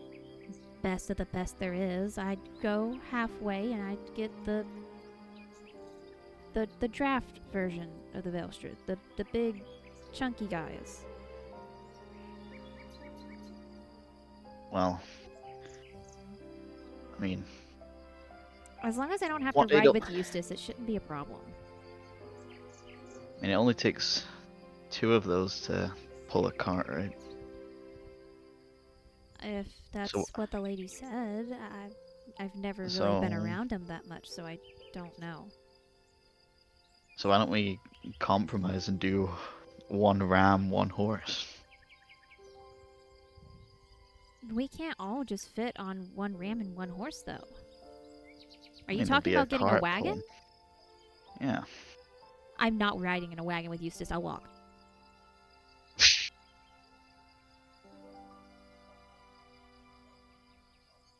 Speaker 1: best of the best there is, I'd go halfway and I'd get the draft version of the Veilstrip, the big chunky guys.
Speaker 4: Well, I mean,
Speaker 1: As long as I don't have
Speaker 4: Well,
Speaker 1: to
Speaker 4: it
Speaker 1: ride
Speaker 4: don't-
Speaker 1: with Eustace, it shouldn't be a problem.
Speaker 4: it only takes 2 of those to pull a cart, right?
Speaker 1: If that's
Speaker 4: So-
Speaker 1: what the lady said, I've never really been
Speaker 4: So-
Speaker 1: around him that much, so I don't know.
Speaker 4: So why don't we compromise and do 1 ram, 1 horse?
Speaker 1: We can't all just fit on 1 ram and 1 horse, though. Are
Speaker 4: I
Speaker 1: you
Speaker 4: mean, there'll
Speaker 1: talking
Speaker 4: be
Speaker 1: about getting a
Speaker 4: cart
Speaker 1: wagon?
Speaker 4: pulled. Yeah.
Speaker 1: I'm not riding in a wagon with Eustace. I'll walk.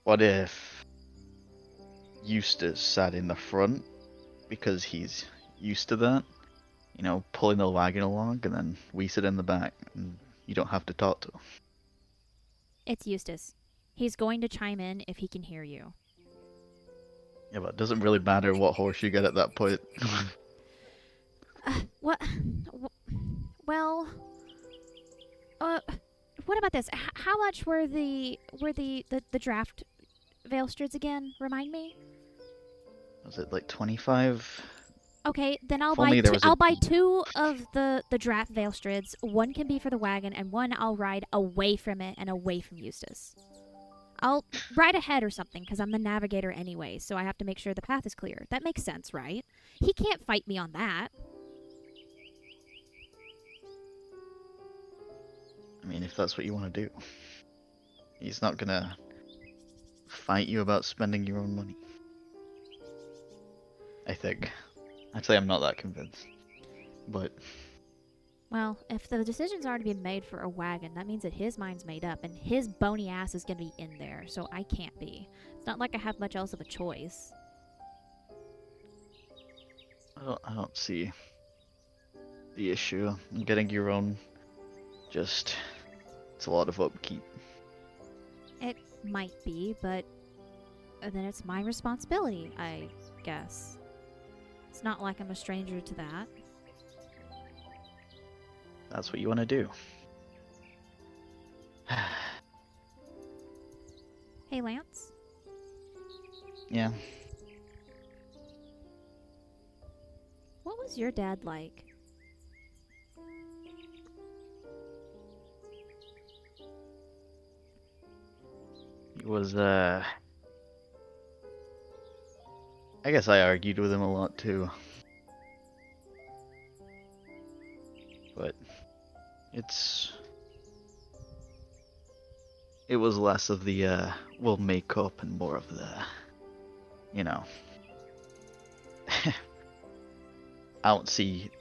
Speaker 4: What if Eustace sat in the front because he's used to that. You know, pulling the wagon along, and then we sit in the back, and you don't have to talk to him.
Speaker 1: It's Eustace. He's going to chime in if he can hear you.
Speaker 4: Yeah, but it doesn't really matter what horse you get at that point.
Speaker 1: What? Well, what about this? How much were the draft Veilstrids again? Remind me.
Speaker 4: Was it like 25?
Speaker 1: Okay, then I'll
Speaker 4: If only there was a-
Speaker 1: buy 2 of the draft Veilstrids. One can be for the wagon, and one I'll ride away from it and away from Eustace. I'll ride ahead or something, because I'm the navigator anyway, so I have to make sure the path is clear. That makes sense, right? He can't fight me on that.
Speaker 4: I mean, if that's what you want to do. He's not gonna fight you about spending your own money. I think. Actually, I'm not that convinced. But
Speaker 1: Well, if the decision's already been made for a wagon, that means that his mind's made up, and his bony ass is going to be in there, so I can't be. It's not like I have much else of a choice.
Speaker 4: I don't see the issue. Getting your own, it's a lot of upkeep.
Speaker 1: It might be, but then it's my responsibility, I guess. It's not like I'm a stranger to that.
Speaker 4: That's what you want to do.
Speaker 1: Hey, Lance?
Speaker 4: Yeah.
Speaker 1: What was your dad like?
Speaker 4: He was, I guess I argued with him a lot too. But it was less of the, we'll make up and more of the, you know. I don't see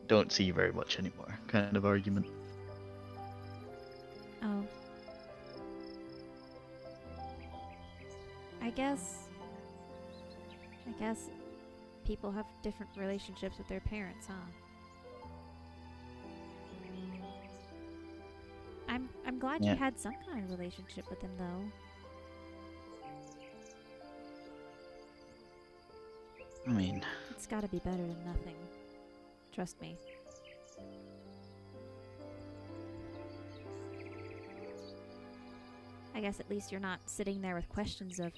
Speaker 4: very much anymore kind of argument.
Speaker 1: Oh. I guess people have different relationships with their parents, huh? I'm glad
Speaker 4: Yeah.
Speaker 1: you had some kind of relationship with him, though.
Speaker 4: I mean,
Speaker 1: It's gotta be better than nothing. Trust me. I guess at least you're not sitting there with questions of,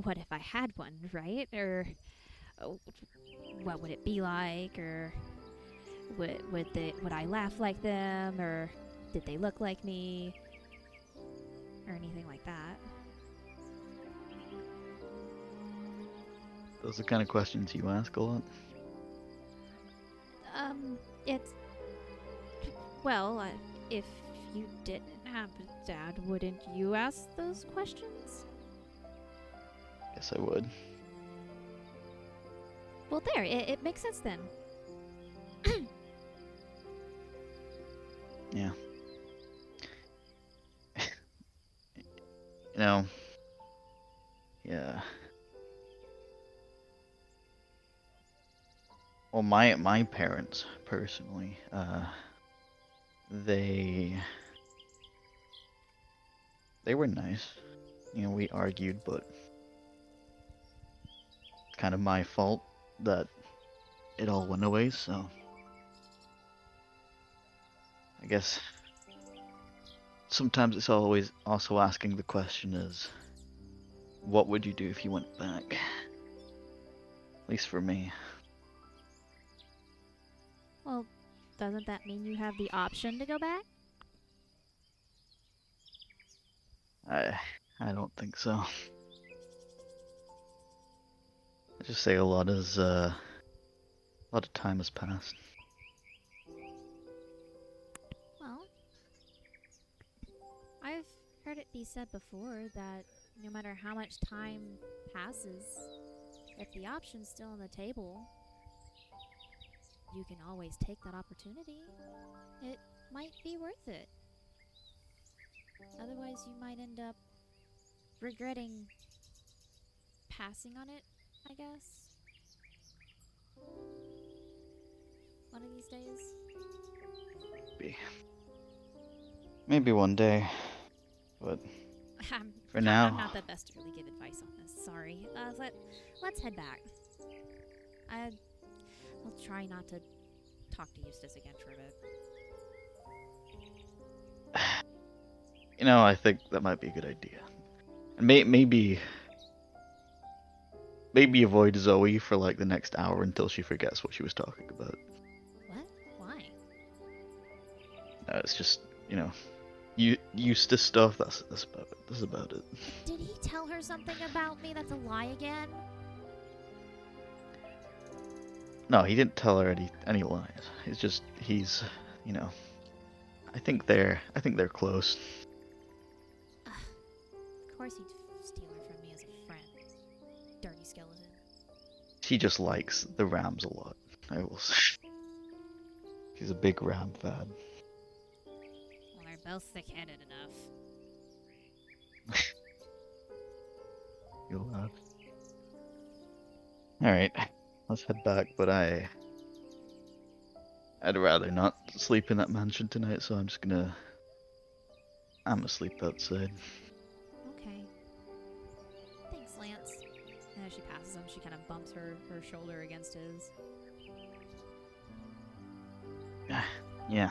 Speaker 1: what if I had one, right? Or, what would it be like? Or, would I laugh like them? Or, did they look like me? Or anything like that.
Speaker 4: those are the kind of questions you ask a lot.
Speaker 1: It's... Well, if you didn't have a dad, wouldn't you ask those questions?
Speaker 4: Guess I would.
Speaker 1: Well, there, it makes sense then.
Speaker 4: Yeah. You know, yeah. Well, my parents personally, they were nice. You know, we argued, but it's kind of my fault that it all went away, so I guess sometimes it's always also asking the question is, what would you do if you went back? At least for me.
Speaker 1: Well, doesn't that mean you have the option to go back?
Speaker 4: I don't think so. I just say a lot of time has passed.
Speaker 1: Well, I've heard it be said before that no matter how much time passes, if the option's still on the table, you can always take that opportunity. It might be worth it. Otherwise, you might end up regretting passing on it I guess. One of these days.
Speaker 4: Maybe one day, but for now,
Speaker 1: I'm not the best to really give advice on this. Sorry. Let's head back. I'll try not to talk to Eustace again for a bit.
Speaker 4: I think that might be a good idea. And maybe avoid Xoey for like the next hour until she forgets what she was talking about.
Speaker 1: What? Why?
Speaker 4: It's just Eustace stuff. That's about it.
Speaker 1: Did he tell her something about me that's a lie again?
Speaker 4: No, he didn't tell her any lies. It's just he's, I think they're close.
Speaker 1: Of course he'd steal her from me as a friend. Dirty skeleton.
Speaker 4: She just likes the Rams a lot, I will say. She's a big Ram fan.
Speaker 1: Well, they're both thick-headed enough.
Speaker 4: You'll laugh. Alright, let's head back, but I'd rather not sleep in that mansion tonight, so I'm gonna sleep outside.
Speaker 1: Okay. Thanks, Lance. And as she passes him, she kind of bumps her shoulder against his.
Speaker 4: Yeah.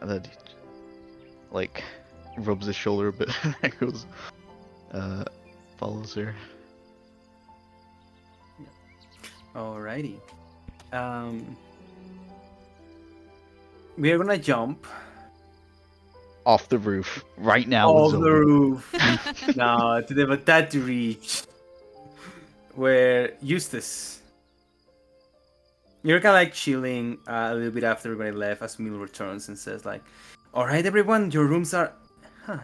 Speaker 4: And then like rubs his shoulder a bit and goes follows her.
Speaker 2: Alrighty. We are gonna jump
Speaker 4: Off the roof right now.
Speaker 2: off
Speaker 4: with
Speaker 2: the
Speaker 4: Xoey.
Speaker 2: roof now to the Batati Reach, where Eustace, you're kind of like chilling a little bit after everybody left as Mila returns and says like, "All right, everyone, your rooms are." Huh.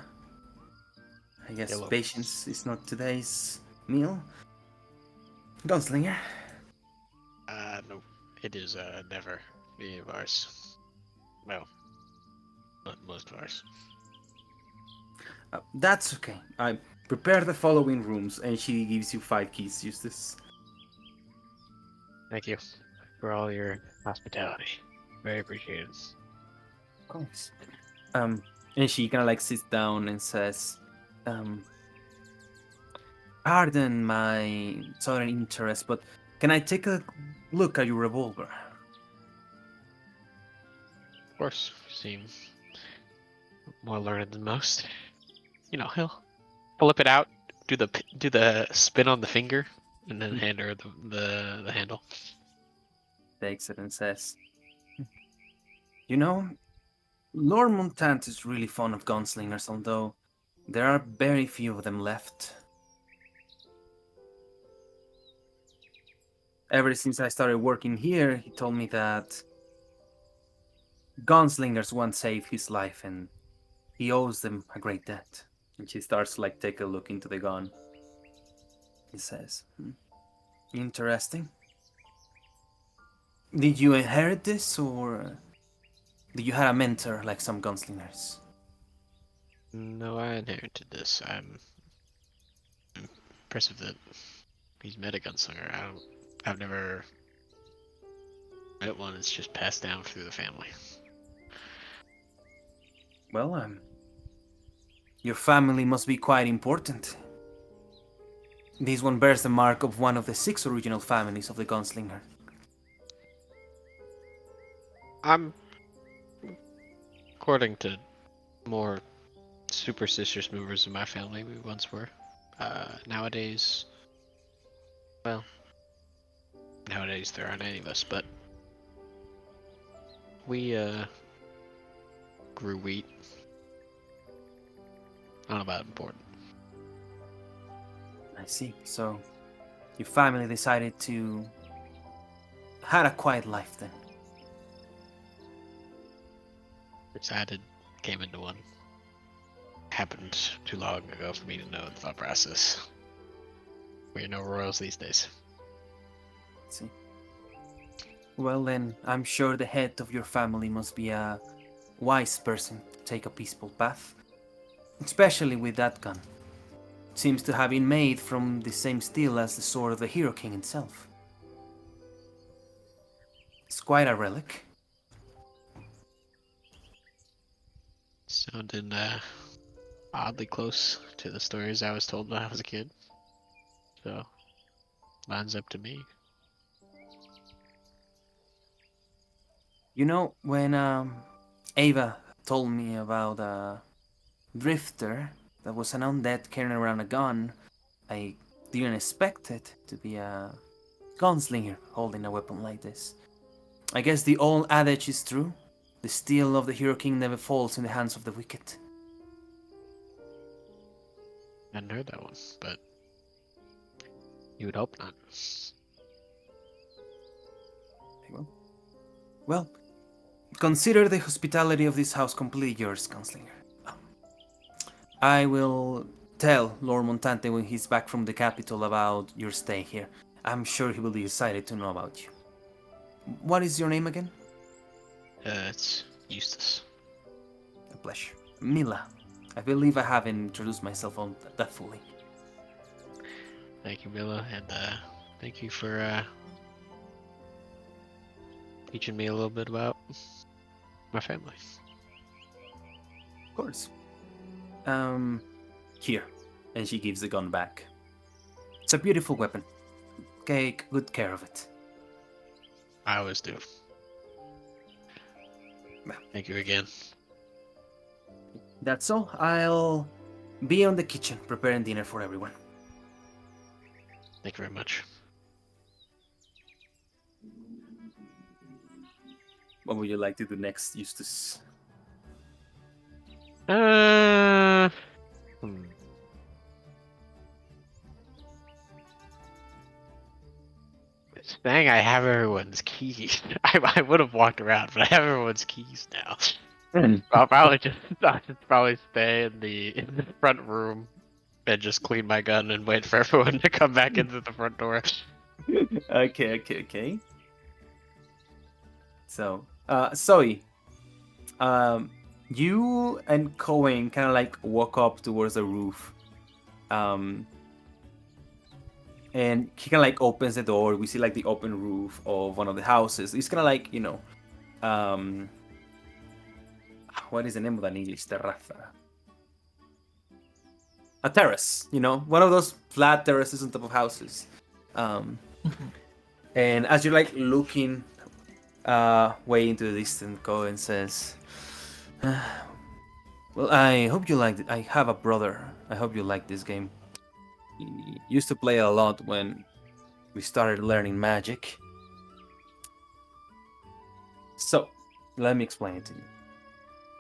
Speaker 2: I guess
Speaker 6: Hello.
Speaker 2: patience is not today's meal. Gunslinger.
Speaker 6: No, it is never any of ours. Well, not most of ours.
Speaker 2: That's okay. I prepare the following rooms, and she gives you 5 keys, Eustace.
Speaker 6: Thank you for all your hospitality. Very appreciated.
Speaker 2: Of course. And she kind of like sits down and says, "Pardon my sudden interest, but can I take a look at your revolver?"
Speaker 6: Of course, you seem more learned than most. He'll flip it out, do the spin on the finger, and then hand her the handle.
Speaker 2: Takes it and says, Lord Montant is really fond of gunslingers, although there are very few of them left. Ever since I started working here, he told me that gunslingers once saved his life and he owes them a great debt. And she starts to take a look into the gun. He says, interesting. Did you inherit this, or did you have a mentor like some gunslingers?
Speaker 6: No, I inherited this. I'm impressive that he's met a gunslinger. I've never met one. It's just passed down through the family.
Speaker 2: Well, your family must be quite important. This one bears the mark of one of the 6 original families of the gunslinger.
Speaker 6: According to more superstitious movers in my family, we once were. Nowadays there aren't any of us, but we grew wheat. Not about important.
Speaker 2: I see. So, your family decided to had a quiet life then.
Speaker 6: Decided, came into one. Happened too long ago for me to know the thought process. We're no royals these days.
Speaker 2: I see. Well then, I'm sure the head of your family must be a wise person to take a peaceful path. Especially with that gun. seems to have been made from the same steel as the sword of the Hero King himself. It's quite a relic.
Speaker 6: Sounding oddly close to the stories I was told when I was a kid. So, lines up to me.
Speaker 2: You know, when Ava told me about a drifter that was an undead carrying around a gun, I didn't expect it to be a gunslinger holding a weapon like this. I guess the old adage is true. The steel of the Hero King never falls in the hands of the wicked.
Speaker 6: I hadn't heard that one, but you would hope not.
Speaker 2: Well, consider the hospitality of this house completely yours, Gunslinger. I will tell Lord Montante when he's back from the capital about your stay here. I'm sure he will be excited to know about you. What is your name again?
Speaker 6: It's Eustace.
Speaker 2: A pleasure. Mila. I believe I haven't introduced myself on that fully.
Speaker 6: Thank you, Mila, and thank you for teaching me a little bit about my family.
Speaker 2: Of course. Here. And she gives the gun back. It's a beautiful weapon. Take good care of it.
Speaker 6: I always do. Thank you again.
Speaker 2: That's all. I'll be on the kitchen preparing dinner for everyone.
Speaker 6: Thank you very much.
Speaker 2: What would you like to do next, Eustace?
Speaker 6: It's dang, I have everyone's keys. I would have walked around, but I have everyone's keys now. I'll probably probably stay in the front room and just clean my gun and wait for everyone to come back into the front door.
Speaker 2: Okay. So, Xoey, you and Kohen kind of like walk up towards the roof. And he kind of like opens the door. We see like the open roof of one of the houses. It's kind of like, what is the name of that in English? Terraza. A terrace, one of those flat terraces on top of houses. And as you're like looking way into the distance, Kohen says, well, I hope you liked it. I have a brother. I hope you like this game. He used to play a lot when we started learning magic. So, let me explain it to you.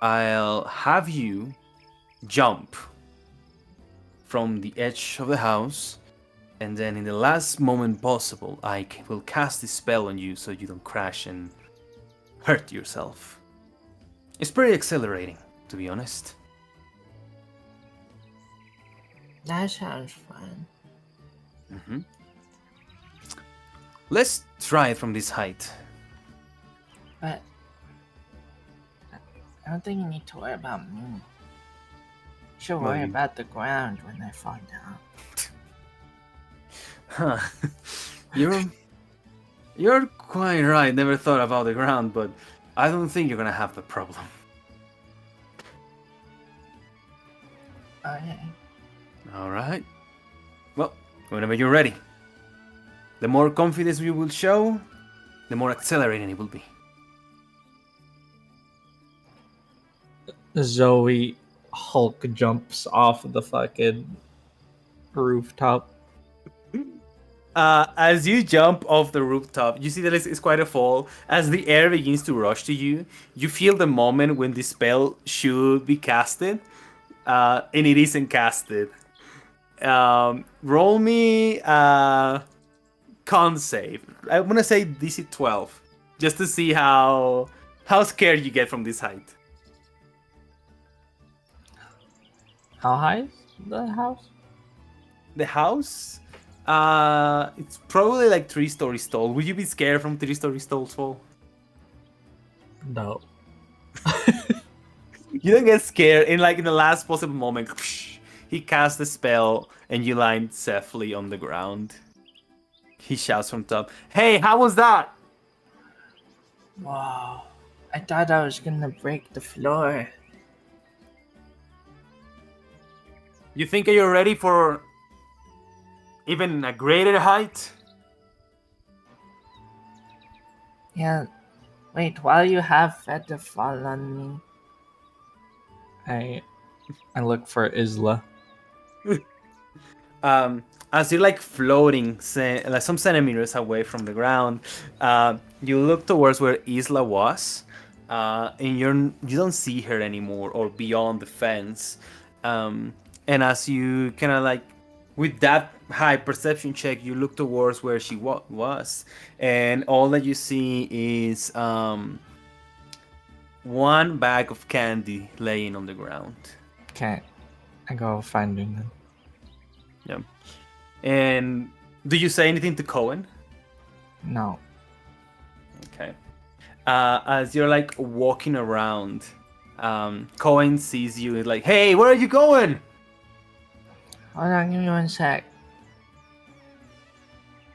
Speaker 2: I'll have you jump from the edge of the house, and then in the last moment possible, I will cast this spell on you so you don't crash and hurt yourself. It's pretty exhilarating, to be honest.
Speaker 5: That sounds fun.
Speaker 2: Mm-hmm. Let's try it from this height.
Speaker 5: But I don't think you need to worry about me. You should worry about the ground when I fall down.
Speaker 2: Huh. You're quite right. Never thought about the ground, but I don't think you're gonna have the problem.
Speaker 5: Okay.
Speaker 2: Alright. Well, whenever you're ready. The more confidence you will show, the more accelerating it will be.
Speaker 3: Xoey Hulk jumps off the fucking rooftop.
Speaker 2: As you jump off the rooftop, you see that it's quite a fall. As the air begins to rush to you, you feel the moment when the spell should be casted, and it isn't casted. Roll me con save. I'm gonna say DC 12, just to see how scared you get from this height.
Speaker 3: How high is the house?
Speaker 2: The house? It's probably like 3 stories tall. Would you be scared from 3 stories tall fall?
Speaker 3: No.
Speaker 2: You don't get scared. In the last possible moment, he casts the spell, and you land safely on the ground. He shouts from top, "Hey, how was that?"
Speaker 5: Wow. I thought I was gonna break the floor.
Speaker 2: You think you're ready for even a greater height?
Speaker 5: Yeah. Wait, while you have feather fall on me.
Speaker 3: I look for Isla.
Speaker 2: As you're like floating like some centimeters away from the ground, you look towards where Isla was, and you don't see her anymore or beyond the fence. And as you kind of like with that high perception check, you look towards where she was, and all that you see is one bag of candy laying on the ground.
Speaker 3: Okay, I go finding them.
Speaker 2: Yeah. And do you say anything to Kohen?
Speaker 3: No.
Speaker 2: Okay. As you're like walking around, Kohen sees you. He's like, "Hey, where are you going?"
Speaker 5: Hold on, give me 1 sec.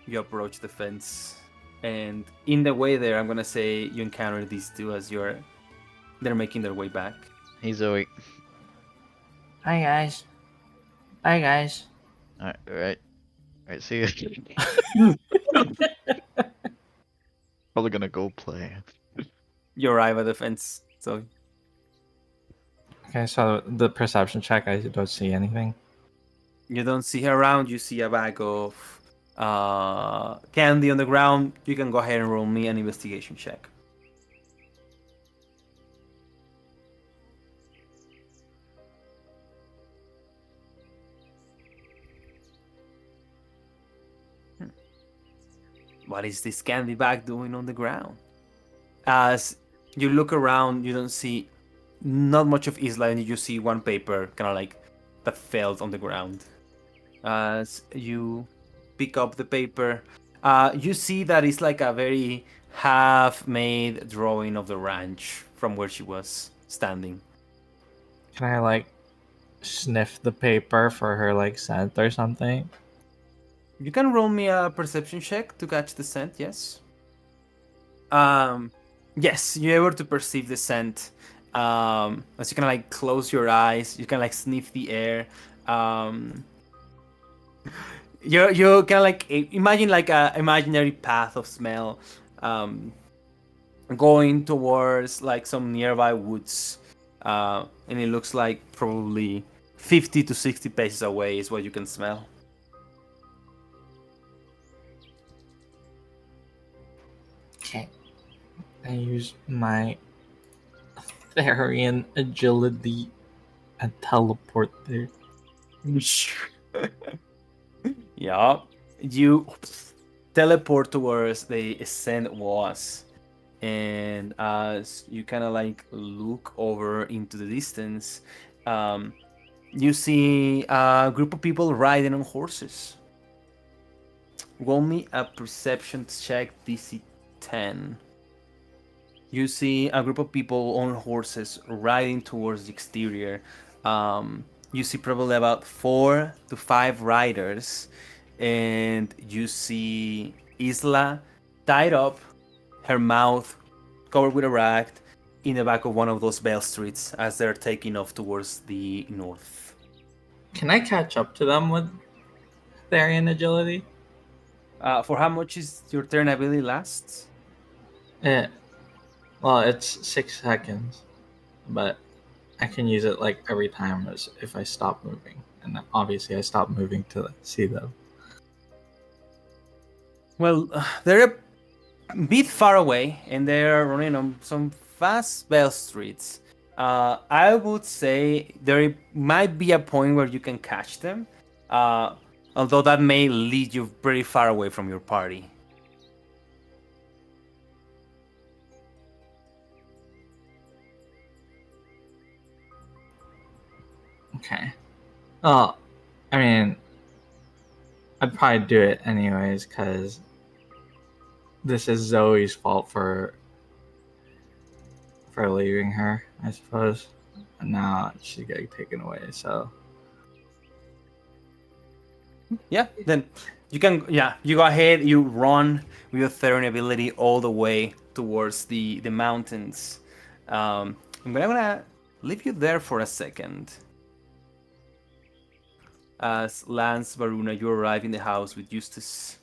Speaker 2: You approach the fence, and in the way there, I'm gonna say you encounter these two as they're making their way back.
Speaker 4: Hey, Zoe.
Speaker 5: Hi, guys. Bye, guys.
Speaker 4: Alright. Alright, see you. Probably gonna go play.
Speaker 2: You arrive at the fence, so
Speaker 3: Okay, so the perception check, I don't see anything.
Speaker 2: you don't see her around. You see a bag of candy on the ground. You can go ahead and roll me an investigation check. What is this candy bag doing on the ground? As you look around, you don't see not much of Isla, and you just see one paper kind of like that fell on the ground. As you pick up the paper, you see that it's like a very half-made drawing of the ranch from where she was standing.
Speaker 3: Can I like sniff the paper for her like scent or something?
Speaker 2: You can roll me a perception check to catch the scent, yes? Yes, you're able to perceive the scent. As you can like close your eyes, you can like sniff the air. You can like imagine like a imaginary path of smell, going towards like some nearby woods, and it looks like probably 50 to 60 paces away is what you can smell.
Speaker 5: Okay.
Speaker 3: I use my Therian agility and teleport there.
Speaker 2: Yeah, you teleport towards the scent was, and as you kind of like look over into the distance, you see a group of people riding on horses. Roll me a perception check, DC 10. You see a group of people on horses riding towards the exterior. You see probably about 4 to 5 riders, and you see Isla tied up, her mouth covered with a rag, in the back of one of those bell streets as they're taking off towards the north.
Speaker 3: Can I catch up to them with Therian agility?
Speaker 2: For how much is your turn ability lasts?
Speaker 3: Well, it's 6 seconds, but I can use it like every time as if I stop moving. And obviously I stop moving to see them.
Speaker 2: Well, they're a bit far away, and they're running on some fast bell streets. I would say there might be a point where you can catch them, although that may lead you pretty far away from your party.
Speaker 3: Okay. Well, I mean, I'd probably do it anyways because this is Zoe's fault for leaving her, I suppose. And now she's getting taken away, so.
Speaker 2: Yeah, then you can. Yeah, you go ahead. You run with your Therian ability all the way towards the mountains. But I'm gonna leave you there for a second. As Lance, Varuna, you arrive in the house with Eustace.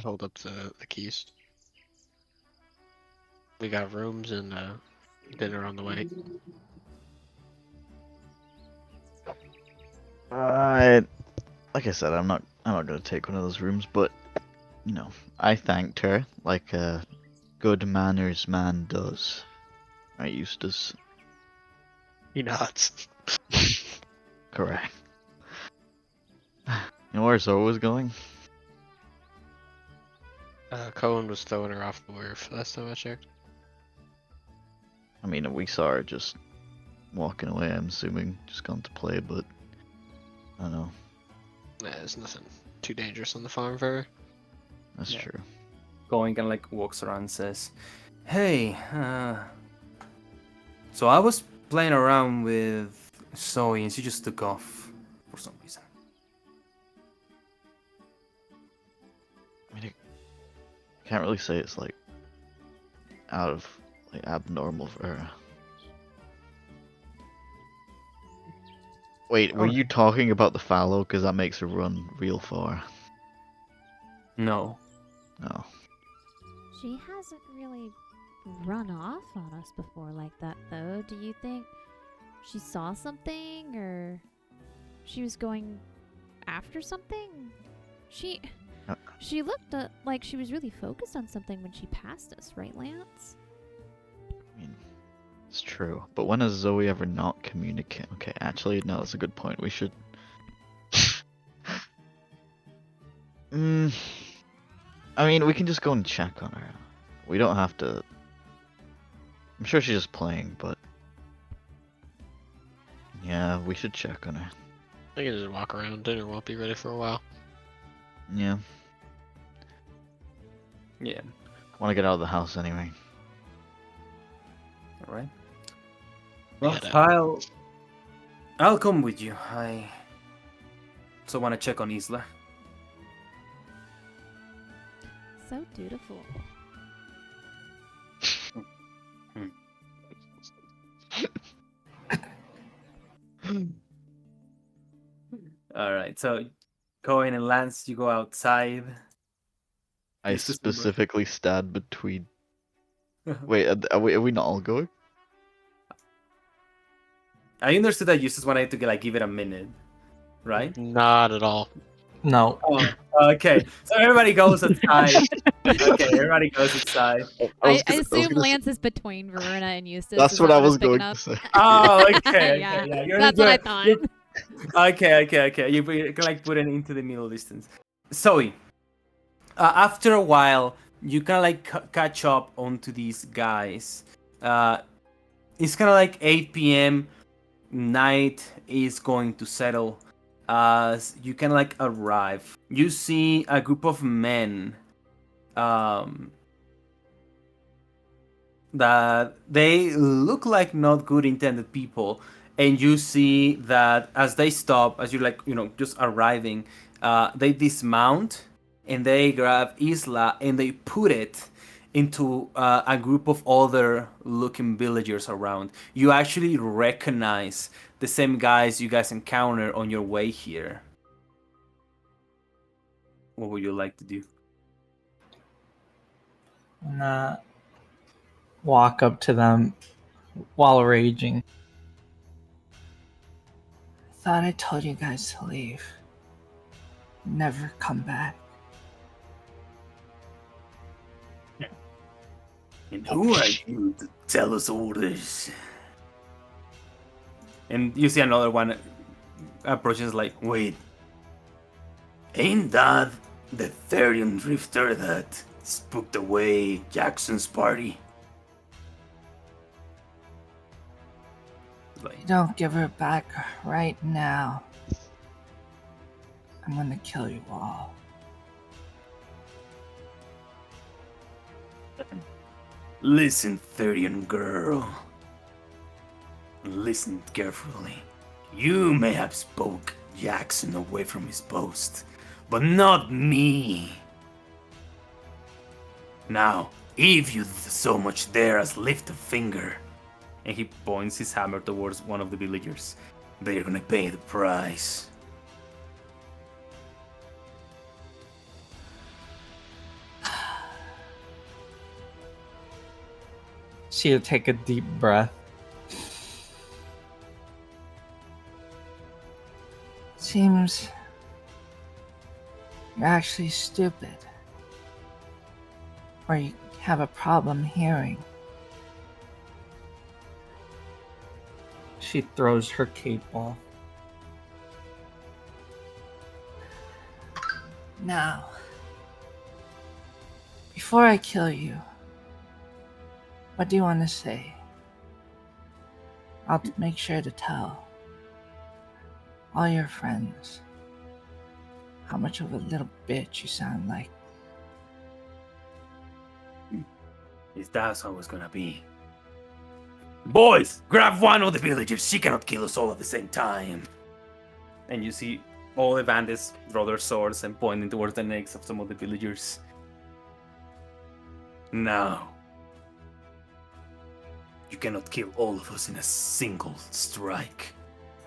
Speaker 6: Hold up the keys. We got rooms and dinner on the way.
Speaker 4: Like I said, I'm not gonna take one of those rooms, but you know, I thanked her like a good manners man does. Right, Eustace?
Speaker 6: He nods.
Speaker 4: Correct. You know where Zoe was going?
Speaker 6: Kohen was throwing her off the roof last time I checked.
Speaker 4: I mean, we saw her just walking away, I'm assuming, just gone to play, but I don't know.
Speaker 6: Nah, there's nothing too dangerous on the farm for her.
Speaker 4: That's
Speaker 2: Yeah.
Speaker 4: true.
Speaker 2: Going and like walks around and says, "Hey, so I was playing around with Xoey and she just took off for some reason."
Speaker 4: I mean, I can't really say it's like out of like abnormal for her. Wait, were you talking about the Fallow? Because that makes her run real far.
Speaker 2: No.
Speaker 4: No.
Speaker 1: She hasn't really run off on us before like that, though. Do you think she saw something, or she was going after something? She looked like she was really focused on something when she passed us, right, Lance?
Speaker 4: I mean, it's true. But when has Zoe ever not communicated? Okay, actually, no, that's a good point. We should. I mean, we can just go and check on her. We don't have to. I'm sure she's just playing, but. Yeah, we should check on her.
Speaker 6: I can just walk around. Dinner won't be ready for a while.
Speaker 4: Yeah.
Speaker 2: Yeah.
Speaker 4: Want to get out of the house anyway.
Speaker 2: All right. Well,
Speaker 6: Yeah,
Speaker 2: I'll come with you. I also want to check on Isla.
Speaker 1: So dutiful.
Speaker 2: All right. So, Kohen and Lance, you go outside.
Speaker 4: I
Speaker 2: This is the brush.
Speaker 4: specifically stand between. Wait, are we not all going?
Speaker 2: I understood that Eustace wanted to like give it a minute, right?
Speaker 6: Not at all.
Speaker 3: No.
Speaker 2: Oh, okay. So everybody goes outside. Okay, everybody goes outside.
Speaker 1: I assume Lance is between Varuna and Eustace.
Speaker 4: That's
Speaker 1: Is
Speaker 4: what
Speaker 1: that
Speaker 4: I was
Speaker 1: picking
Speaker 4: going
Speaker 1: up?
Speaker 4: to say.
Speaker 2: Oh, okay.
Speaker 1: Yeah,
Speaker 2: Okay, yeah.
Speaker 1: that's what I thought.
Speaker 2: Okay. You can like put it into the middle distance. Zoe, after a while, you kind of like catch up onto these guys. It's kind of like 8 p.m. Night is going to settle. As you can like arrive, you see a group of men. That they look like not good intended people, and you see that as they stop, as you're like just arriving, they dismount and they grab Isla and they put it into a group of other looking villagers around. You actually recognize the same guys you guys encounter on your way here. What would you like to do?
Speaker 3: And walk up to them while raging.
Speaker 5: I thought I told you guys to leave. Never come back.
Speaker 2: And who are you to tell us all this? And you see another one approaches like, wait, ain't that the Therian drifter that spooked away Jackson's party? Like,
Speaker 5: You don't give her back right now. I'm gonna kill you all.
Speaker 2: listen, Therian girl. and listened carefully. You may have spoke Jackson away from his post, but not me. Now, if you so much dare as lift a finger, and he points his hammer towards one of the villagers, they're gonna pay the price.
Speaker 3: She'll take a deep breath.
Speaker 5: Seems you're actually stupid. Or you have a problem hearing.
Speaker 3: She throws her cape off.
Speaker 5: Now, before I kill you, what do you want to say? I'll make sure to tell all your friends how much of a little bitch you sound like.
Speaker 2: Is that how it's gonna be? Boys, grab one of the villagers. She cannot kill us all at the same time. And you see all the bandits draw their swords and pointing towards the necks of some of the villagers. Now, you cannot kill all of us in a single strike.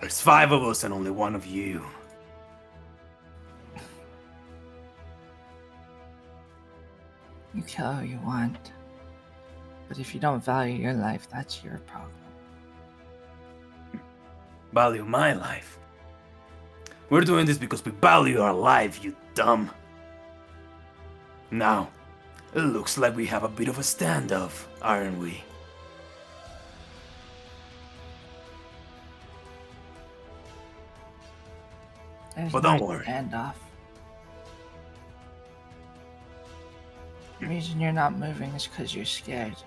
Speaker 2: There's 5 of us and only 1 of you.
Speaker 5: You kill who you want. But if you don't value your life, that's your problem.
Speaker 2: Value my life. We're doing this because we value our life, you dumb. Now, it looks like we have a bit of a standoff, aren't we?
Speaker 5: There's
Speaker 2: But
Speaker 5: no
Speaker 2: don't worry.
Speaker 5: standoff. The reason you're not moving is because you're scared.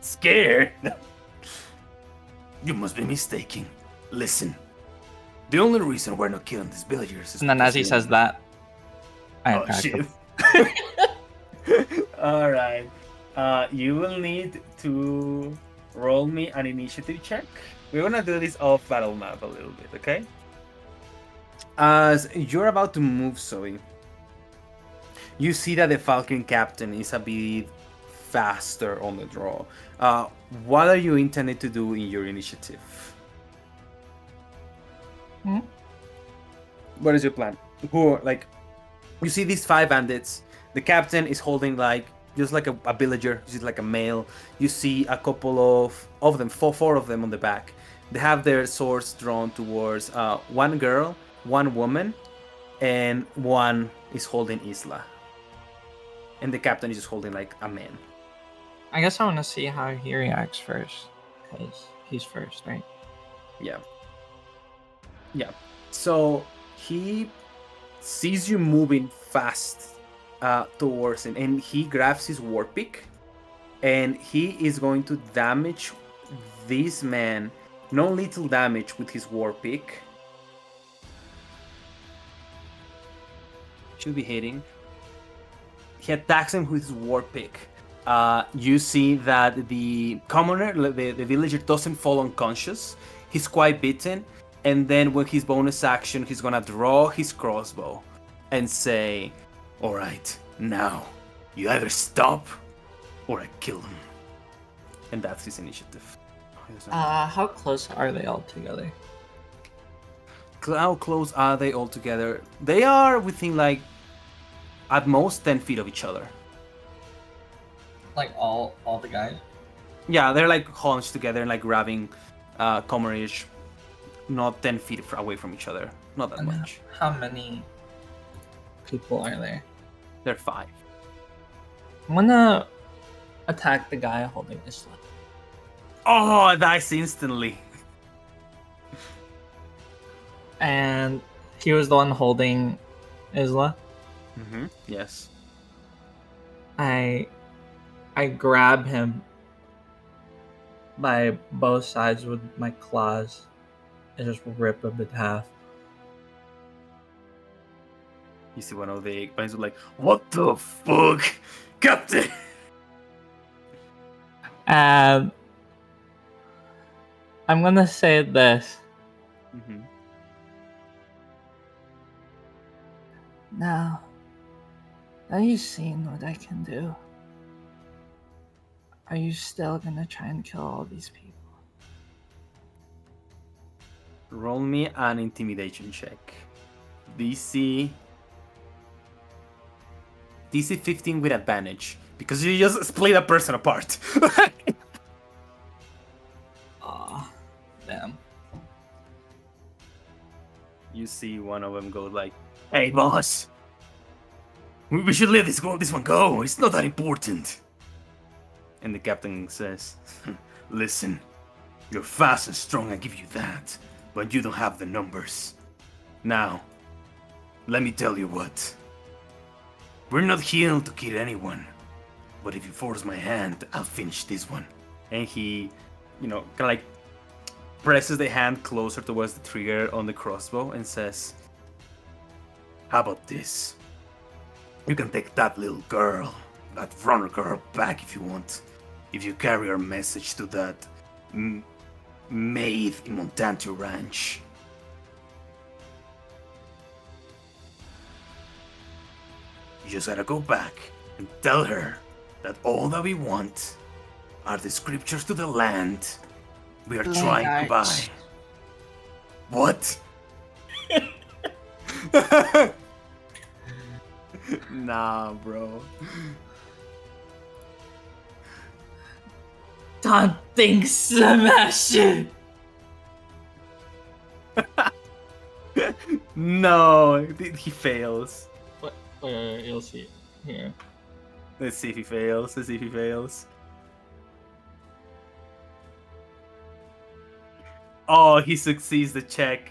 Speaker 2: Scared? You must be mistaken. Listen, the only reason we're not killing these villagers is
Speaker 3: And then as he
Speaker 2: because
Speaker 3: says that, I
Speaker 2: Oh
Speaker 3: attack him.
Speaker 2: shit. Alright. You will need to roll me an initiative check. We're gonna do this off battle map a little bit, okay? As you're about to move, Xoey, you see that the Falcon Captain is a bit faster on the draw. What are you intending to do in your initiative? What is your plan? You see these 5 bandits. The captain is holding just like a villager, just like a male. You see a couple of them, four of them on the back. They have their swords drawn towards 1 girl, 1 woman, and 1 is holding Isla. And the captain is just holding like a man.
Speaker 3: I guess I want to see how he reacts first, because he's first, right?
Speaker 2: Yeah. So he sees you moving fast towards him, and he grabs his war pick, and he is going to damage this man. No little damage with his war pick. Should be hitting. He attacks him with his war pick. You see that the commoner, the villager, doesn't fall unconscious. He's quite beaten. And then with his bonus action, he's gonna draw his crossbow and say, "Alright, now, you either stop or I kill him." And that's his initiative.
Speaker 3: How close are they all together?
Speaker 2: How close are they all together? They are within at most 10 feet of each other.
Speaker 3: Like all the guys?
Speaker 2: Yeah, they're hunched together and grabbing commerish, not 10 feet away from each other. Not that
Speaker 3: And
Speaker 2: much.
Speaker 3: how many people are there?
Speaker 2: They're 5.
Speaker 3: I'm gonna attack the guy holding Isla.
Speaker 2: Oh, dies instantly.
Speaker 3: And he was the one holding Isla.
Speaker 2: Mm-hmm. Yes.
Speaker 3: I grab him by both sides with my claws and just rip him in half.
Speaker 2: You see one of the guys "What the fuck, Captain?"
Speaker 3: And I'm gonna say this.
Speaker 2: Mm-hmm.
Speaker 5: Now, have you seen what I can do? Are you still gonna try and kill all these people?
Speaker 2: Roll me an intimidation check. DC 15 with advantage because you just split a person apart.
Speaker 3: Aw, damn.
Speaker 2: You see one of them go like, "Hey, boss, we should let this one go. It's not that important." And the captain says, "Listen, you're fast and strong, I give you that, but you don't have the numbers. Now, let me tell you what. We're not here to kill anyone, but if you force my hand, I'll finish this one." And he, kind of like presses the hand closer towards the trigger on the crossbow and says, "How about this? You can take that little girl, that runner girl, back if you want. If you carry our message to that maid in Montanto Ranch." You just gotta go back and tell her that all that we want are the scriptures to the land we are trying to buy. What? Nah, bro.
Speaker 5: Don't think smash it!
Speaker 2: No, he fails.
Speaker 3: You'll see it here.
Speaker 2: Let's see if he fails. Oh, he succeeds the check.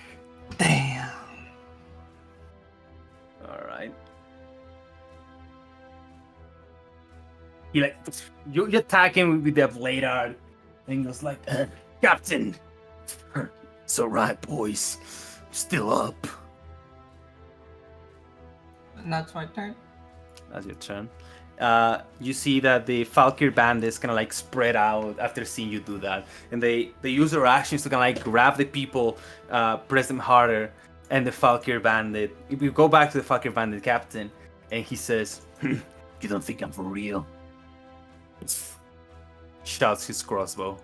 Speaker 5: Damn.
Speaker 2: Alright. He you attack him with the blade art, and he goes like, "Captain, it's alright, boys. Still up."
Speaker 3: And that's my turn.
Speaker 2: That's your turn. You see that the Valkyrie bandits kind of like spread out after seeing you do that, and they use their actions to kind of like grab the people, press them harder, and the Valkyrie bandit. If you go back to the Valkyrie bandit captain, and he says, "You don't think I'm for real?" Shouts his crossbow.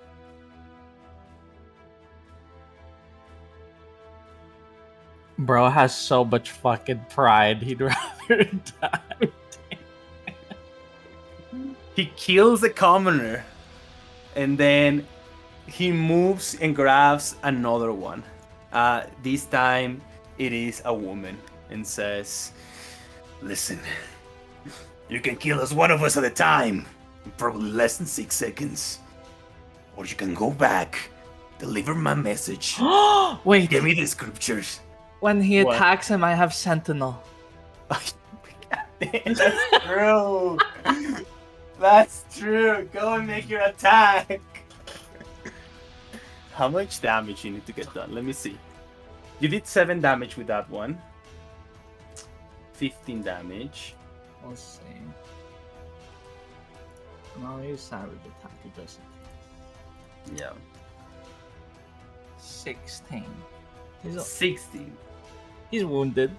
Speaker 3: Bro has so much fucking pride, he'd rather die.
Speaker 2: He kills the commoner, and then he moves and grabs another one. This time it is a woman, and says, "Listen, you can kill us one of us at a time, in probably less than 6 seconds. Or you can go back, deliver my message,
Speaker 5: Wait,
Speaker 2: give me the scriptures."
Speaker 5: when he
Speaker 2: What?
Speaker 5: attacks him, I have Sentinel.
Speaker 2: That's true. That's true. Go and make your attack. How much damage you need to get done? Let me see. You did 7 damage with that one. 15 damage.
Speaker 3: Let's see. And I'll use Savage Attack just in case.
Speaker 2: Yeah.
Speaker 3: 16.
Speaker 2: 16.
Speaker 3: He's wounded.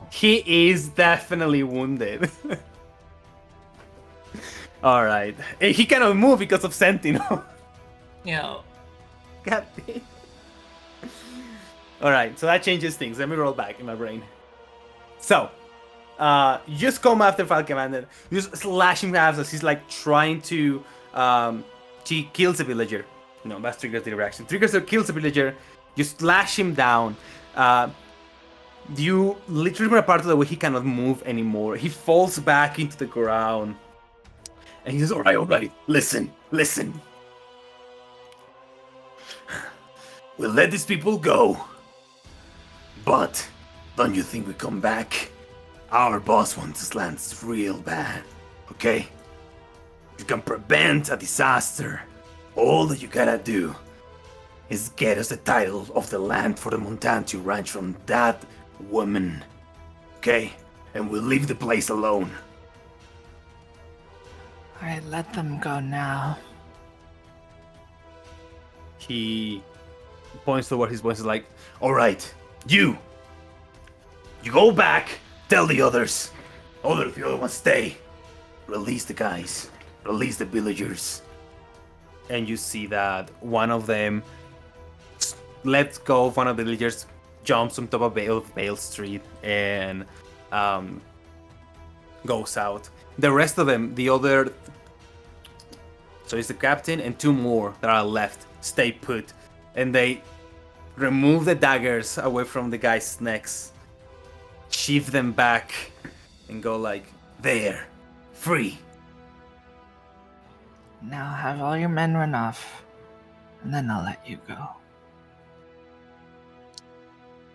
Speaker 2: He is definitely wounded. Alright. He cannot move because of Sentinel.
Speaker 3: Yeah.
Speaker 2: God damn. Alright, so that changes things. Let me roll back in my brain. So, you just come after Falcon Bandit. You just slash him halves as he's like trying to. He kills a villager. No, that triggers the reaction. Kills a villager. You slash him down. You literally put a part of the way he cannot move anymore. He falls back into the ground. And he says, Alright, listen. We'll let these people go. But, don't you think we come back? Our boss wants this land real bad, okay? You can prevent a disaster. All that you gotta do is get us the title of the land for the Montanto Ranch from that woman, okay? And we'll leave the place alone.
Speaker 5: Alright, let them go now.
Speaker 2: He points toward his voice is like, all right, you go back, tell the others. The other ones stay. Release the guys. Release the villagers. And you see that one of them lets go of one of the villagers, jumps on top of Vale Street, and goes out. The rest of them, so it's the captain and 2 more that are left, stay put. And they remove the daggers away from the guys' necks, sheath them back, and go like, there, free.
Speaker 5: Now have all your men run off, and then I'll let you go.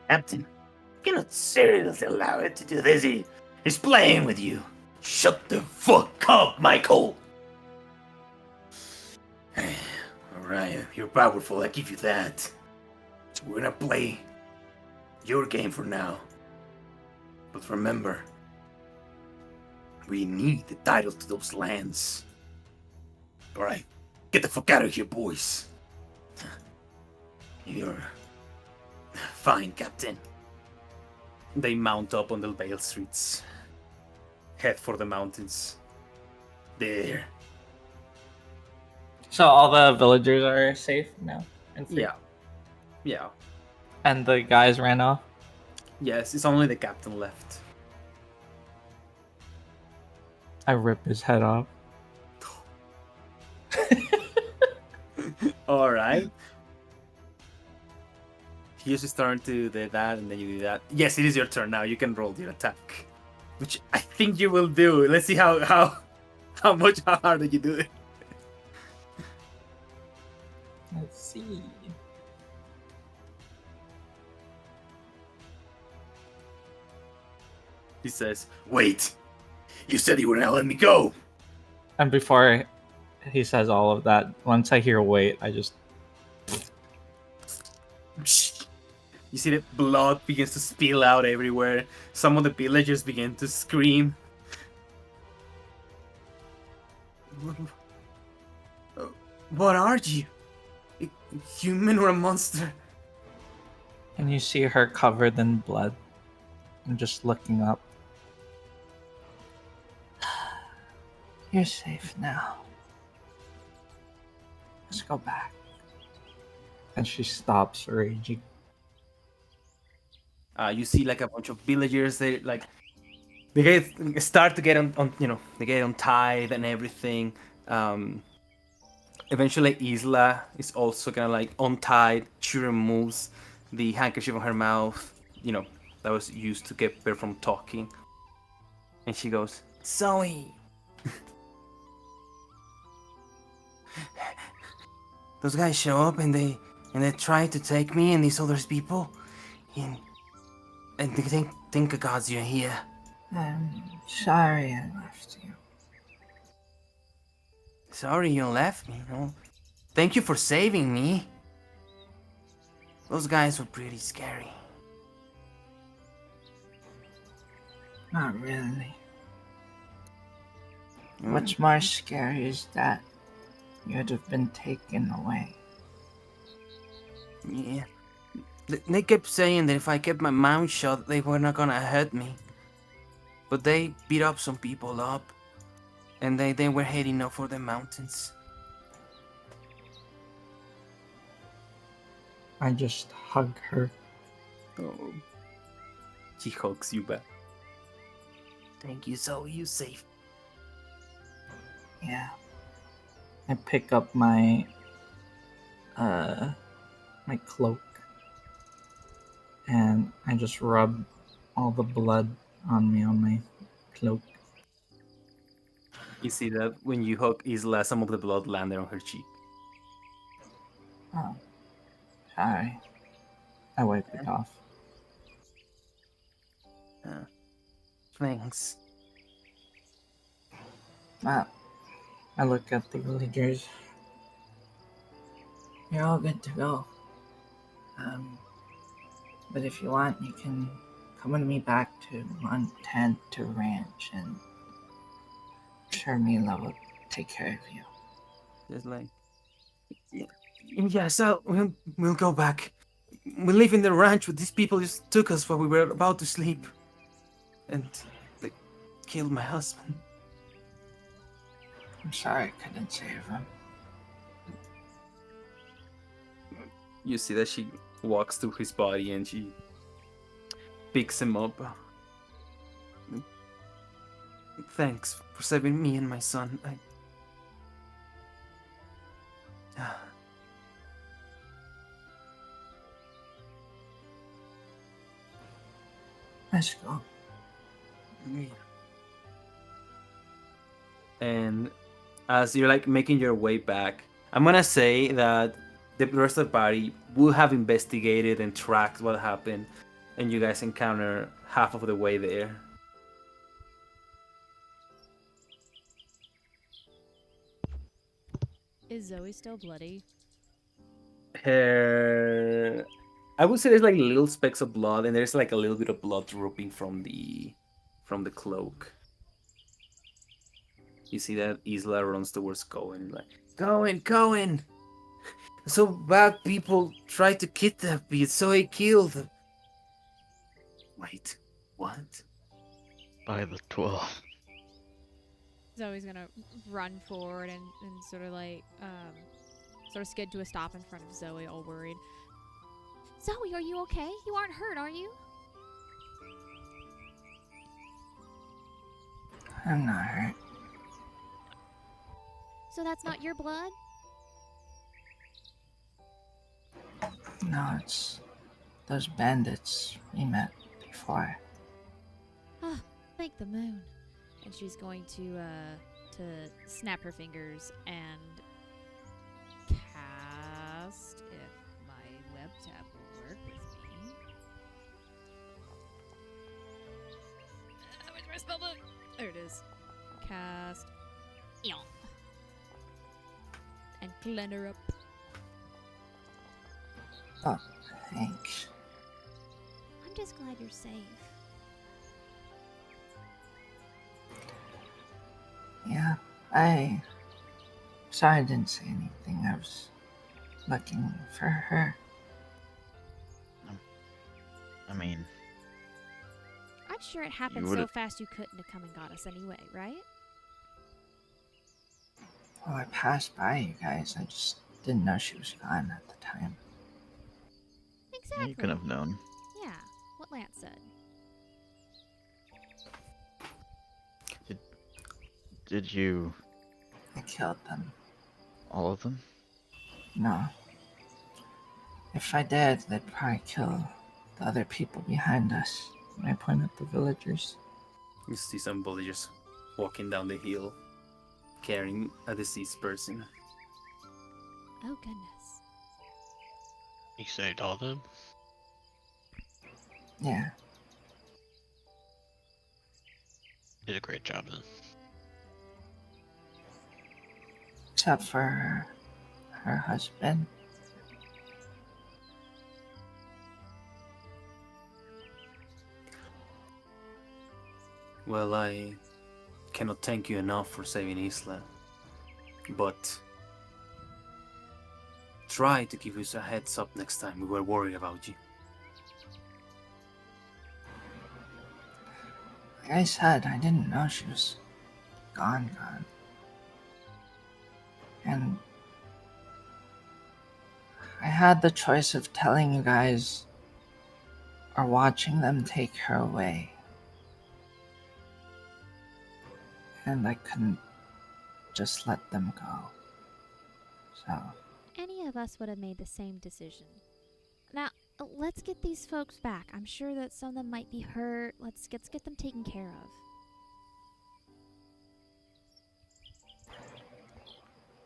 Speaker 2: Captain, you cannot seriously allow it to do this. He's playing with you. Shut the fuck up, Michael. Alright, you're powerful, I give you that. So we're gonna play your game for now. But remember, we need the title to those lands. Alright, get the fuck out of here, boys. You're fine, Captain. They mount up on the Vale Streets. Head for the mountains. There.
Speaker 3: So all the villagers are safe now and free?
Speaker 2: Yeah.
Speaker 3: And the guys ran off?
Speaker 2: Yes, it's only the captain left.
Speaker 3: I rip his head off.
Speaker 2: Alright. He used to start to do that, and then you do that. Yes, it is your turn now. You can roll your attack. Which I think you will do. Let's see how hard you do it.
Speaker 3: Let's see.
Speaker 2: He says, wait. You said you were gonna let me go.
Speaker 3: And before he says all of that, once I hear wait, I just...
Speaker 2: You see that blood begins to spill out everywhere. Some of the villagers begin to scream. What are you? A human or a monster?
Speaker 3: And you see her covered in blood and just looking up.
Speaker 5: You're safe now. Let's go back.
Speaker 3: And she stops raging.
Speaker 2: You see like a bunch of villagers. They start to get on they get untied and everything. Eventually, Isla is also kind of like untied. She removes the handkerchief on her mouth, that was used to keep her from talking. And she goes, Xoey! Those guys show up and they try to take me and these other people. And they think of gods you're here.
Speaker 5: I'm sorry I left you.
Speaker 2: Sorry you left me, Thank you for saving me. Those guys were pretty scary.
Speaker 5: Not really. What's more scary is that you'd have been taken away.
Speaker 2: Yeah. They kept saying that if I kept my mouth shut, they were not gonna hurt me. But they beat up some people up. And they were heading up for the mountains.
Speaker 3: I just hug her.
Speaker 2: Oh. She hugs you back. Thank you, Zoe. You safe.
Speaker 5: Yeah.
Speaker 3: I pick up my my cloak and I just rub all the blood on me on my cloak.
Speaker 2: You see that when you hug Isla, some of the blood landed on her cheek.
Speaker 5: Oh. Sorry.
Speaker 3: I wipe it off.
Speaker 2: Thanks.
Speaker 5: Well,
Speaker 3: I look at the villagers.
Speaker 5: you're all good to go. But if you want, you can come with me back to Montana to ranch, and I'm sure Mila will take care of you.
Speaker 2: Just like, Yes, we'll go back. We live in the ranch, but these people just took us while we were about to sleep. And they killed my husband.
Speaker 5: I'm sorry I couldn't save him.
Speaker 2: You see that she walks to his body and she picks him up. Thanks for saving me and my son.
Speaker 5: Let's go.
Speaker 2: And as you're like making your way back, I'm gonna say that the rest of the party will have investigated and tracked what happened, and you guys encounter half of the way there.
Speaker 1: Is Xoey still bloody?
Speaker 2: Her, I would say there's like little specks of blood, and there's like a little bit of blood dropping from the cloak. You see that Isla runs towards Kohen, like, Kohen! So bad people tried to kidnap me, so I killed them. Wait, what?
Speaker 4: By the 12.
Speaker 1: Zoe's gonna run forward and sort of like sort of skid to a stop in front of Xoey, all worried. Xoey, are you okay? You aren't hurt, are you?
Speaker 5: I'm not hurt.
Speaker 1: So that's not your blood?
Speaker 5: No, it's those bandits we met before.
Speaker 1: Ah, thank the moon. And she's going to snap her fingers and cast, if my web tab will work with me. Where's my spell book? There it is. Cast Eon. And clean her up.
Speaker 5: Oh, thanks.
Speaker 1: I'm just glad you're safe.
Speaker 5: Yeah, sorry I didn't say anything. I was looking for her.
Speaker 4: I mean,
Speaker 1: I'm sure it happened so fast you couldn't have come and got us anyway, right?
Speaker 5: Well, I passed by you guys. I just didn't know she was gone at the time.
Speaker 1: Exactly.
Speaker 4: you could have known.
Speaker 1: Yeah, what Lance said.
Speaker 4: Did you...
Speaker 5: I killed them.
Speaker 4: all of them?
Speaker 5: No. If I did, they'd probably kill the other people behind us. And I point at the villagers.
Speaker 2: You see some villagers walking down the hill, carrying a deceased person.
Speaker 1: Oh, goodness.
Speaker 6: You saved all of them?
Speaker 5: Yeah.
Speaker 6: Did a great job then.
Speaker 5: Except for her husband.
Speaker 2: Well, I cannot thank you enough for saving Isla, but try to give us a heads up next time. We were worried about you.
Speaker 5: Like I said, I didn't know she was gone. And I had the choice of telling you guys or watching them take her away. And I couldn't just let them go. So,
Speaker 1: Any of us would have made the same decision. Now, let's get these folks back. I'm sure that some of them might be hurt. Let's get them taken care of.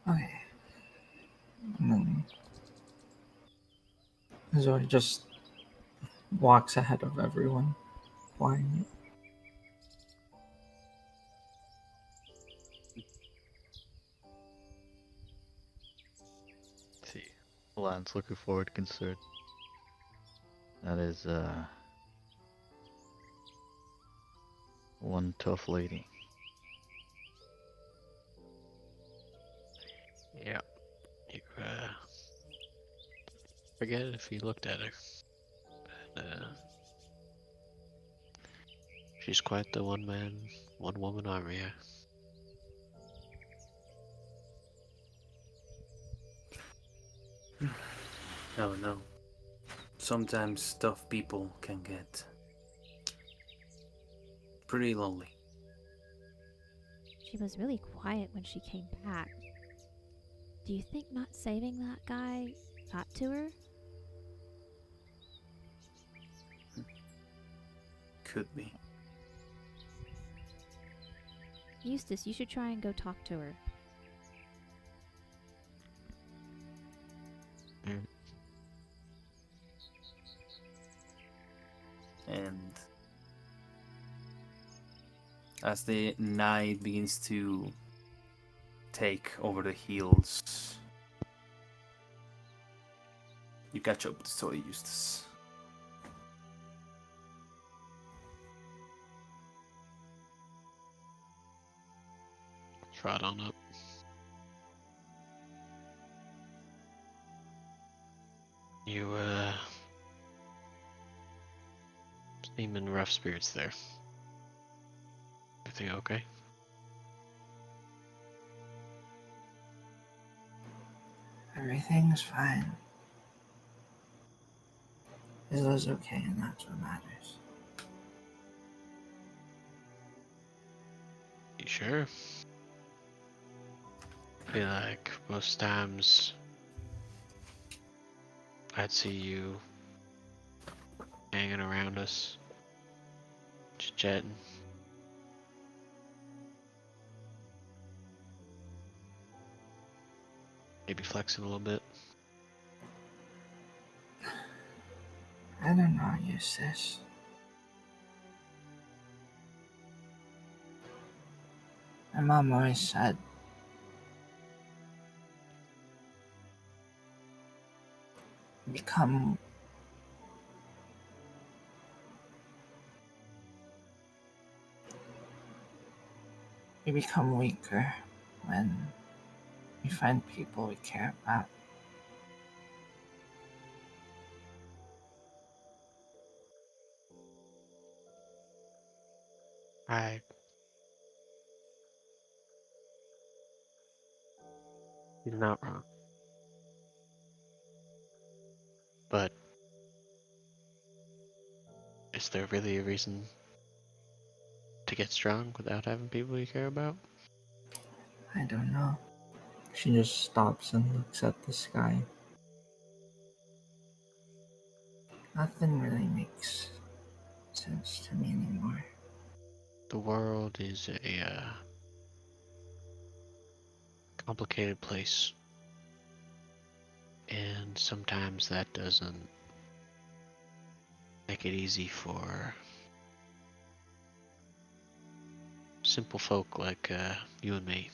Speaker 5: okay. And then Zoe just walks ahead of everyone, quietly.
Speaker 4: Let's see. Lance looking forward, concerned. That is, one tough lady.
Speaker 6: Yeah. You forget if you looked at her. But, she's quite the one-man, one-woman army.
Speaker 2: Oh no. Sometimes tough people can get pretty lonely.
Speaker 1: She was really quiet when she came back. Do you think not saving that guy got to her?
Speaker 2: Could be.
Speaker 1: Eustace, you should try and go talk to her.
Speaker 2: And as the night begins to take over the hills, you catch up with Xoey, Eustace.
Speaker 6: Trot on up. You, seem in rough spirits there. Everything okay?
Speaker 5: Everything's fine. Isla's okay, and that's what matters.
Speaker 6: You sure? I feel like most times I'd see you hanging around us, chit-chatting. Maybe flexing a little bit.
Speaker 5: I don't know, Eustace. My mom always said become we become weaker when we find people we care about.
Speaker 6: He's not wrong. But is there really a reason to get strong without having people you care about?
Speaker 5: I don't know. She just stops and looks at the sky. Nothing really makes sense to me anymore.
Speaker 6: The world is a complicated place. And sometimes that doesn't make it easy for simple folk like you and me.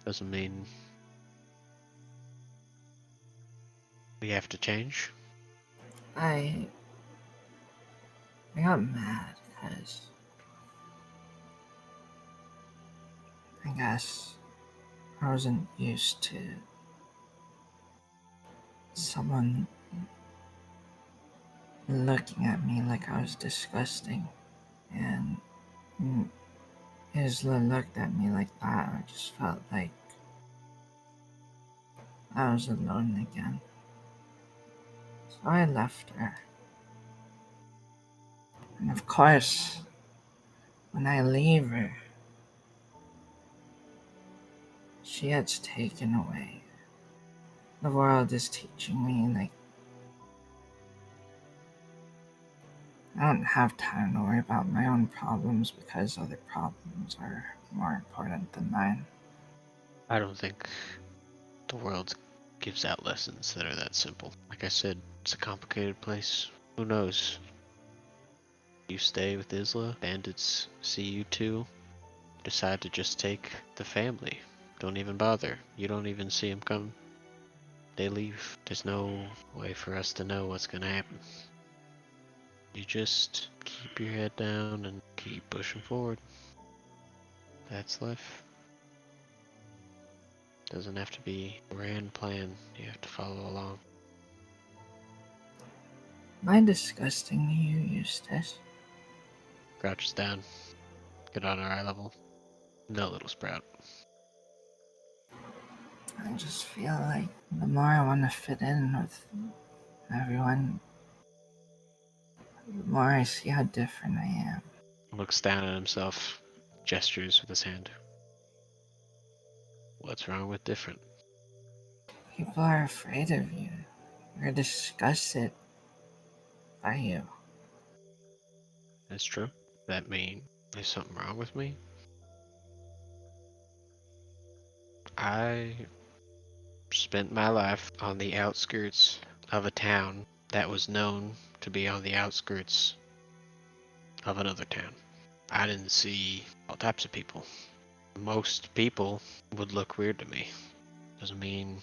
Speaker 6: Doesn't mean we have to change.
Speaker 5: I got mad because I guess I wasn't used to someone looking at me like I was disgusting. And Isla looked at me like that. I just felt like I was alone again. So I left her. And of course, when I leave her, she gets taken away. The world is teaching me, like, I don't have time to worry about my own problems because other problems are more important than mine.
Speaker 6: I don't think the world gives out lessons that are that simple. Like I said, it's a complicated place. Who knows? You stay with Isla, bandits see you two, decide to just take the family. Don't even bother. You don't even see them come. They leave. There's no way for us to know what's gonna happen. You just keep your head down and keep pushing forward. That's life. Doesn't have to be a grand plan. You have to follow along.
Speaker 5: Am I disgusting to you, Eustace?
Speaker 6: Crouches down. Get on our eye level. No, little sprout.
Speaker 5: I just feel like the more I want to fit in with everyone, the more I see how different I am.
Speaker 6: Looks down at himself. Gestures with his hand. What's wrong with different?
Speaker 5: People are afraid of you. They're disgusted by you.
Speaker 6: That's true. That mean there's something wrong with me? I spent my life on the outskirts of a town that was known to be on the outskirts of another town. I didn't see all types of people. Most people would look weird to me. Doesn't mean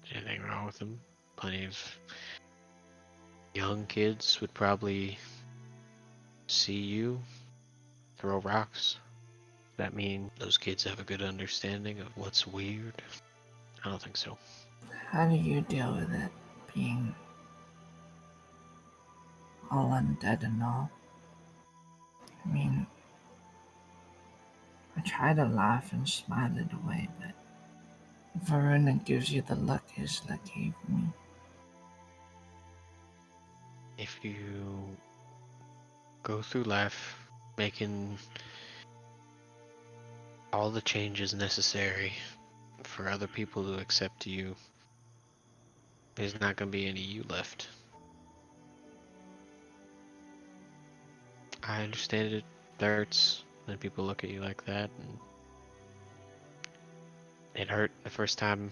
Speaker 6: there's anything wrong with them. Plenty of young kids would probably see you, throw rocks. That mean those kids have a good understanding of what's weird? I don't think so.
Speaker 5: How do you deal with it, being all undead and all? I mean, I try to laugh and smile it away, but Varuna gives you the look Isla gave me.
Speaker 6: If you go through life making all the changes necessary for other people to accept you, there's not going to be any you left. I understand it hurts when people look at you like that, and it hurt the first time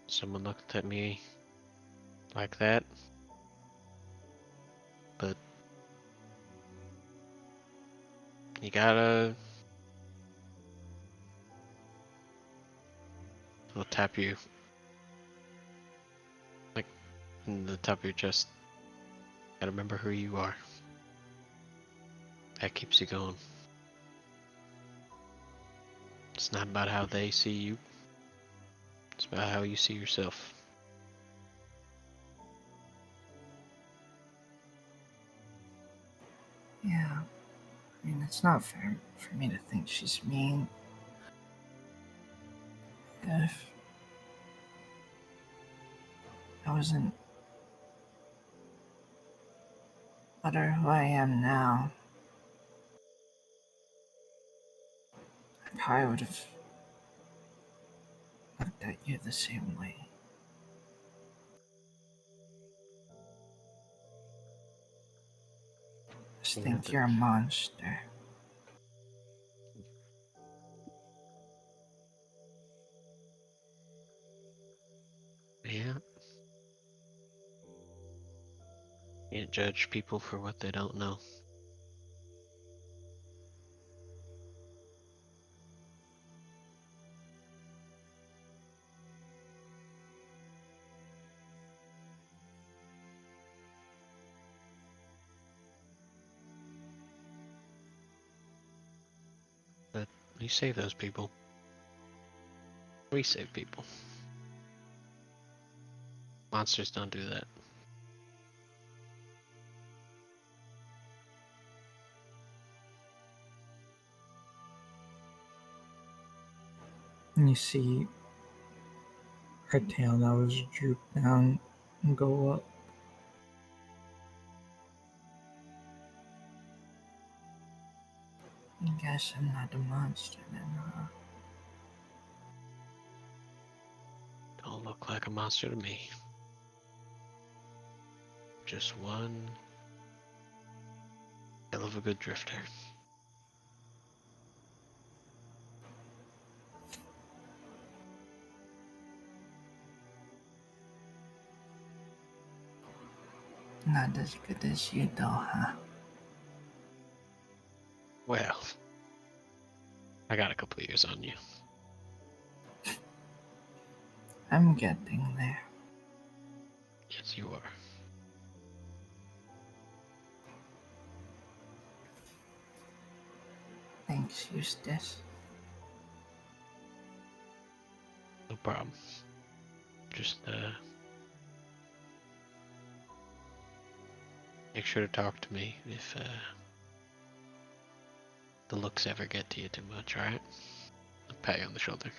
Speaker 6: someone looked at me like that. But you gotta... They'll tap you like in the top of your chest. Gotta remember who you are. That keeps you going. It's not about how they see you. It's about how you see yourself.
Speaker 5: Yeah, I mean, it's not fair for me to think she's mean. If I wasn't utter who I am now, I probably would have looked at you the same way. I just think you're a monster.
Speaker 6: Yeah. Can't judge people for what they don't know. But you save those people. We save people. Monsters don't do that.
Speaker 3: And you see her tail that was drooped down and go up.
Speaker 5: I guess I'm not a monster then, huh?
Speaker 6: Don't look like a monster to me. Just one hell of a good drifter.
Speaker 5: Not as good as you though, huh?
Speaker 6: Well, I got a couple of years on you.
Speaker 5: I'm getting there.
Speaker 6: Yes, you are.
Speaker 5: Thanks, Eustace.
Speaker 6: No problem. Just make sure to talk to me if the looks ever get to you too much, alright? I'll pat you on the shoulder.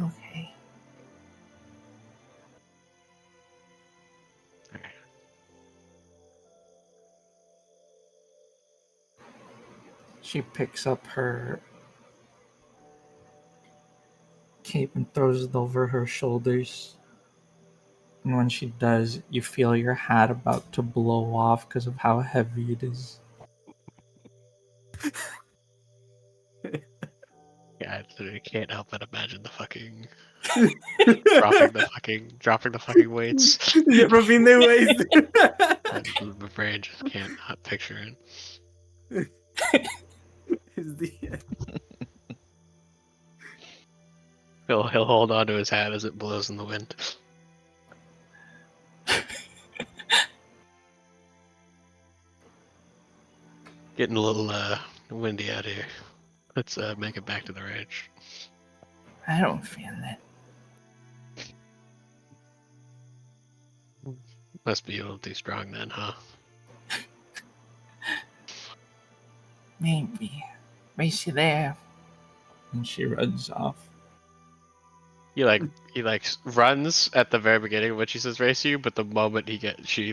Speaker 5: Okay.
Speaker 6: Alright.
Speaker 3: She picks up her cape and throws it over her shoulders. And when she does, you feel your hat about to blow off because of how heavy it is.
Speaker 6: Yeah, I literally can't help but imagine the fucking dropping the fucking weights.
Speaker 2: Yeah, dropping the waist.
Speaker 6: My brain just can't not picture it.
Speaker 2: It's the
Speaker 6: He'll hold on to his hat as it blows in the wind. Getting a little windy out here. Let's make it back to the ranch.
Speaker 5: I don't feel it.
Speaker 6: Must be a little too strong then, huh?
Speaker 5: Maybe. Race you there.
Speaker 3: And she runs off.
Speaker 6: He runs at the very beginning when she says race you, but the moment she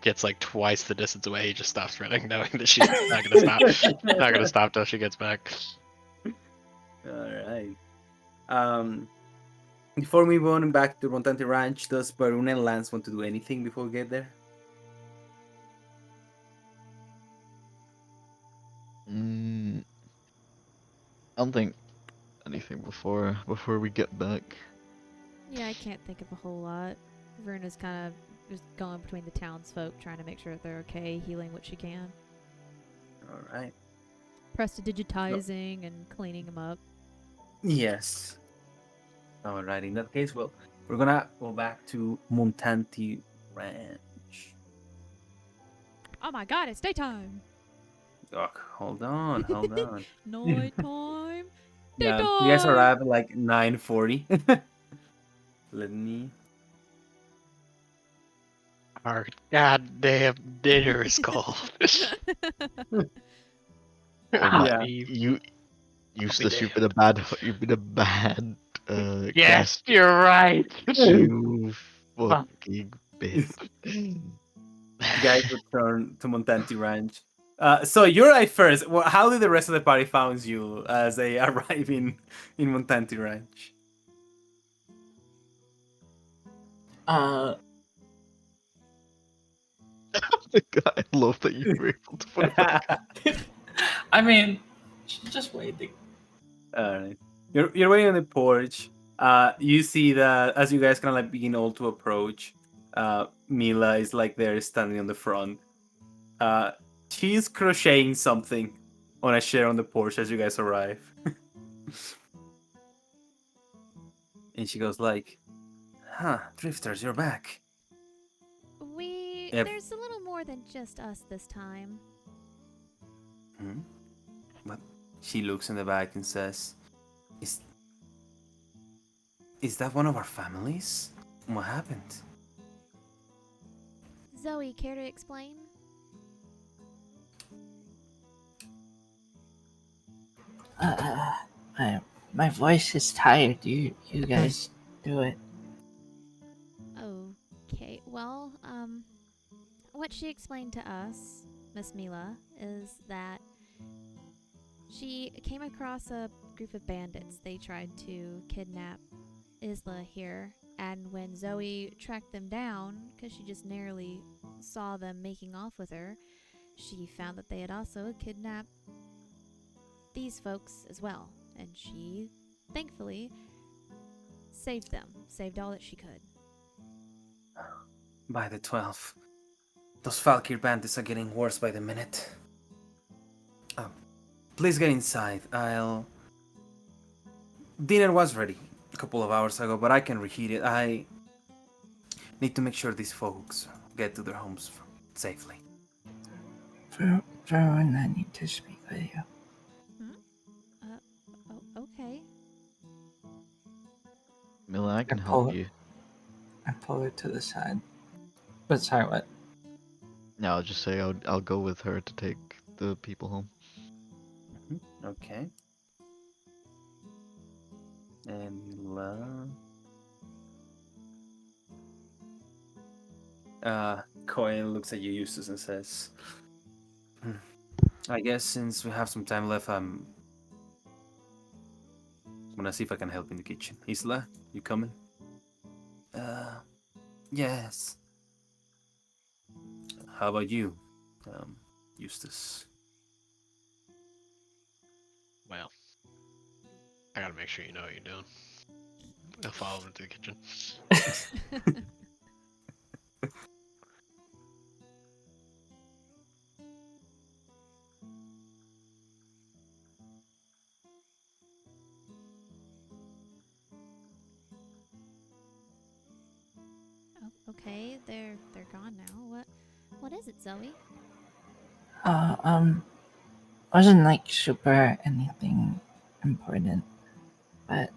Speaker 6: gets like twice the distance away, he just stops running, knowing that she's not gonna stop. Not gonna stop till she gets back.
Speaker 2: Alright. Before we move on back to Montante Ranch, does Varuna and Lance want to do anything before we get there?
Speaker 4: I don't think anything before we get back.
Speaker 1: Yeah, I can't think of a whole lot. Varuna's kind of just going between the townsfolk, trying to make sure that they're okay, healing what she can.
Speaker 2: Alright.
Speaker 1: Prestidigitizing and cleaning them up.
Speaker 2: Yes. Alright, in that case, well, we're gonna go back to Montante Ranch.
Speaker 1: Oh my god, it's daytime!
Speaker 2: Oh, hold on.
Speaker 1: Nighttime!
Speaker 2: Yeah,
Speaker 1: Daytime!
Speaker 2: you guys arrive at like 9:40. Let me...
Speaker 6: Our goddamn dinner is cold.
Speaker 2: Yeah.
Speaker 4: Eustace, you've been a bad
Speaker 6: Yes,
Speaker 4: guest.
Speaker 6: you're right.
Speaker 4: You fucking bitch.
Speaker 2: You guys return to Montante Ranch. So you arrive first. Well, how did the rest of the party found you as they arrive in Montante Ranch?
Speaker 4: I love that you were able to put it.
Speaker 3: I mean, she's just waiting.
Speaker 2: Alright. You're waiting on the porch. You see that as you guys kind of like begin all to approach, Mila is like there standing on the front. She's crocheting something on a chair on the porch as you guys arrive. And she goes like, "Huh, drifters, you're back." Yep.
Speaker 1: There's a little more than just us this time.
Speaker 2: But she looks in the back and says, Is that one of our families? What happened?"
Speaker 1: Xoey, care to explain?
Speaker 5: My voice is tired. You guys do it.
Speaker 1: Okay, well, what she explained to us, Miss Mila, is that she came across a group of bandits. They tried to kidnap Isla here, and when Xoey tracked them down, because she just narrowly saw them making off with her, she found that they had also kidnapped these folks as well, and she, thankfully, saved them, saved all that she could.
Speaker 2: By the 12. Those Falkir bandits are getting worse by the minute. Please get inside. Dinner was ready a couple of hours ago, but I can reheat it. I need to make sure these folks get to their homes safely.
Speaker 5: Varuna, I need to speak for you.
Speaker 1: Okay.
Speaker 4: Mila, I can
Speaker 5: pull
Speaker 4: help
Speaker 5: it.
Speaker 4: you.
Speaker 5: I pull her to the side. But sorry, what?
Speaker 4: No, I'll just say I'll go with her to take the people home.
Speaker 2: Okay. And Mila. Kohen looks at you, Eustace, and says, I guess since we have some time left, I'm gonna see if I can help in the kitchen. Isla, you coming? Yes. How about you, Eustace?
Speaker 6: Well, I gotta make sure you know what you're doing. I'll follow him into the kitchen.
Speaker 1: Okay, they're gone now. What is it, Zoe?
Speaker 5: Wasn't like super anything important, but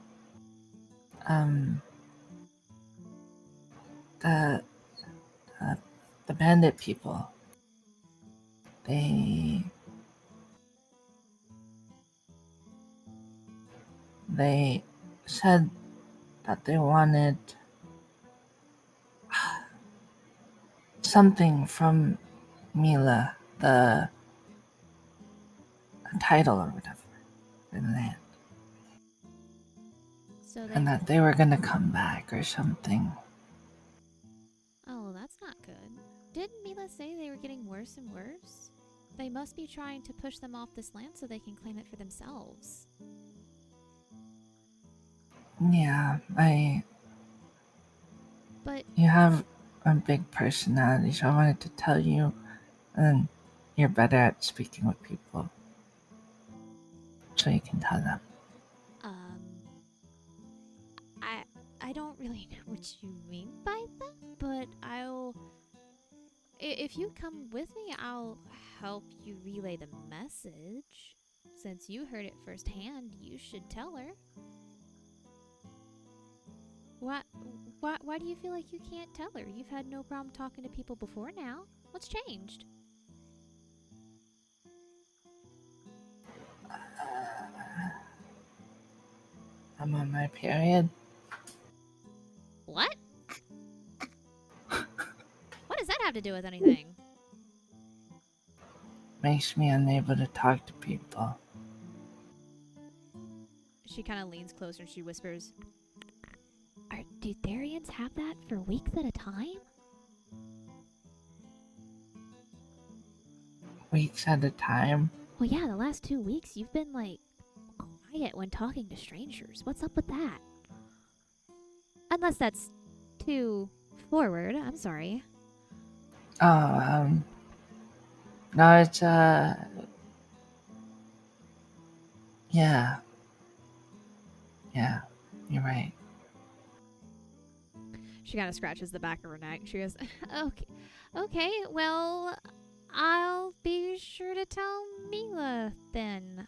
Speaker 5: the the bandit people, they said that they wanted something from Mila, the title or whatever, for the land,
Speaker 1: So they.
Speaker 5: and that they were gonna come back or something.
Speaker 1: Oh, that's not good. Didn't Mila say they were getting worse and worse? They must be trying to push them off this land so they can claim it for themselves.
Speaker 5: Yeah,
Speaker 1: But
Speaker 5: you have a big personality, so I wanted to tell you, and you're better at speaking with people, so you can tell them.
Speaker 1: I don't really know what you mean by that, but if you come with me, I'll help you relay the message. Since you heard it firsthand, you should tell her. Why do you feel like you can't tell her? You've had no problem talking to people before now. What's changed?
Speaker 5: I'm on my period.
Speaker 1: What? What does that have to do with anything?
Speaker 5: Makes me unable to talk to people.
Speaker 1: She kind of leans closer and she whispers, do Therians have that for weeks at a time?
Speaker 5: Weeks at a time?
Speaker 1: Well, yeah, the last 2 weeks you've been, quiet when talking to strangers. What's up with that? Unless that's too forward. I'm sorry.
Speaker 5: Oh, no, it's, yeah. Yeah, you're right.
Speaker 1: She kind of scratches the back of her neck. She goes, okay, well, I'll be sure to tell Mila then.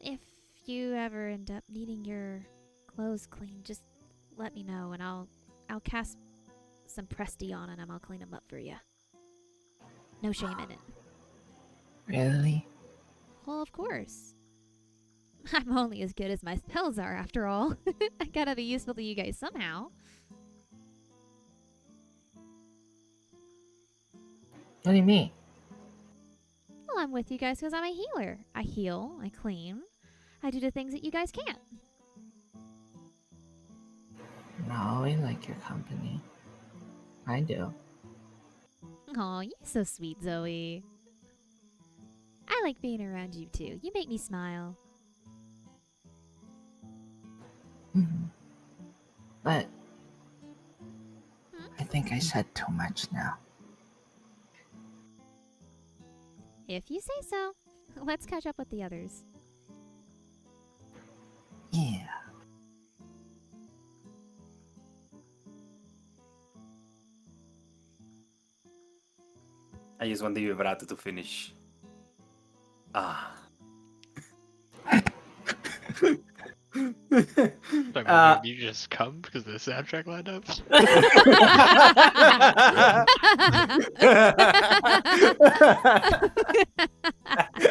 Speaker 1: If you ever end up needing your clothes cleaned, just let me know and I'll cast some Presty on them. I'll clean them up for you. No shame in it.
Speaker 5: Really?
Speaker 1: Well, of course. I'm only as good as my spells are, after all. I gotta be useful to you guys somehow.
Speaker 5: What do you mean?
Speaker 1: Well, I'm with you guys because I'm a healer. I heal, I clean, I do the things that you guys can't.
Speaker 5: No, we like your company. I do.
Speaker 1: Aw, you're so sweet, Zoe. I like being around you too. You make me smile.
Speaker 5: Mm-hmm. But I think I said too much now.
Speaker 1: If you say so. Let's catch up with the others.
Speaker 5: Yeah.
Speaker 2: I just want the vibrato to finish.
Speaker 6: Sorry, man, you just come because the soundtrack lined up.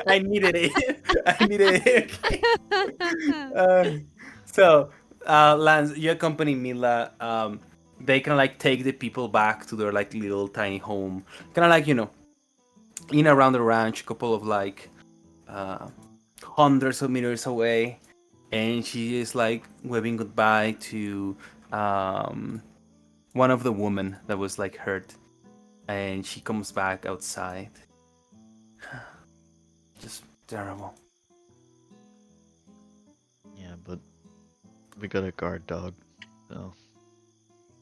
Speaker 2: I needed it. I needed it. So, Lance, you accompany Mila. They kind of like take the people back to their like little tiny home. Kind of like in around the ranch, a couple of like hundreds of meters away, and she is like waving goodbye to one of the women that was like hurt, and she comes back outside. Just terrible.
Speaker 4: Yeah, but we got a guard dog, so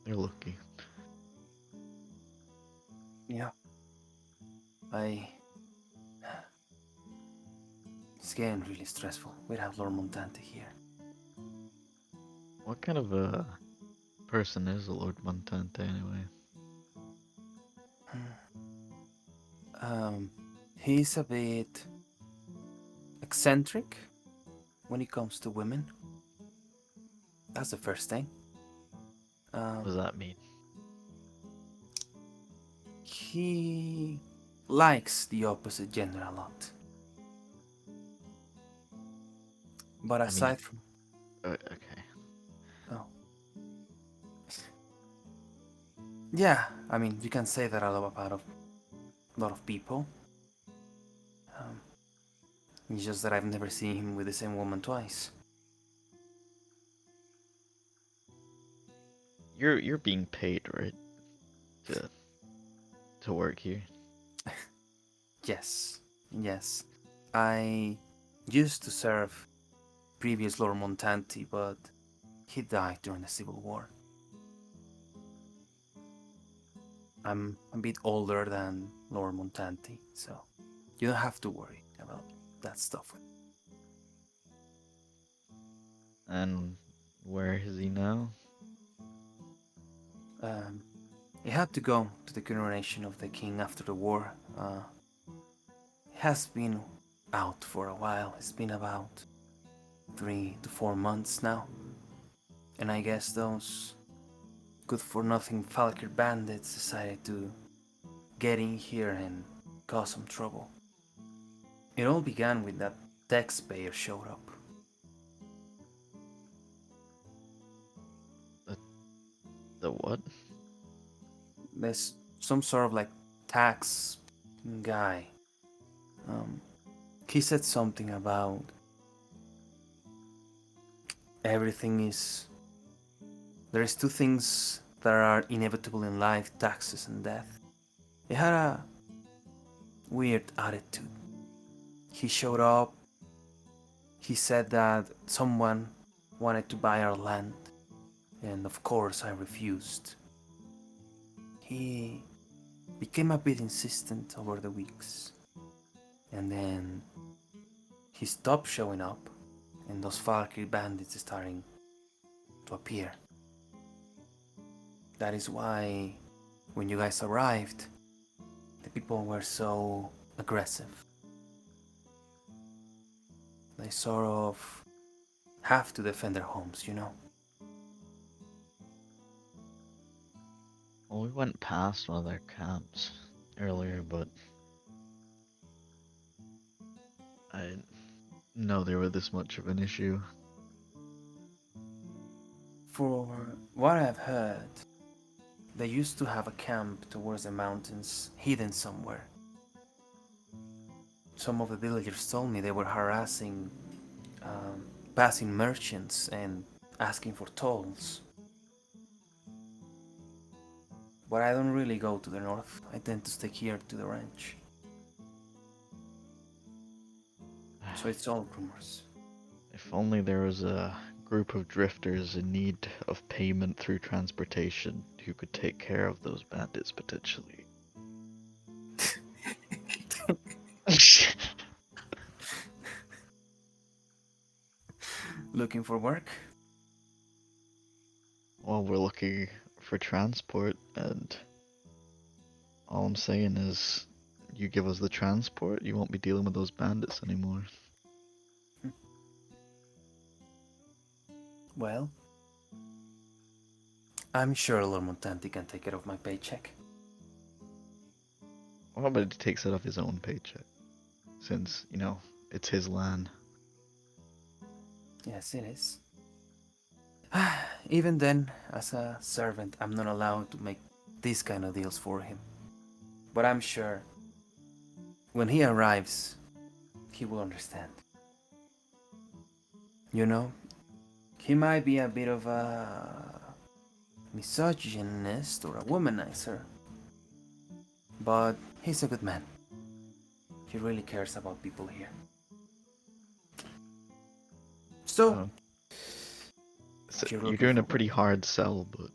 Speaker 4: they're lucky.
Speaker 2: Yeah. It's getting really stressful. We have Lord Montante here.
Speaker 4: What kind of a person is a Lord Montante anyway?
Speaker 2: He's a bit eccentric when it comes to women. That's the first thing.
Speaker 4: What does that mean?
Speaker 2: He likes the opposite gender a lot. But aside from...
Speaker 4: Okay.
Speaker 2: Oh. Yeah, I mean, you can say that about a lot of people. It's just that I've never seen him with the same woman twice.
Speaker 4: You're being paid, right? To work here.
Speaker 2: Yes. I used to serve previous Lord Montante, but he died during the Civil War. I'm a bit older than Lord Montante, so you don't have to worry about that stuff.
Speaker 4: And where is he now?
Speaker 2: He had to go to the coronation of the king after the war. He has been out for a while. It's been about 3 to 4 months now. And I guess those good-for-nothing Falkir bandits decided to get in here and cause some trouble. It all began with that taxpayer showed up.
Speaker 4: The what?
Speaker 2: There's some sort of like tax guy. He said something about everything is... There's two things that are inevitable in life, taxes and death. He had a weird attitude. He showed up. He said that someone wanted to buy our land, and of course I refused. He became a bit insistent over the weeks, and then he stopped showing up, and those Valkyrie bandits starting to appear. That is why when you guys arrived, the people were so aggressive. They sort of have to defend their homes, you know?
Speaker 4: Well, we went past one of their camps earlier, but I didn't know they were this much of an issue.
Speaker 2: For what I've heard, they used to have a camp towards the mountains, hidden somewhere. Some of the villagers told me they were harassing passing merchants and asking for tolls. But I don't really go to the north. I tend to stay here to the ranch. So it's all rumors.
Speaker 4: If only there was a group of drifters in need of payment through transportation who could take care of those bandits potentially.
Speaker 2: Looking for work?
Speaker 4: Well, we're looking for transport, and all I'm saying is you give us the transport, you won't be dealing with those bandits anymore.
Speaker 2: Well, I'm sure Lord Montanti can take care of my paycheck.
Speaker 4: Well, how about he takes it off his own paycheck? Since, it's his land.
Speaker 2: Yes, it is. Even then, as a servant, I'm not allowed to make these kind of deals for him. But I'm sure when he arrives, he will understand. He might be a bit of a misogynist or a womanizer, but he's a good man. He really cares about people here. So,
Speaker 4: So
Speaker 2: you're
Speaker 4: you're
Speaker 2: looking
Speaker 4: doing a
Speaker 2: for
Speaker 4: pretty
Speaker 2: work.
Speaker 4: hard sell, but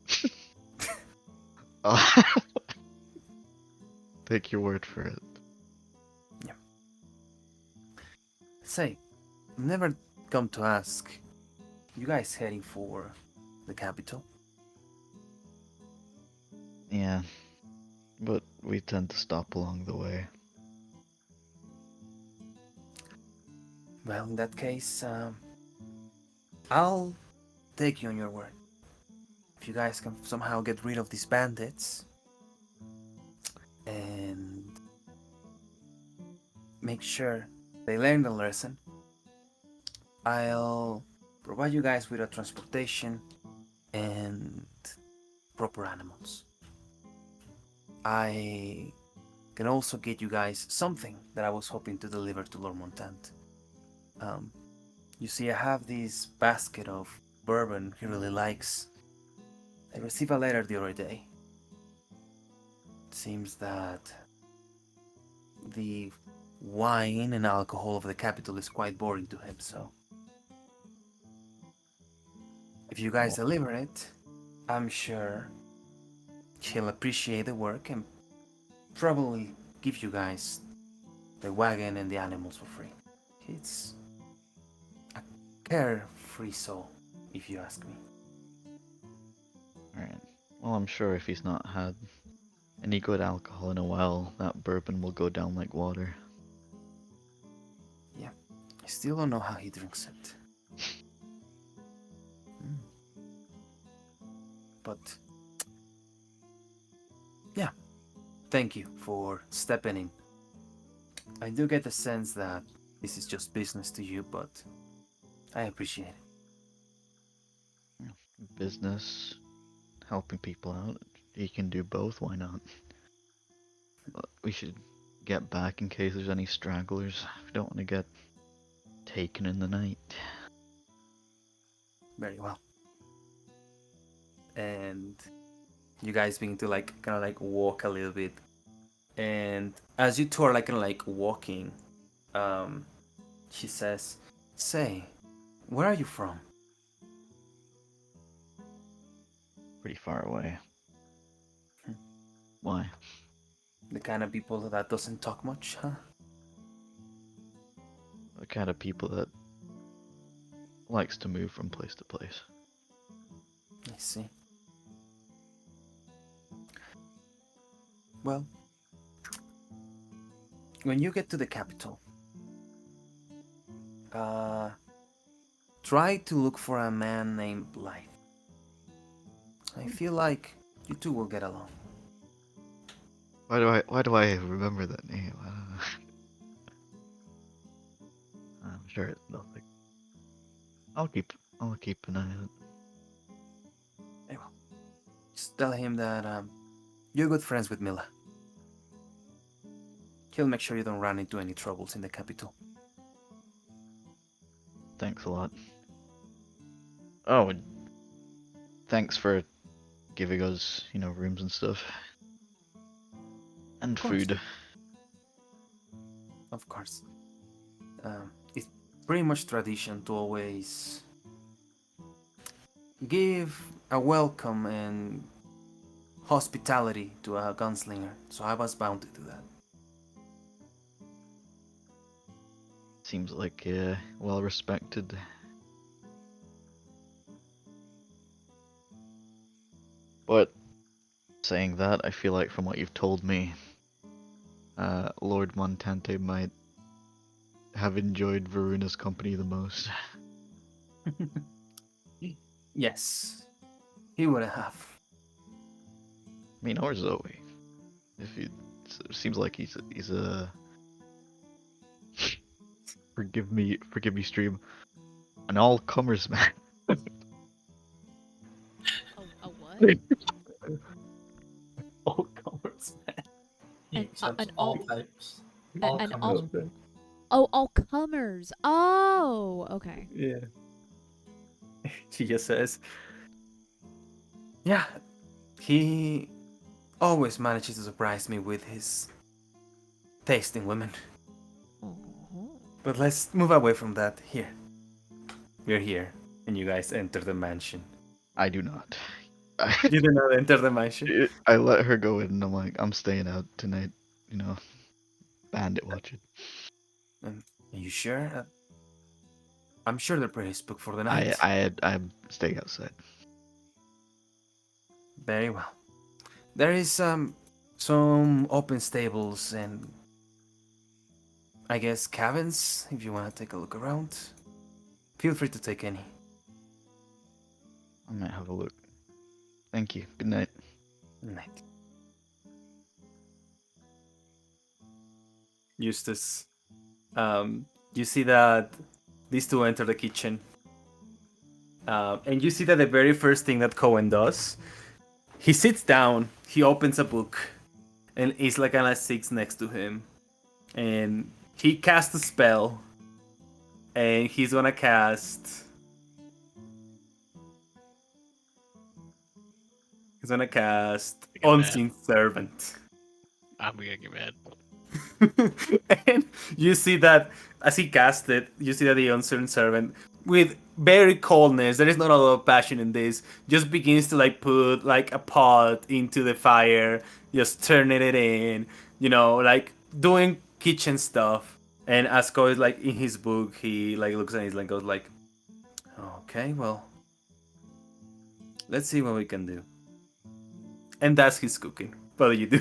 Speaker 4: take your word for it.
Speaker 2: Say, never come to ask. You guys heading for the capital?
Speaker 4: Yeah, but we tend to stop along the way.
Speaker 2: Well, in that case, I'll take you on your word. If you guys can somehow get rid of these bandits and make sure they learn the lesson, I'll provide you guys with a transportation and proper animals. I can also get you guys something that I was hoping to deliver to Lord Montant. You see, I have this basket of bourbon he really likes. I received a letter the other day. It seems that the wine and alcohol of the capital is quite boring to him, so if you guys deliver it, I'm sure he'll appreciate the work and probably give you guys the wagon and the animals for free. It's a carefree soul, if you ask me.
Speaker 4: Alright. Well, I'm sure if he's not had any good alcohol in a while, that bourbon will go down like water.
Speaker 2: Yeah, I still don't know how he drinks it. But yeah, thank you for stepping in. I do get the sense that this is just business to you, but I appreciate it.
Speaker 4: Business, helping people out. He can do both, why not? But we should get back in case there's any stragglers. We don't want to get taken in the night.
Speaker 2: Very well. And you guys begin to kind of walk a little bit. And as you two are kind of walking, she says, "Say, where are you from?"
Speaker 4: Pretty far away. Why?
Speaker 2: The kind of people that doesn't talk much, huh?
Speaker 4: The kind of people that likes to move from place to place.
Speaker 2: I see. Well, when you get to the capital, try to look for a man named Blythe. I feel like you two will get along.
Speaker 4: Why do I remember that name? I don't know. I'm sure it's nothing. I'll keep an eye on it.
Speaker 2: Very well. Just tell him that you're good friends with Mila. He'll make sure you don't run into any troubles in the capital.
Speaker 4: Thanks a lot. Oh, and thanks for giving us, rooms and stuff. And
Speaker 2: Of course.
Speaker 4: food.
Speaker 2: Of course. It's pretty much tradition to always give a welcome and hospitality to a gunslinger, so I was bound to do that.
Speaker 4: Seems like well respected. But saying that, I feel like from what you've told me, Lord Montante might have enjoyed Varuna's company the most.
Speaker 2: Yes, he would have.
Speaker 4: I mean, or Zoe. If he seems like he's a forgive me stream, an all comers man.
Speaker 1: A what?
Speaker 2: All comers, man.
Speaker 5: He
Speaker 1: An-
Speaker 5: accepts
Speaker 1: an
Speaker 5: all
Speaker 1: all-
Speaker 5: types.
Speaker 1: a-
Speaker 5: All
Speaker 1: an
Speaker 5: comers.
Speaker 1: all- Oh, all comers. Oh, okay.
Speaker 2: Yeah. She just says, yeah, he always manages to surprise me with his taste in women. But let's move away from that. Here. We're here. And you guys enter the mansion.
Speaker 4: I do not.
Speaker 2: You do not enter the mansion?
Speaker 4: I let her go in, and I'm like, I'm staying out tonight. You know, bandit watching.
Speaker 2: Are you sure? I'm sure they're pretty spooked for the night.
Speaker 4: I'm staying outside.
Speaker 2: Very well. There is some open stables and I guess cabins if you want to take a look around. Feel free to take any.
Speaker 4: I might have a look. Thank you. Good night.
Speaker 2: Night. Eustace, you see that these two enter the kitchen. And you see that the very first thing that Kohen does, he sits down, he opens a book, and Isla kind of sits next to him. And he casts a spell, and he's gonna cast... Unseen Servant.
Speaker 6: I'm gonna get mad.
Speaker 2: And you see that as he casts it, you see that the Unseen Servant, with very coldness, there is not a lot of passion in this, just begins to like put like a pot into the fire, just turning it in, you know, like doing kitchen stuff. And as Ko is like in his book, he like looks at it and goes like, okay, well, let's see what we can do. And that's his cooking. What do you do?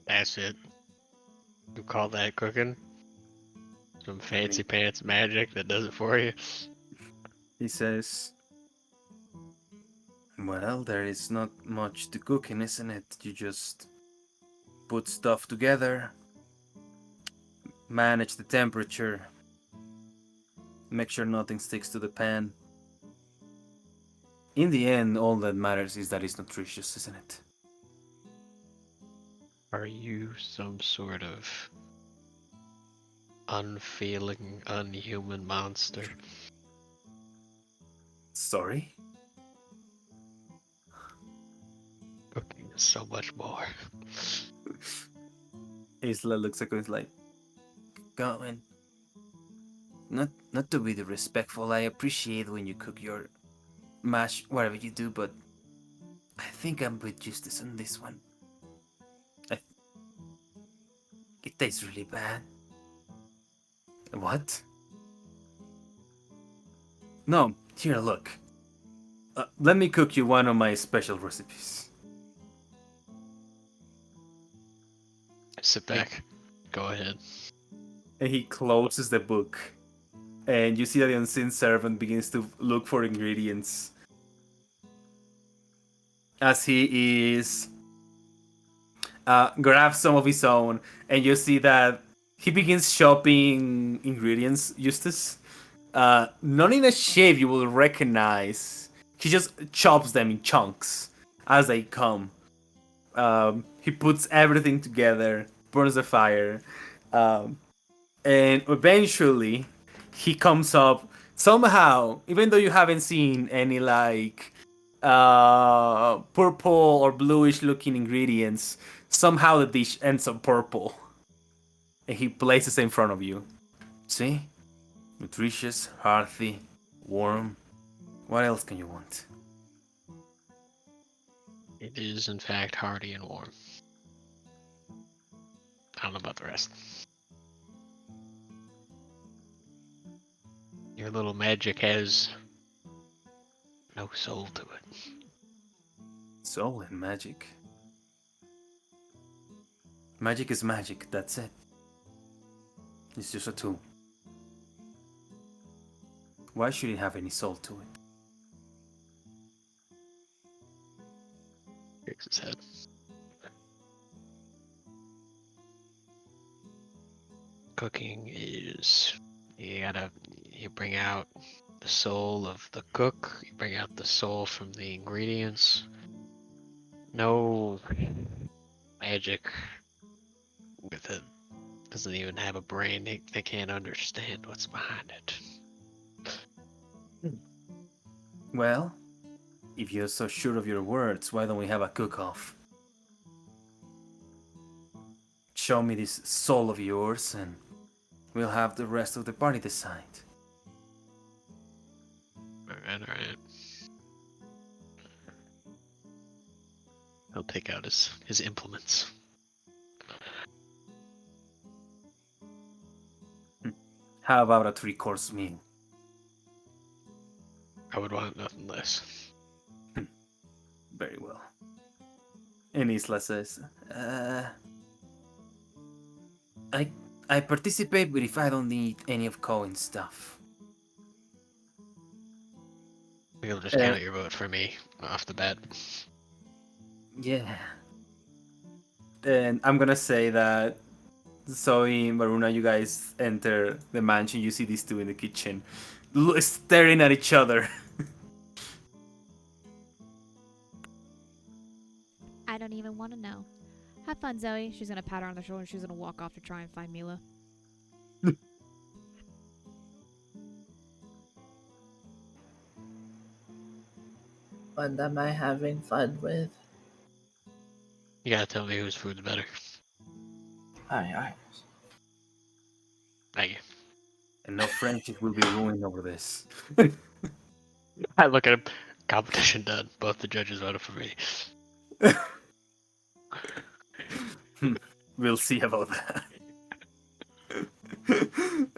Speaker 6: That's it. You call that cooking? Some fancy pants magic that does it for you?
Speaker 2: He says, well, there is not much to cooking, isn't it? You just put stuff together, manage the temperature, make sure nothing sticks to the pan. In the end, all that matters is that it's nutritious, isn't it?
Speaker 6: Are you some sort of unfeeling, unhuman monster?
Speaker 2: Sorry?
Speaker 6: Cooking is so much more.
Speaker 2: Isla looks at him like, Kohen, not to be disrespectful, I appreciate when you cook your mash, whatever you do, but I think I'm with Eustace on this one. It tastes really bad. What? No, here, look. Let me cook you one of my special recipes.
Speaker 6: Sit back. Go ahead.
Speaker 2: And he closes the book. And you see that the unseen servant begins to look for ingredients. As he is... grabs some of his own. And you see that he begins chopping ingredients, Eustace. Not in a shape you will recognize. He just chops them in chunks as they come. He puts everything together, burns the fire, and eventually he comes up somehow, even though you haven't seen any like purple or bluish looking ingredients, somehow the dish ends up purple. And he places it in front of you. See? Nutritious, hearty, warm. What else can you want?
Speaker 6: It is, in fact, hearty and warm. I don't know about the rest. Your little magic has no soul to it.
Speaker 2: Soul and magic. Magic is magic, that's it. It's just a tool. Why should it have any soul to it?
Speaker 6: Shakes his head. Cooking is you bring out the soul of the cook, you bring out the soul from the ingredients. No magic with it. Doesn't even have a brain. They can't understand what's behind it.
Speaker 2: Well, if you're so sure of your words, why don't we have a cook-off? Show me this soul of yours, and we'll have the rest of the party decide.
Speaker 6: Alright. He'll take out his implements.
Speaker 2: How about a 3-course meal?
Speaker 6: I would want nothing less.
Speaker 2: Very well. And Isla says, I participate, but if I don't need any of Kohen's stuff.
Speaker 6: You'll just count your vote for me off the bat.
Speaker 2: Yeah. And I'm gonna say that Xoey and Varuna, you guys enter the mansion. You see these two in the kitchen, staring at each other.
Speaker 1: I don't even want to know. Have fun, Zoe. She's gonna pat her on the shoulder and she's gonna walk off to try and find Mila.
Speaker 5: What am I having fun with?
Speaker 6: You gotta tell me whose food's better.
Speaker 5: Aye.
Speaker 6: Thank you.
Speaker 2: And no friendship will be ruined over this.
Speaker 6: I look at him. Competition done. Both the judges voted for me.
Speaker 2: We'll see about that.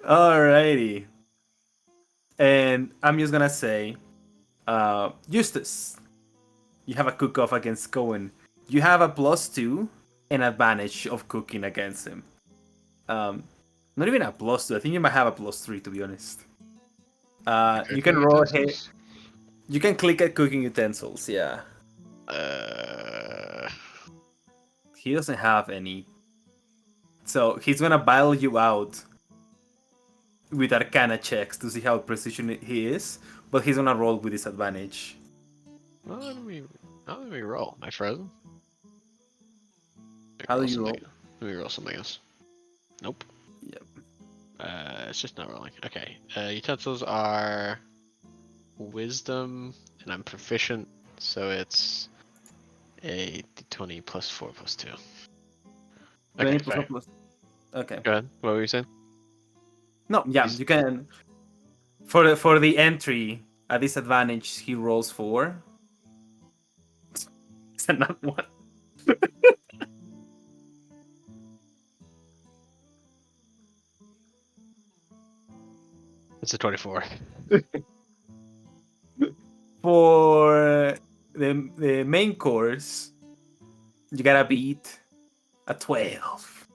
Speaker 2: Alrighty. And I'm just gonna say, Eustace, you have a cook-off against Kohen. You have a +2 and advantage of cooking against him. Not even a +2. I think you might have a +3, to be honest. You can roll ahead. You can click at cooking utensils. Yeah. He doesn't have any. So he's gonna bail you out with Arcana checks to see how precision he is, but he's gonna roll with disadvantage.
Speaker 6: Well, let me roll. Am I frozen?
Speaker 2: How do you roll?
Speaker 6: Let me roll something else. Nope.
Speaker 2: Yep.
Speaker 6: It's just not rolling. Okay. Utensils are wisdom, and I'm proficient, so it's a d20 plus 4 plus 2. Okay,
Speaker 2: 20 plus
Speaker 6: sorry.
Speaker 2: 4 plus. Okay.
Speaker 6: Go ahead. What were you saying?
Speaker 2: No, yeah, you can. For the entry, at disadvantage, he rolls 4. Is that not one?
Speaker 6: It's a 24.
Speaker 2: For the main course, you gotta beat a 12.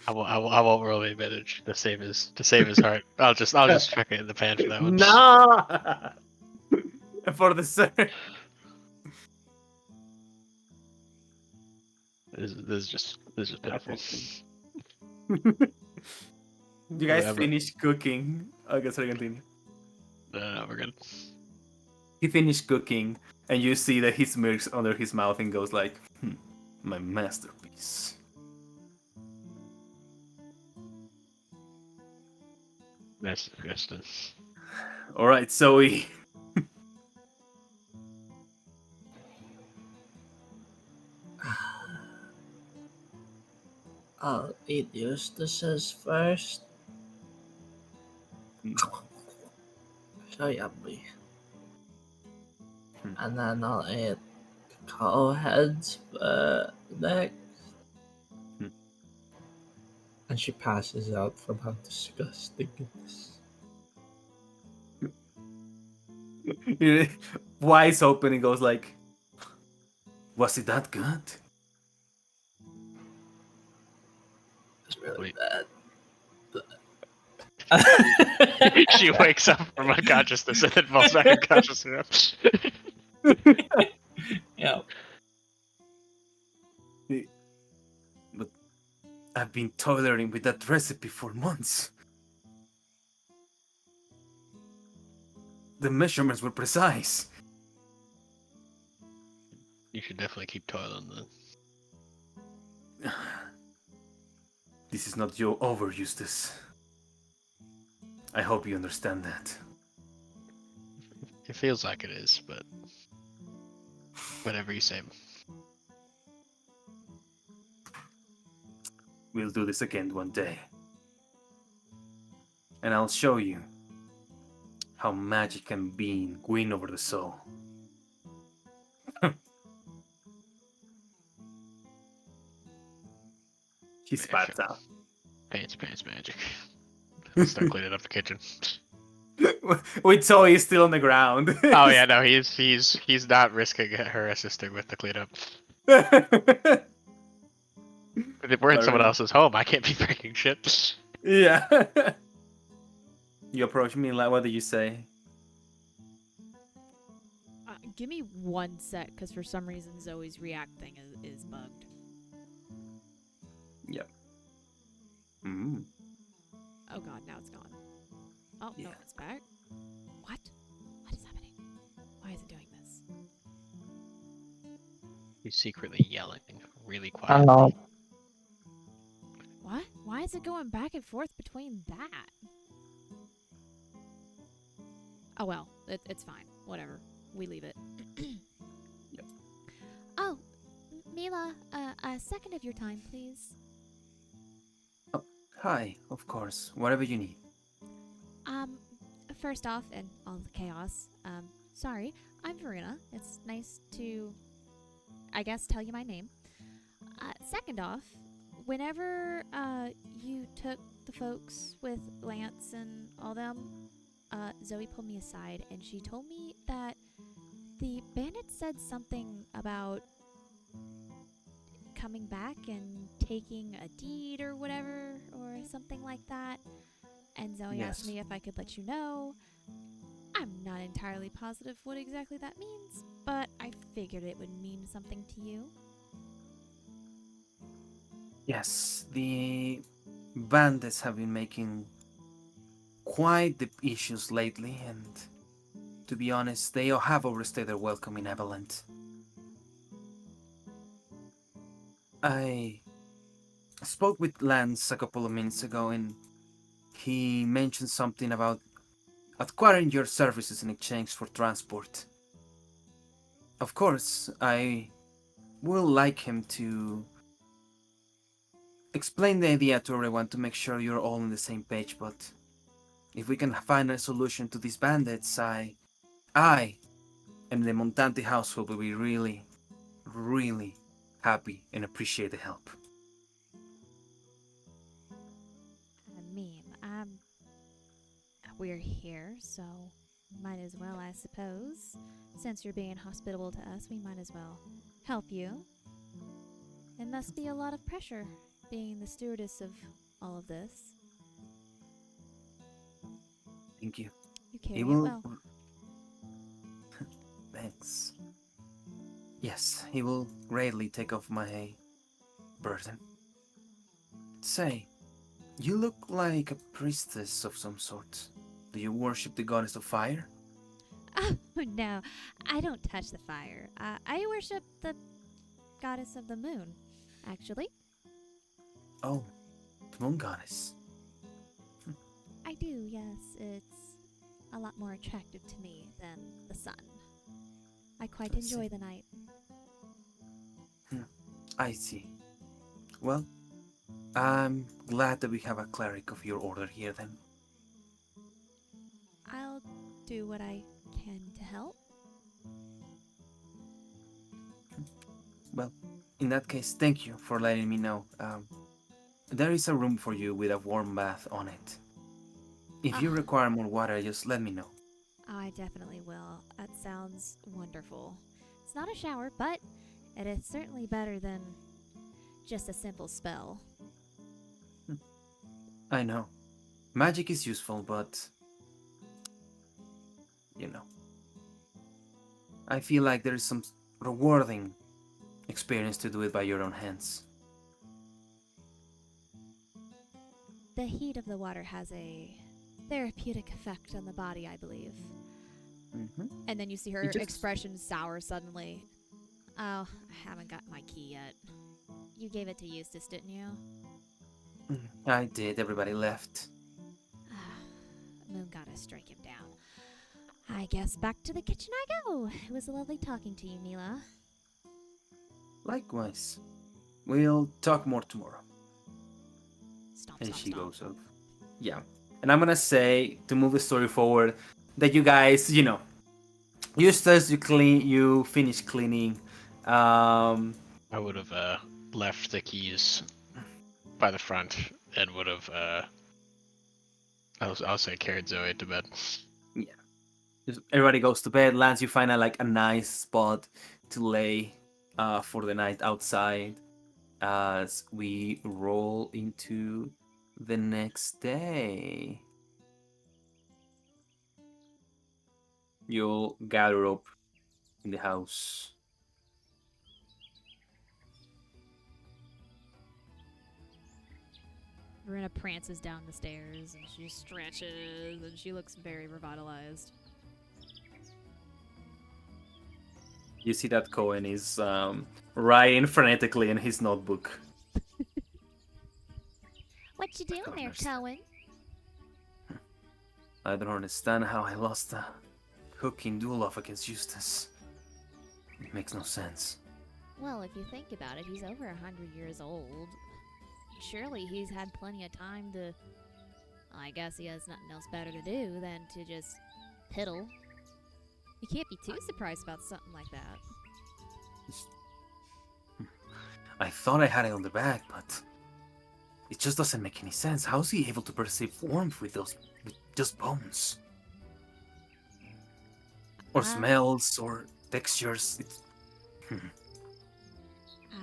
Speaker 6: I won't roll the advantage to save his heart. I'll just chuck it in the pan for that one.
Speaker 2: No. For the sir.
Speaker 6: This is just pitiful.
Speaker 2: You guys
Speaker 6: Whatever.
Speaker 2: finish cooking. Okay, sorry, continue.
Speaker 6: No, we're good.
Speaker 2: He finished cooking, and you see that he smirks under his mouth and goes like, my masterpiece.
Speaker 6: That's disgusting.
Speaker 2: Alright, Zoe.
Speaker 5: I'll eat Eustace's first. So yummy. And then I'll eat Kohen's next. And she passes out from how disgusting it is.
Speaker 2: Eyes open and goes like, was it that good?
Speaker 5: It's really
Speaker 6: Wait.
Speaker 5: bad.
Speaker 6: She wakes up from unconsciousness and then falls back unconscious.
Speaker 5: Yeah.
Speaker 2: But I've been toiling with that recipe for months. The measurements were precise.
Speaker 6: You should definitely keep toiling then.
Speaker 2: This is not your over, Eustace. I hope you understand that.
Speaker 6: It feels like it is, but whatever you say.
Speaker 2: We'll do this again one day. And I'll show you how magic can be win over the soul. He spats out.
Speaker 6: Pants magic. Start cleaning up the kitchen.
Speaker 2: With Xoey still on the ground.
Speaker 6: Oh yeah, no, he's not risking her assisting with the cleanup. If we're in someone else's home, I can't be breaking shit.
Speaker 2: Yeah. You approach me like, what do you say?
Speaker 1: Give me 1 sec, because for some reason Zoe's react thing is bugged.
Speaker 2: Yep. Mm.
Speaker 1: Oh god, now it's gone. Oh,
Speaker 2: Yeah.
Speaker 1: no, it's back. What? What is happening? Why is it doing this?
Speaker 6: He's secretly yelling really quietly.
Speaker 5: Oh,
Speaker 1: What? Why is it going back and forth between that? Oh well, it's fine. Whatever. We leave it.
Speaker 2: Yep.
Speaker 1: Oh, Mila, a second of your time, please.
Speaker 2: Oh, hi, of course. Whatever you need.
Speaker 1: First off, and all the chaos, sorry, I'm Varuna. It's nice to, I guess, tell you my name. Second off, whenever, you took the folks with Lance and all them, Zoe pulled me aside and she told me that the bandit said something about coming back and taking a deed or whatever, or something like that. And Zoe asked
Speaker 2: Yes.
Speaker 1: me if I could let you know. I'm not entirely positive what exactly that means, but I figured it would mean something to you.
Speaker 2: Yes, the bandits have been making quite the issues lately, and to be honest, they have overstayed their welcome in Avalanche. I spoke with Lance a couple of minutes ago, and he mentioned something about acquiring your services in exchange for transport. Of course, I will like him to explain the idea to everyone to make sure you're all on the same page, but if we can find a solution to these bandits, I and the Montante household will be really, really happy and appreciate the help.
Speaker 1: I mean, we're here, so might as well, I suppose. Since you're being hospitable to us, we might as well help you. It must be a lot of pressure, being the stewardess of all of this.
Speaker 2: Thank you.
Speaker 1: You carry
Speaker 2: He
Speaker 1: it
Speaker 2: will.
Speaker 1: well.
Speaker 2: Thanks. Yes, he will greatly take off my burden. Say, you look like a priestess of some sort. Do you worship the goddess of fire?
Speaker 1: Oh, no. I don't touch the fire. I worship the goddess of the moon, actually.
Speaker 2: Oh, the moon goddess.
Speaker 1: I do, yes. It's a lot more attractive to me than the sun. I quite
Speaker 2: I see.
Speaker 1: enjoy the night.
Speaker 2: I see. Well, I'm glad that we have a cleric of your order here then.
Speaker 1: I'll do what I can to help.
Speaker 2: Well, in that case, thank you for letting me know. There is a room for you with a warm bath on it. If you
Speaker 1: Ah.
Speaker 2: require more water, just let me know.
Speaker 1: Oh, I definitely will. That sounds wonderful. It's not a shower, but it is certainly better than just a simple spell.
Speaker 2: I know. Magic is useful, but you know, I feel like there is some rewarding experience to do it by your own hands.
Speaker 1: The heat of the water has a therapeutic effect on the body, I believe.
Speaker 2: Mm-hmm.
Speaker 1: And then you see her expression sour suddenly. Oh, I haven't got my key yet. You gave it to Eustace, didn't you?
Speaker 2: I did. Everybody left.
Speaker 1: Moon gotta strike him down. I guess back to the kitchen I go. It was lovely talking to you, Mila.
Speaker 2: Likewise. We'll talk more tomorrow.
Speaker 1: Stop,
Speaker 2: And
Speaker 1: stop,
Speaker 2: she
Speaker 1: stop.
Speaker 2: goes off. Yeah. And I'm gonna say, to move the story forward, that you guys, Eustace, you finish cleaning.
Speaker 6: I would have left the keys by the front and would have I'll say carried Xoey to bed.
Speaker 2: Everybody goes to bed. Lance, you find a nice spot to lay for the night outside as we roll into the next day. You'll gather up in the house.
Speaker 1: Varuna prances down the stairs and she stretches and she looks very revitalized.
Speaker 2: You see that Kohen is writing frenetically in his notebook.
Speaker 1: What you doing there, Cohen?
Speaker 2: I don't understand how I lost a hooking duel off against Eustace. It makes no sense.
Speaker 1: Well, if you think about it, he's over 100 years old. Surely he's had plenty of time to... I guess he has nothing else better to do than to just piddle. You can't be too surprised about something like that.
Speaker 2: I thought I had it on the back, but it just doesn't make any sense. How is he able to perceive warmth with just bones? Or smells, or textures?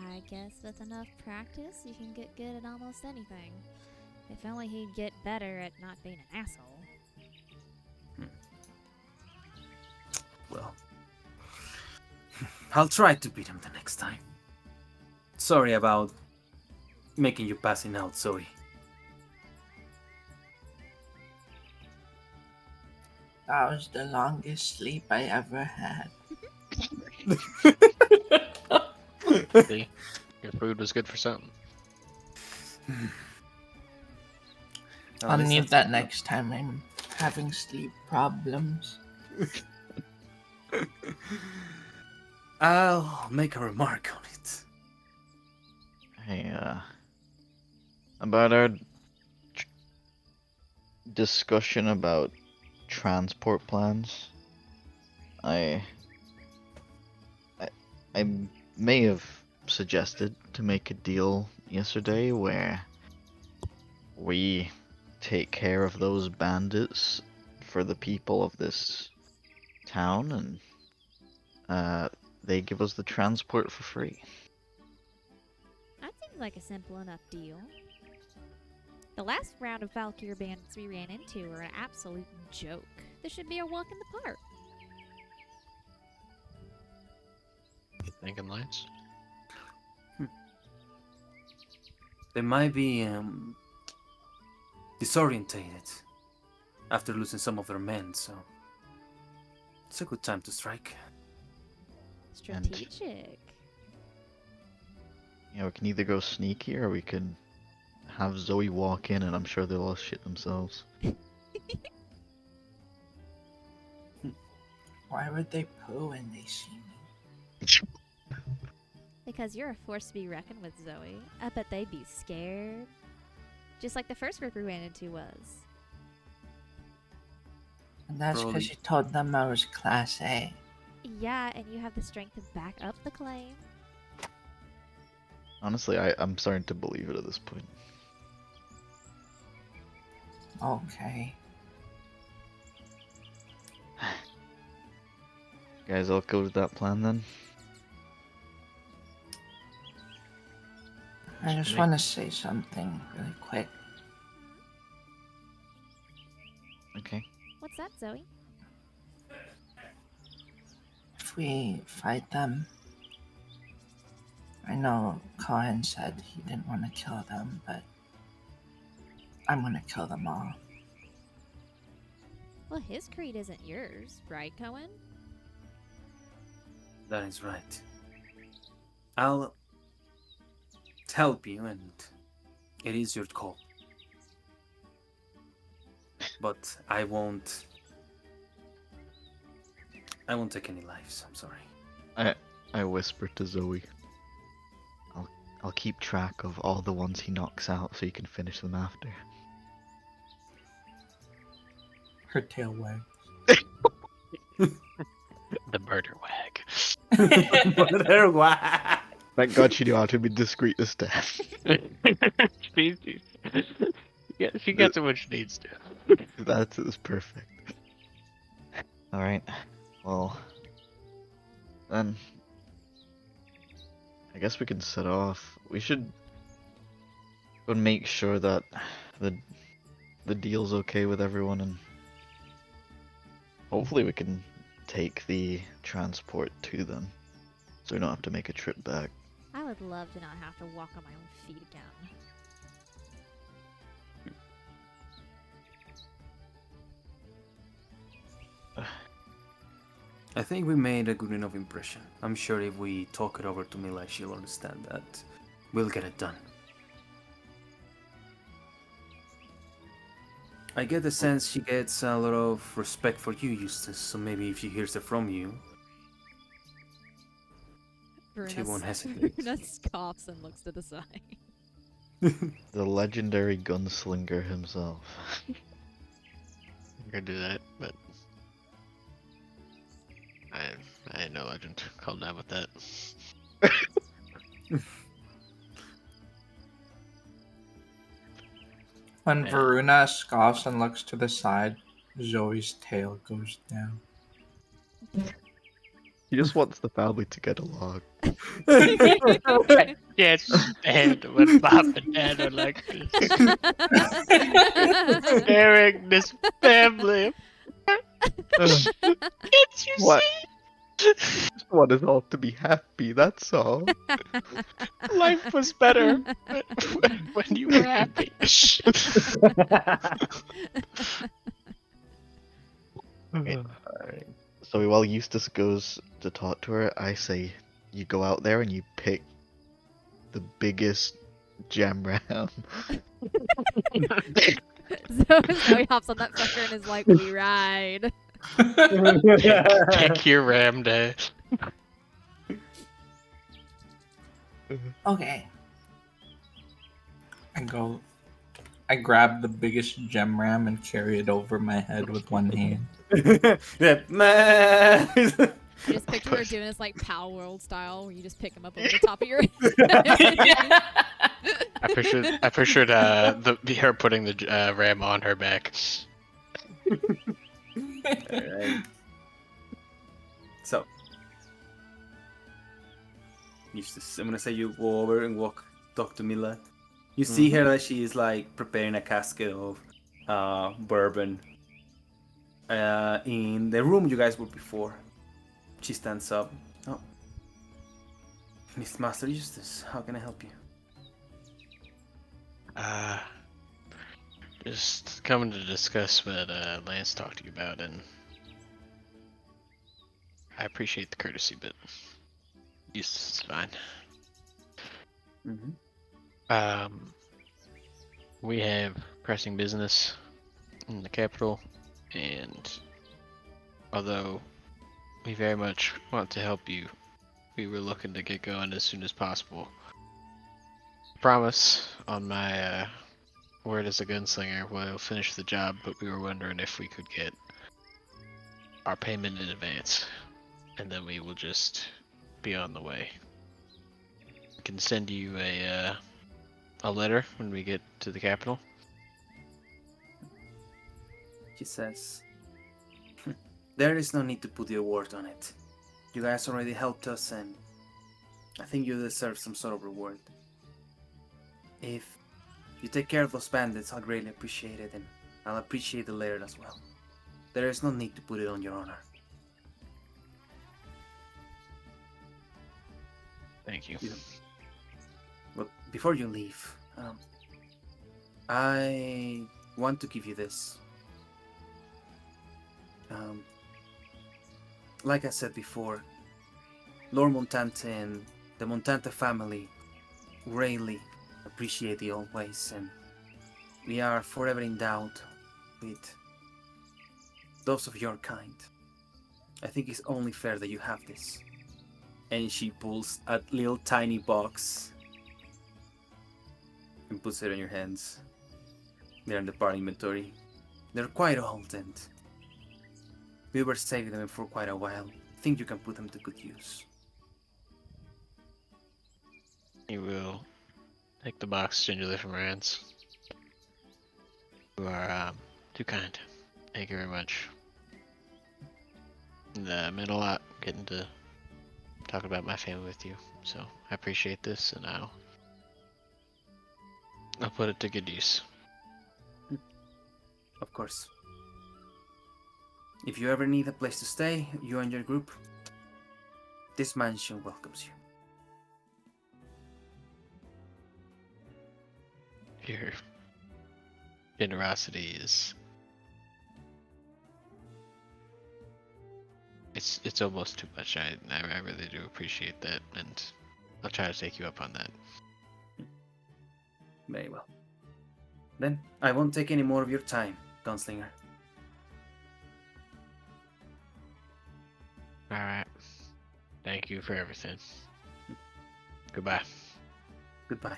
Speaker 1: I guess with enough practice, you can get good at almost anything. If only he'd get better at not being an asshole.
Speaker 2: Well, I'll try to beat him the next time. Sorry about making you passing out, Xoey.
Speaker 5: That was the longest sleep I ever had.
Speaker 6: See? Your food was good for something.
Speaker 5: I'll need that next time I'm having sleep problems.
Speaker 2: I'll make a remark on it.
Speaker 4: Hey, about our discussion about transport plans, I may have suggested to make a deal yesterday where we take care of those bandits for the people of this town, and they give us the transport for free.
Speaker 1: That seems like a simple enough deal. The last round of Valkyrie bandits we ran into were an absolute joke. This should be a walk in the park.
Speaker 6: Thinking lights?
Speaker 2: They might be disorientated after losing some of their men, so it's a good time to strike.
Speaker 1: Strategic.
Speaker 4: We can either go sneaky or we can have Xoey walk in and I'm sure they'll all shit themselves.
Speaker 5: Why would they poo when they see me?
Speaker 1: Because you're a force to be reckoned with, Xoey. I bet they'd be scared. Just like the first group we ran into was.
Speaker 5: And that's
Speaker 2: Probably.
Speaker 5: because you told them I was Class A.
Speaker 1: Yeah, and you have the strength to back up the claim.
Speaker 4: Honestly, I'm starting to believe it at this point.
Speaker 5: Okay.
Speaker 4: Guys, I'll go with that plan then.
Speaker 5: I just want to say something really quick.
Speaker 1: Xoey?
Speaker 5: If we fight them, I know Kohen said he didn't want to kill them, but I'm gonna kill them all.
Speaker 1: Well, his creed isn't yours, right, Cohen?
Speaker 2: That is right. I'll help you, and it is your call. But I won't take any lives. I'm sorry.
Speaker 4: I whisper to Xoey. I'll keep track of all the ones he knocks out so you can finish them after.
Speaker 5: Her tail wags.
Speaker 6: The murder wag.
Speaker 2: Mother, why?
Speaker 4: Thank God she knew how to be discreet as death.
Speaker 6: Yeah, she gets what she needs to.
Speaker 4: That is perfect. Alright. Well, then I guess we can set off. We should go and make sure that the deal's okay with everyone, and hopefully we can take the transport to them so we don't have to make a trip back.
Speaker 1: I would love to not have to walk on my own feet again.
Speaker 2: I think we made a good enough impression. I'm sure if we talk it over to Mila, she'll understand that we'll get it done. I get the sense she gets a lot of respect for you, Eustace, so maybe if she hears it from you, she won't hesitate.
Speaker 1: Varuna scoffs and looks to the side.
Speaker 4: The legendary gunslinger himself.
Speaker 6: I could do that, but I ain't no legend. Calm down with that.
Speaker 5: When
Speaker 6: Yeah.
Speaker 5: Varuna scoffs and looks to the side, Zoe's tail goes down.
Speaker 4: He just wants the family to get along.
Speaker 6: Yeah, it's sad when Mom and Dad are like this. Sharing this family. Can't you
Speaker 4: What?
Speaker 6: see?
Speaker 4: Just want us all to be happy, that's all.
Speaker 6: Life was better when you were happy.
Speaker 2: Alright.
Speaker 4: So while Eustace goes to talk to her, I say you go out there and you pick the biggest Gemram.
Speaker 1: Zoe hops on that fucker and is like, we ride.
Speaker 6: Pick your ram day.
Speaker 5: Okay. I grab the biggest gem ram and carry it over my head with one hand.
Speaker 2: Yeah, man.
Speaker 1: I just picture her doing this like Pal World style, where you just pick him up over the top of your head.
Speaker 6: I pictured her putting the ram on her back.
Speaker 2: Alright. So, Eustace, I'm gonna say you go over and talk to Mila. You see her that she is like preparing a casket of bourbon in the room you guys were before. She stands up. Oh, Miss Master Eustace, how can I help you?
Speaker 6: Just coming to discuss what Lance talked to you about, and I appreciate the courtesy, but Eustace is fine. We have pressing business in the capital, and although we very much want to help you, we were looking to get going as soon as possible. Promise on my word as a gunslinger, we'll finish the job, but we were wondering if we could get our payment in advance, and then we will just be on the way. I can send you a letter when we get to the capital.
Speaker 2: She says, there is no need to put your word on it. You guys already helped us, and I think you deserve some sort of reward. If you take care of those bandits, I'll greatly appreciate it, and I'll appreciate the letter as well. there is no need to put it on your honor.
Speaker 6: Thank you.
Speaker 2: But before you leave, I want to give you this. Like I said before, Lord Montante and the Montante family greatly appreciate the old ways, and we are forever endowed with those of your kind. I think it's only fair that you have this. And she pulls a little tiny box and puts it in your hands. They're in the bar inventory. They're quite old, and we were saving them for quite a while. I think you can put them to good use.
Speaker 6: You will take the box gingerly from her hands. You are too kind. Thank you very much. And, I meant a lot getting to talk about my family with you, so I appreciate this, and I'll put it to good use.
Speaker 2: Of course. If you ever need a place to stay, you and your group, this mansion welcomes you.
Speaker 6: Your generosity is... It's almost too much. I really do appreciate that, and I'll try to take you up on that.
Speaker 2: Very well. Then, I won't take any more of your time, Gunslinger.
Speaker 6: Alright. Thank you for everything. Goodbye.
Speaker 2: Goodbye.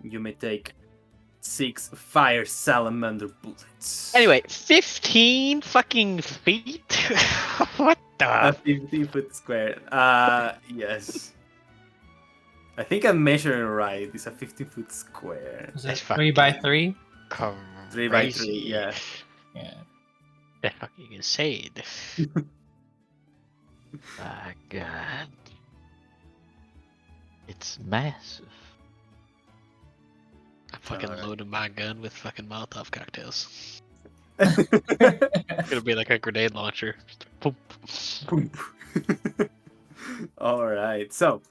Speaker 2: You may take 6 fire salamander bullets.
Speaker 6: Anyway, 15 fucking feet? What
Speaker 2: A
Speaker 6: the?
Speaker 2: 50-foot square. Yes. I think I'm measuring right. It's a 50-foot square.
Speaker 5: Is
Speaker 6: That's
Speaker 5: it 3 by
Speaker 6: fucking
Speaker 5: 3?
Speaker 2: 3 by 3, yeah.
Speaker 5: Yeah.
Speaker 6: That's fucking insane.
Speaker 4: My God. It's massive.
Speaker 6: I'm fucking
Speaker 2: Alright.
Speaker 6: loading my gun with fucking Molotov cocktails. It's gonna be like a grenade launcher. Boom.
Speaker 2: Boom. All right. So,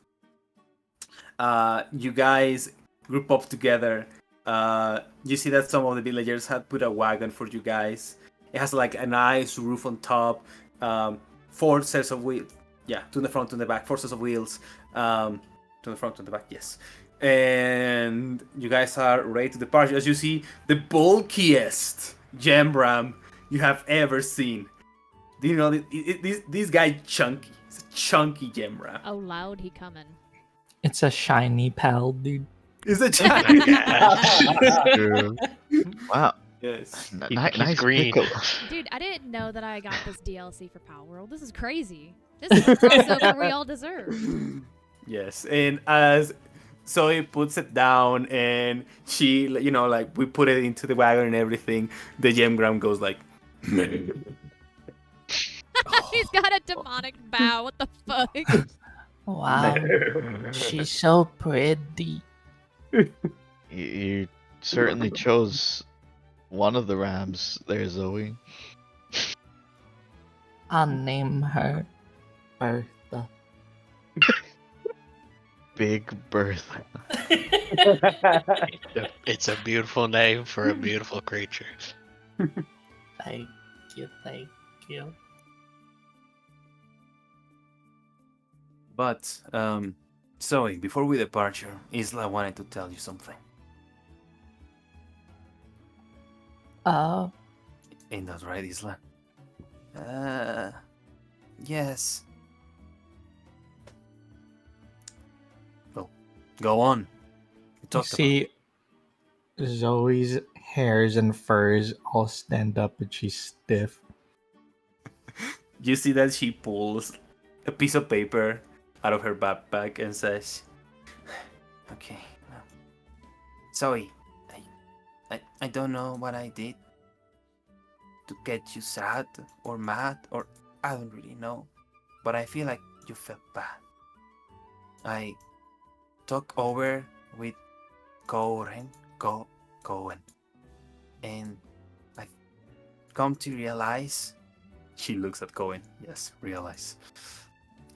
Speaker 2: you guys group up together. You see that some of the villagers had put a wagon for you guys. It has like a nice roof on top. 4 sets of wheels. Yeah, to the front, to the back. 4 sets of wheels. To the front, to the back. Yes. And you guys are ready to depart. As you see, the bulkiest Gemram you have ever seen. Do you know this guy chunky? It's a chunky Gemram.
Speaker 1: Oh, loud he coming.
Speaker 5: It's a shiny pal, dude.
Speaker 2: It's a chunky.
Speaker 4: Wow.
Speaker 2: Yes.
Speaker 6: He's
Speaker 4: Nice
Speaker 6: green.
Speaker 4: pickle.
Speaker 1: Dude, I didn't know that I got this DLC for Power World. This is crazy. This is the crossover we all deserve.
Speaker 2: Yes, and as Zoe puts it down and she, you know, like we put it into the wagon and everything, the Gemgram goes like,
Speaker 1: He's got a demonic bow. What the fuck?
Speaker 5: Wow. She's so pretty.
Speaker 4: You certainly chose one of the rams there, Zoe.
Speaker 5: I'll name her Bertha.
Speaker 4: Big Bertha.
Speaker 6: It's a beautiful name for a beautiful creature.
Speaker 5: Thank you, thank you.
Speaker 2: but, Zoe, before we departure, Isla wanted to tell you something.
Speaker 5: Oh,
Speaker 2: Ain't that right, Isla? Yes. Go on. We
Speaker 5: you
Speaker 2: talked
Speaker 5: see, Zoe's hairs and furs all stand up and she's stiff.
Speaker 2: You see that she pulls a piece of paper out of her backpack and says, "Okay, now, Zoe, I don't know what I did to get you sad or mad, or I don't really know, but I feel like you felt bad. I talked over with Kohen, And I've come to realize. She looks at Kohen. Yes, realize.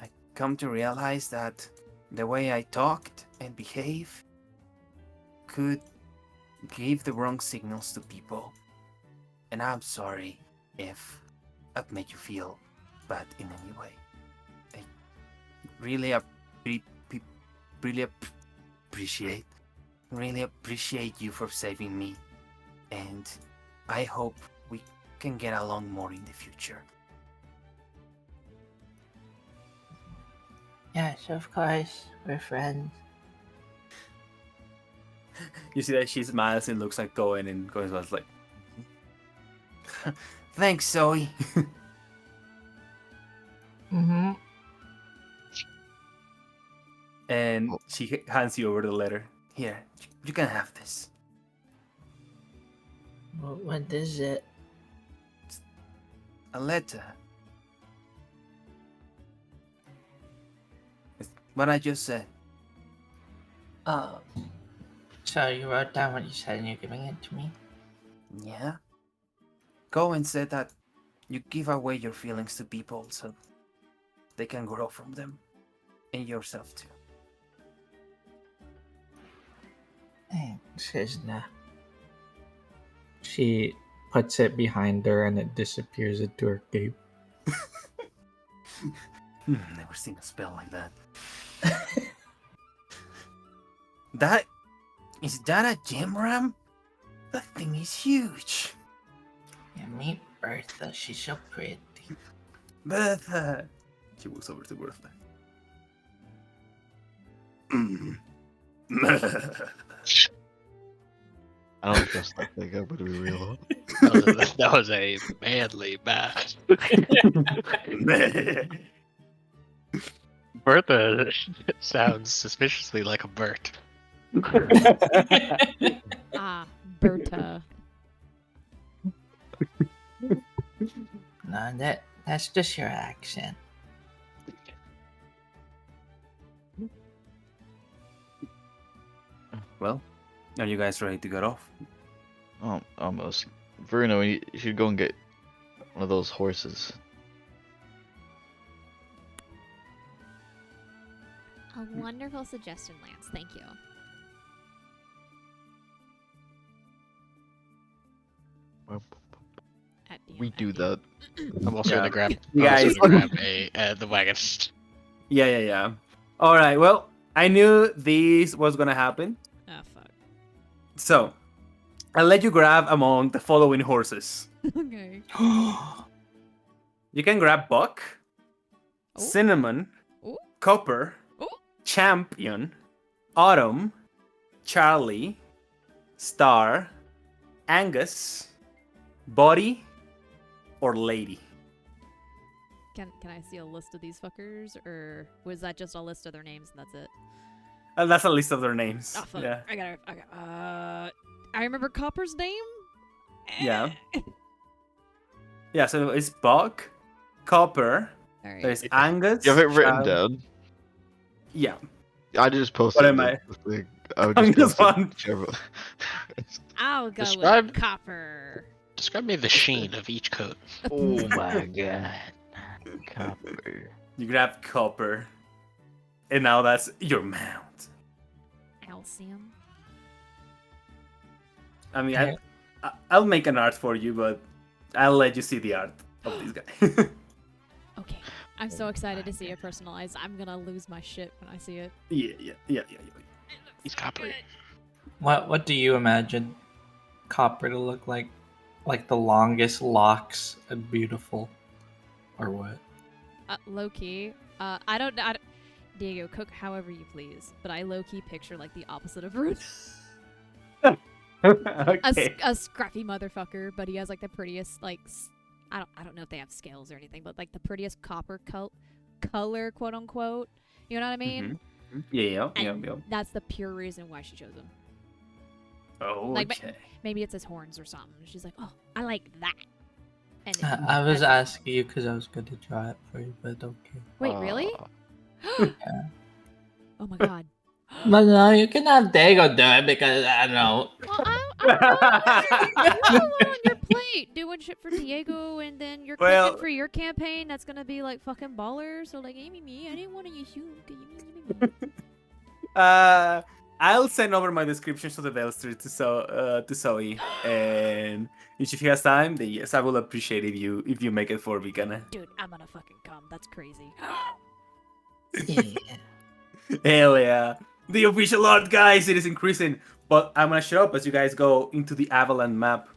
Speaker 2: I come to realize that the way I talked and behave could give the wrong signals to people. And I'm sorry if I've made you feel bad in any way. I really appreciate you for saving me. And I hope we can get along more in the future.
Speaker 5: Yes, of course. We're friends.
Speaker 2: You see that she smiles and looks at Kohen, and Kohen was like, "Thanks, Xoey."
Speaker 5: Mm-hmm.
Speaker 2: And she hands you over the letter. Here, you can have this.
Speaker 5: What is it?
Speaker 2: A letter. It's what I just said.
Speaker 5: Oh. So you wrote down what you said and you're giving it to me?
Speaker 2: Yeah. Kohen said that you give away your feelings to people so they can grow from them. And yourself too.
Speaker 5: Thanks, Isla.
Speaker 3: She puts it behind her and it disappears into her cape.
Speaker 2: Never seen a spell like that. Is that a Gemram? That thing is huge.
Speaker 5: Yeah, meet Bertha. She's so pretty.
Speaker 2: Bertha. She walks over to Bertha.
Speaker 4: I don't trust that thing. I'm gonna be real.
Speaker 6: That was a manly match. Bertha sounds suspiciously like a Bert.
Speaker 1: Ah, Berta.
Speaker 5: No, that's just your accent.
Speaker 2: Well, are you guys ready to get off?
Speaker 4: Almost. Varuna, you should go and get one of those horses.
Speaker 1: A wonderful suggestion, Lance. Thank you. At
Speaker 4: We
Speaker 1: DM.
Speaker 4: do that.
Speaker 6: I'm also gonna grab.
Speaker 2: You
Speaker 6: I'm also
Speaker 2: guys-
Speaker 6: gonna grab the wagon.
Speaker 2: Yeah. All right. Well, I knew this was gonna happen,
Speaker 1: Oh, fuck.
Speaker 2: so I'll let you grab among the following horses.
Speaker 1: Okay.
Speaker 2: You can grab Buck,
Speaker 1: Oh.
Speaker 2: Cinnamon,
Speaker 1: Oh.
Speaker 2: Copper,
Speaker 1: Oh.
Speaker 2: Champion, Autumn, Charlie, Star, Angus, Buddy, or Lady.
Speaker 1: Can I see a list of these fuckers, or was that just a list of their names and that's it?
Speaker 2: That's a list of their names.
Speaker 1: Oh, fuck.
Speaker 2: Yeah.
Speaker 1: I got. I remember Copper's name.
Speaker 2: Yeah. Yeah, so it's Buck, Copper,
Speaker 1: All right.
Speaker 2: there's Angus.
Speaker 4: You have it written
Speaker 2: Charlie-
Speaker 4: down.
Speaker 2: Yeah.
Speaker 4: I just posted
Speaker 2: What am
Speaker 4: the thing. I would
Speaker 2: I'm
Speaker 4: just
Speaker 2: just
Speaker 4: post it
Speaker 2: one.
Speaker 4: whichever-
Speaker 1: I'll go
Speaker 6: Describe-
Speaker 1: with Copper.
Speaker 6: Describe me the sheen of each coat.
Speaker 4: Oh my god. Copper.
Speaker 2: You grab Copper, and now that's your mount.
Speaker 1: Alcium.
Speaker 2: I mean, I'll make an art for you, but I'll let you see the art of this guy.
Speaker 1: Okay. I'm so excited to see it personalized. I'm gonna lose my shit when I see it.
Speaker 2: Yeah.
Speaker 6: He's coppery.
Speaker 5: What do you imagine Copper to look like? Like the longest locks and beautiful, or what?
Speaker 1: Low key. I don't. Diego, cook however you please, but I low key picture like the opposite of Rude.
Speaker 2: Okay.
Speaker 1: A scruffy motherfucker, but he has like the prettiest like. I don't know if they have scales or anything, but like the prettiest copper color, quote unquote. You know what I mean?
Speaker 2: Yeah.
Speaker 1: And that's the pure reason why she chose him.
Speaker 2: Oh,
Speaker 1: Like,
Speaker 2: okay.
Speaker 1: Maybe it's his horns or something. She's like, oh, I like that. And
Speaker 5: I was
Speaker 1: that's-
Speaker 5: asking you because I was going to draw it for you, but okay.
Speaker 1: Wait, really?
Speaker 4: Uh,
Speaker 1: Oh my god.
Speaker 5: But no, you can have Diego do it because I don't know.
Speaker 1: Well, You have a lot on your plate doing shit for Diego, and then you're
Speaker 2: Well-
Speaker 1: cooking for your campaign. That's gonna be like fucking baller. So like, me, I didn't want to use you.
Speaker 2: I'll send over my descriptions of the Velster to Xoey, and if she has time, then yes, I will appreciate if you make it for vegan.
Speaker 1: Dude, I'm gonna fucking come. That's crazy.
Speaker 5: Yeah.
Speaker 2: Hell yeah! The official art, guys, it is increasing. But I'm gonna shut up as you guys go into the Avalanche map.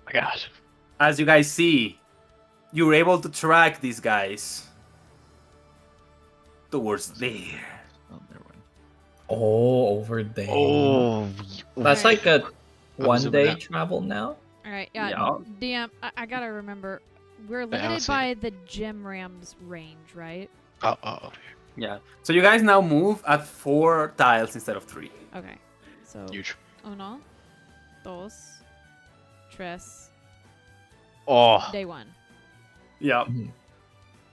Speaker 6: My God.
Speaker 2: As you guys see, you were able to track these guys towards there.
Speaker 4: Oh, never mind.
Speaker 3: Oh, over there.
Speaker 4: Oh,
Speaker 3: That's like a
Speaker 6: I'm zooming
Speaker 3: 1-day
Speaker 6: out.
Speaker 3: travel now.
Speaker 1: All right, yeah.
Speaker 2: Yeah.
Speaker 1: DM, I gotta remember, we're
Speaker 6: I
Speaker 1: limited
Speaker 6: see
Speaker 1: by the Gemrams range, right?
Speaker 6: Oh.
Speaker 2: Yeah. So you guys now move at 4 tiles instead of 3.
Speaker 1: Okay. So
Speaker 6: Huge.
Speaker 1: 1, 2, 3,
Speaker 4: Oh,
Speaker 1: day 1.
Speaker 2: Yeah.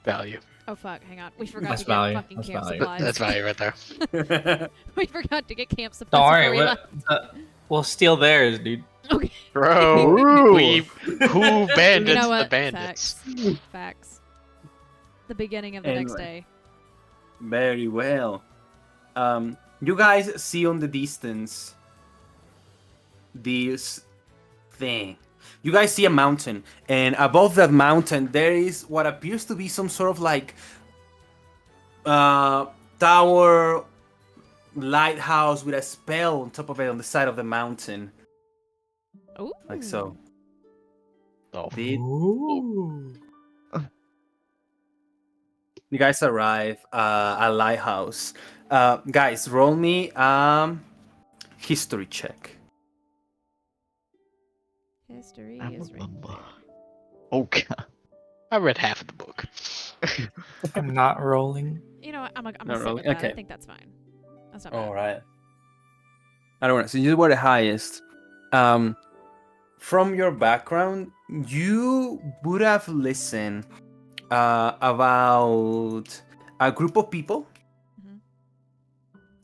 Speaker 6: Value.
Speaker 1: Oh fuck, hang on. We forgot
Speaker 3: That's
Speaker 1: to get
Speaker 3: value.
Speaker 1: fucking
Speaker 3: That's
Speaker 1: camp
Speaker 3: value.
Speaker 1: supplies.
Speaker 6: That's value right there.
Speaker 1: We forgot to get camp supplies.
Speaker 3: Don't
Speaker 1: before
Speaker 3: worry,
Speaker 1: we left.
Speaker 3: we'll steal theirs, dude.
Speaker 1: Okay.
Speaker 6: Bro, who bandits
Speaker 1: You know
Speaker 6: the
Speaker 1: what?
Speaker 6: bandits?
Speaker 1: Facts. The beginning of the next
Speaker 2: Anyway.
Speaker 1: day.
Speaker 2: Very well. You guys see on the distance this thing. You guys see a mountain, and above that mountain there is what appears to be some sort of like tower, lighthouse with a spell on top of it on the side of the mountain,
Speaker 1: Ooh.
Speaker 2: like so.
Speaker 4: oh.
Speaker 3: Ooh.
Speaker 2: You guys arrive at Lighthouse. Guys, roll me history check.
Speaker 1: History
Speaker 4: I
Speaker 1: is right
Speaker 4: remember.
Speaker 1: there.
Speaker 4: Oh god.
Speaker 6: I read half of the book.
Speaker 3: I'm not rolling.
Speaker 1: You know what? I'm
Speaker 2: Not
Speaker 1: gonna sit
Speaker 2: really?
Speaker 1: with that. I
Speaker 2: Okay.
Speaker 1: think that's fine. That's not bad.
Speaker 2: All right. I don't know. So you were the highest. From your background, you would have listened about a group of people,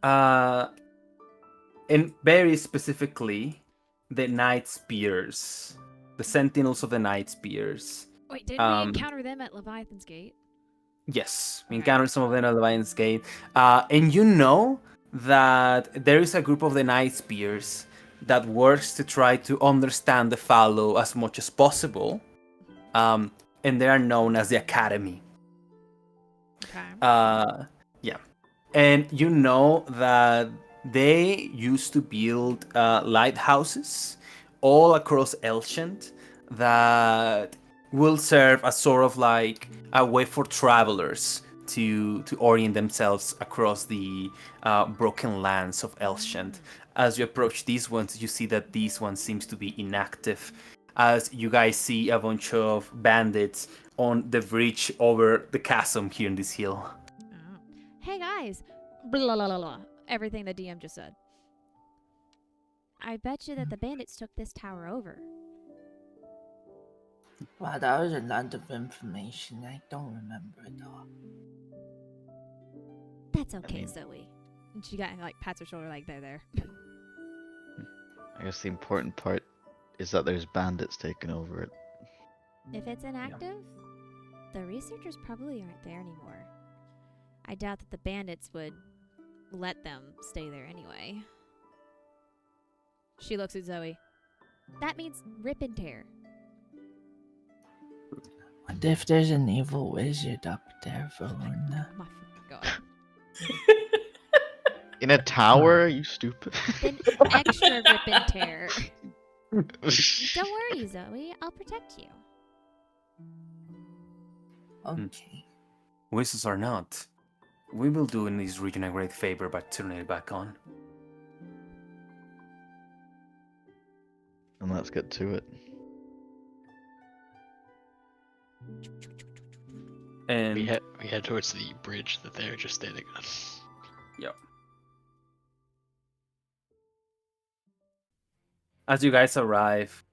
Speaker 2: and very specifically, the Night Spears, the Sentinels of the Night Spears.
Speaker 1: Wait, didn't we encounter them at Leviathan's Gate?
Speaker 2: Yes, we
Speaker 1: Okay.
Speaker 2: encountered some of them at Leviathan's Gate. And you know that there is a group of the Night Spears that works to try to understand the Fallow as much as possible. And they are known as the Academy.
Speaker 1: Okay.
Speaker 2: Yeah. And you know that they used to build lighthouses all across Elshant that will serve as sort of like a way for travelers to orient themselves across the broken lands of Elshant. As you approach these ones, you see that these ones seems to be inactive. As you guys see a bunch of bandits on the bridge over the chasm here in this hill.
Speaker 1: Oh. Hey guys, blah, blah, blah, blah. Everything the DM just said. I bet you that the bandits took this tower over.
Speaker 5: Wow, that was a lot of information. I don't remember it all.
Speaker 1: That's okay,
Speaker 4: mean-
Speaker 1: Zoe. And she got like pats her shoulder like there.
Speaker 4: I guess the important part is that there's bandits taking over it.
Speaker 1: If it's inactive, the researchers probably aren't there anymore. I doubt that the bandits would let them stay there anyway. She looks at Zoe. That means rip and tear.
Speaker 5: What if there's an evil wizard up there, Varuna?
Speaker 1: My fucking god.
Speaker 4: In a tower? You stupid.
Speaker 1: Then extra rip and tear. Don't worry, Zoe. I'll protect you.
Speaker 5: Okay.
Speaker 2: Wizards or not, we will do in this region a great favor by turning it back on.
Speaker 4: And let's get to it.
Speaker 2: And
Speaker 6: We head towards the bridge that they're just standing on.
Speaker 2: as you guys arrive,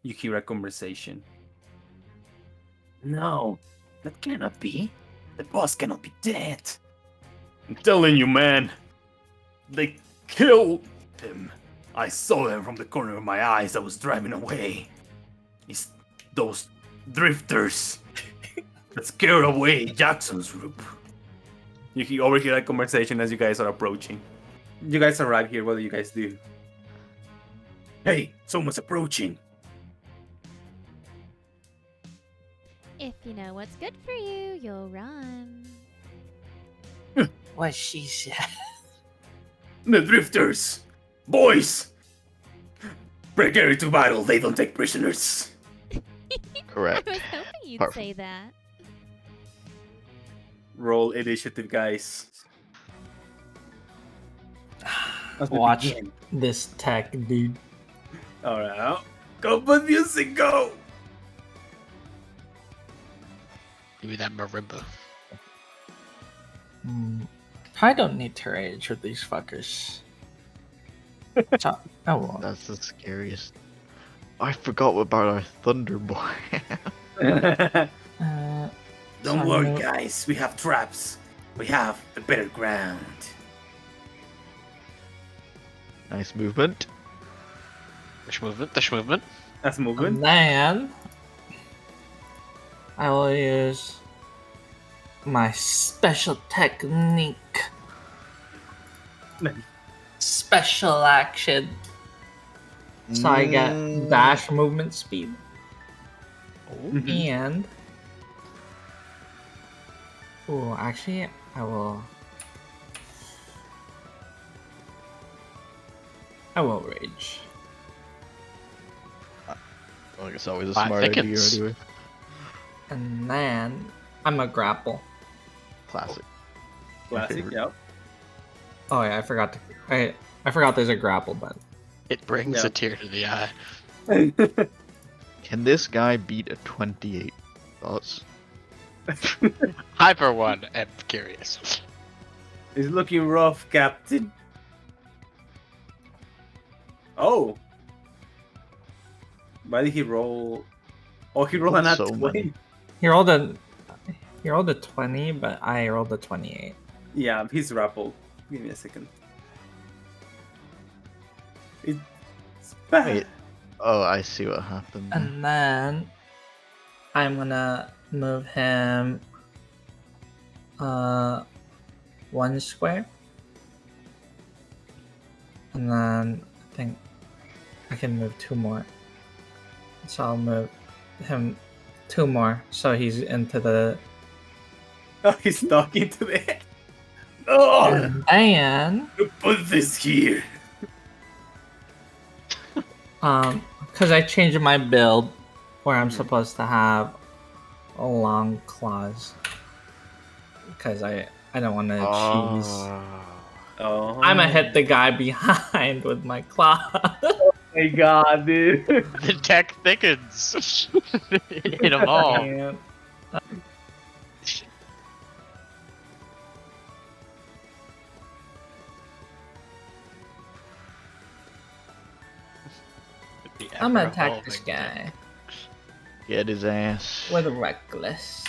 Speaker 2: you hear a conversation. No, that cannot be. The boss cannot be dead. I'm telling you, man. They killed him. I saw them from the corner of my eyes. I was driving away. It's those drifters that scared away Jackson's group. You can overhear that conversation as you guys are approaching. You guys arrive here. What do you guys do? Hey, someone's approaching.
Speaker 1: If you know what's good for you, you'll run.
Speaker 5: What she said.
Speaker 2: The drifters! Boys! Prepare to battle, they don't take prisoners.
Speaker 4: Correct.
Speaker 1: I was hoping you'd
Speaker 4: Apart
Speaker 1: say that.
Speaker 2: Roll initiative, guys. As we
Speaker 3: Watch
Speaker 2: begin.
Speaker 3: this tech, dude.
Speaker 2: Alright, go put music, go!
Speaker 6: Give me that marimba.
Speaker 5: I don't need to rage with these fuckers. So, oh well.
Speaker 4: That's the scariest. I forgot about our Thunder Boy.
Speaker 2: Don't
Speaker 5: So
Speaker 2: worry,
Speaker 5: no-
Speaker 2: guys. We have traps. We have the better ground.
Speaker 4: Nice movement.
Speaker 6: Dash movement, dash movement.
Speaker 2: That's
Speaker 5: And
Speaker 2: moving.
Speaker 5: then I will use my special technique. Special action. So I get dash movement speed.
Speaker 2: Mhm.
Speaker 5: And oh, actually, I will rage.
Speaker 4: Well, it's always a
Speaker 6: Plot
Speaker 4: smart idea
Speaker 6: thickens.
Speaker 4: anyway.
Speaker 5: And then I'm a grapple.
Speaker 4: Classic.
Speaker 2: Classic,
Speaker 4: favorite.
Speaker 2: yep.
Speaker 5: Oh yeah, I forgot there's a grapple button.
Speaker 6: It brings
Speaker 2: Yeah.
Speaker 6: a tear to the eye.
Speaker 4: Can this guy beat a 28? Thoughts?
Speaker 6: I, for one, am curious.
Speaker 2: It's looking rough, Captain. Oh. Why did he roll? Oh, he rolled an nat
Speaker 4: So
Speaker 2: 20.
Speaker 4: many.
Speaker 5: He rolled a 20, but I rolled a 28.
Speaker 2: Yeah, he's grappled. Give me a second. It's bad.
Speaker 4: Wait. Oh, I see what happened.
Speaker 5: And then I'm gonna move him 1 square. And then I think I can move 2 more. So I'll move him 2 more so he's into the
Speaker 2: Oh, he's talking to the head. Oh,
Speaker 5: and then
Speaker 2: put this here.
Speaker 5: because I changed my build where I'm supposed to have long claws because I don't want to cheese.
Speaker 2: Oh
Speaker 5: I'm gonna hit the guy behind with my claw.
Speaker 2: my god, dude.
Speaker 6: The tech thickens. Hit them all.
Speaker 5: And- I'm gonna attack this guy
Speaker 4: Get his ass.
Speaker 5: with a reckless.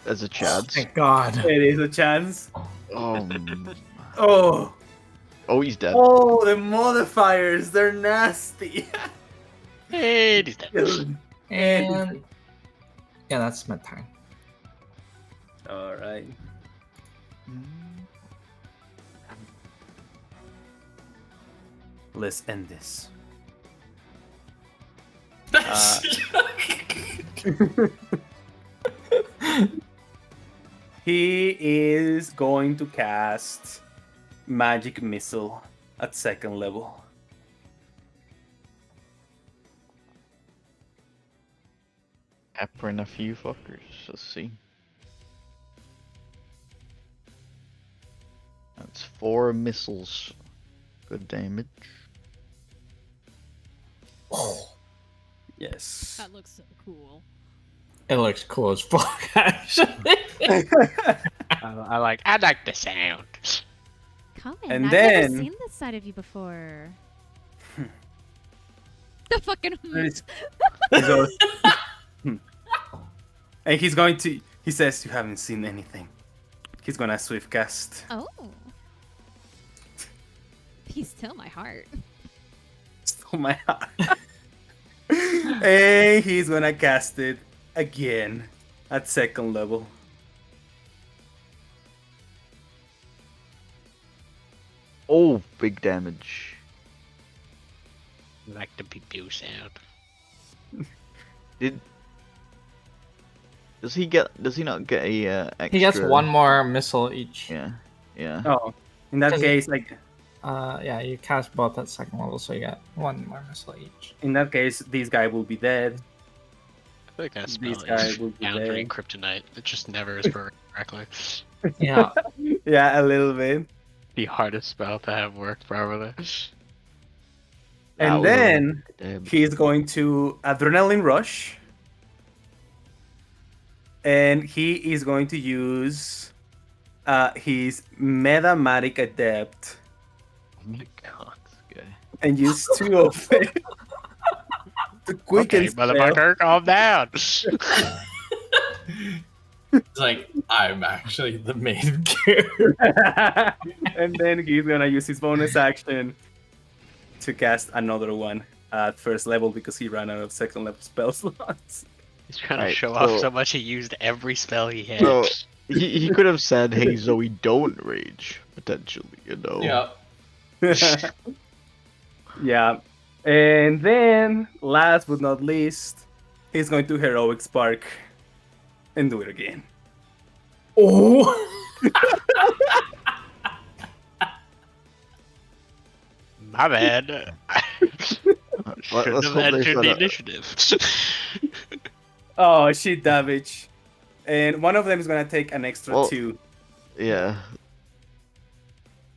Speaker 4: As a chance.
Speaker 5: Thank God.
Speaker 2: There is a chance.
Speaker 4: Oh.
Speaker 2: Oh.
Speaker 4: Oh, he's dead.
Speaker 2: Oh, the modifiers, they're nasty.
Speaker 6: Hey, he's dead.
Speaker 5: And yeah, that's my turn.
Speaker 2: Alright. Let's end this. He is going to cast Magic Missile at 2nd level.
Speaker 4: Peppering a few fuckers. Let's see. That's 4 missiles. Good damage.
Speaker 2: Yes.
Speaker 1: That looks so cool.
Speaker 5: It looks cool as fuck, actually.
Speaker 6: I like the sound.
Speaker 1: Cohen,
Speaker 2: And
Speaker 1: I've
Speaker 2: then-
Speaker 1: never seen this side of you before. The fucking
Speaker 2: He's goes- and he's going to. He says, "You haven't seen anything. he's gonna swift cast.
Speaker 1: Oh. He's still my heart.
Speaker 2: Oh my god. And he's gonna cast it again at 2nd level.
Speaker 4: Oh, big damage.
Speaker 6: Like the pew sound.
Speaker 4: Does he not get a extra?
Speaker 5: He gets one more missile each.
Speaker 4: Yeah. Yeah.
Speaker 2: Oh, in that
Speaker 5: Does it-
Speaker 2: case, like
Speaker 5: Yeah, you cast both at 2nd level, so you get one more missile each.
Speaker 2: in that case, this guy will be dead.
Speaker 6: I feel like that
Speaker 2: This
Speaker 6: spell
Speaker 2: guy
Speaker 6: is
Speaker 2: will be
Speaker 6: countering
Speaker 2: dead.
Speaker 6: kryptonite. It just never is programmed correctly.
Speaker 5: Yeah.
Speaker 2: Yeah, a little bit.
Speaker 6: The hardest spell to have worked properly.
Speaker 4: That
Speaker 2: And
Speaker 4: was a
Speaker 2: then
Speaker 4: damage.
Speaker 2: he's going to Adrenaline Rush. And he is going to use his Metamatic Adept
Speaker 4: Oh my god, this guy.
Speaker 2: and use 2 of it. To quicken
Speaker 6: Okay,
Speaker 2: spell.
Speaker 6: motherfucker, calm down.
Speaker 5: It's like, I'm actually the main character.
Speaker 2: And then he's gonna use his bonus action to cast another one at 1st level because he ran out of 2nd level spell slots.
Speaker 6: He's trying to
Speaker 4: Right,
Speaker 6: show
Speaker 4: so-
Speaker 6: off so much he used every spell he had.
Speaker 4: So he could have said, "Hey Zoe, don't rage." Potentially, you know.
Speaker 5: Yeah.
Speaker 2: Yeah. And then, last but not least, he's going to Heroic Spark and do it again.
Speaker 5: Oh!
Speaker 6: My bad. Shouldn't
Speaker 4: let's
Speaker 6: have
Speaker 4: hope there's
Speaker 6: entered
Speaker 4: not
Speaker 6: the
Speaker 4: a-
Speaker 6: initiative.
Speaker 2: Oh, shit damage. And one of them is going to take an extra
Speaker 4: Well-
Speaker 2: 2.
Speaker 4: Yeah.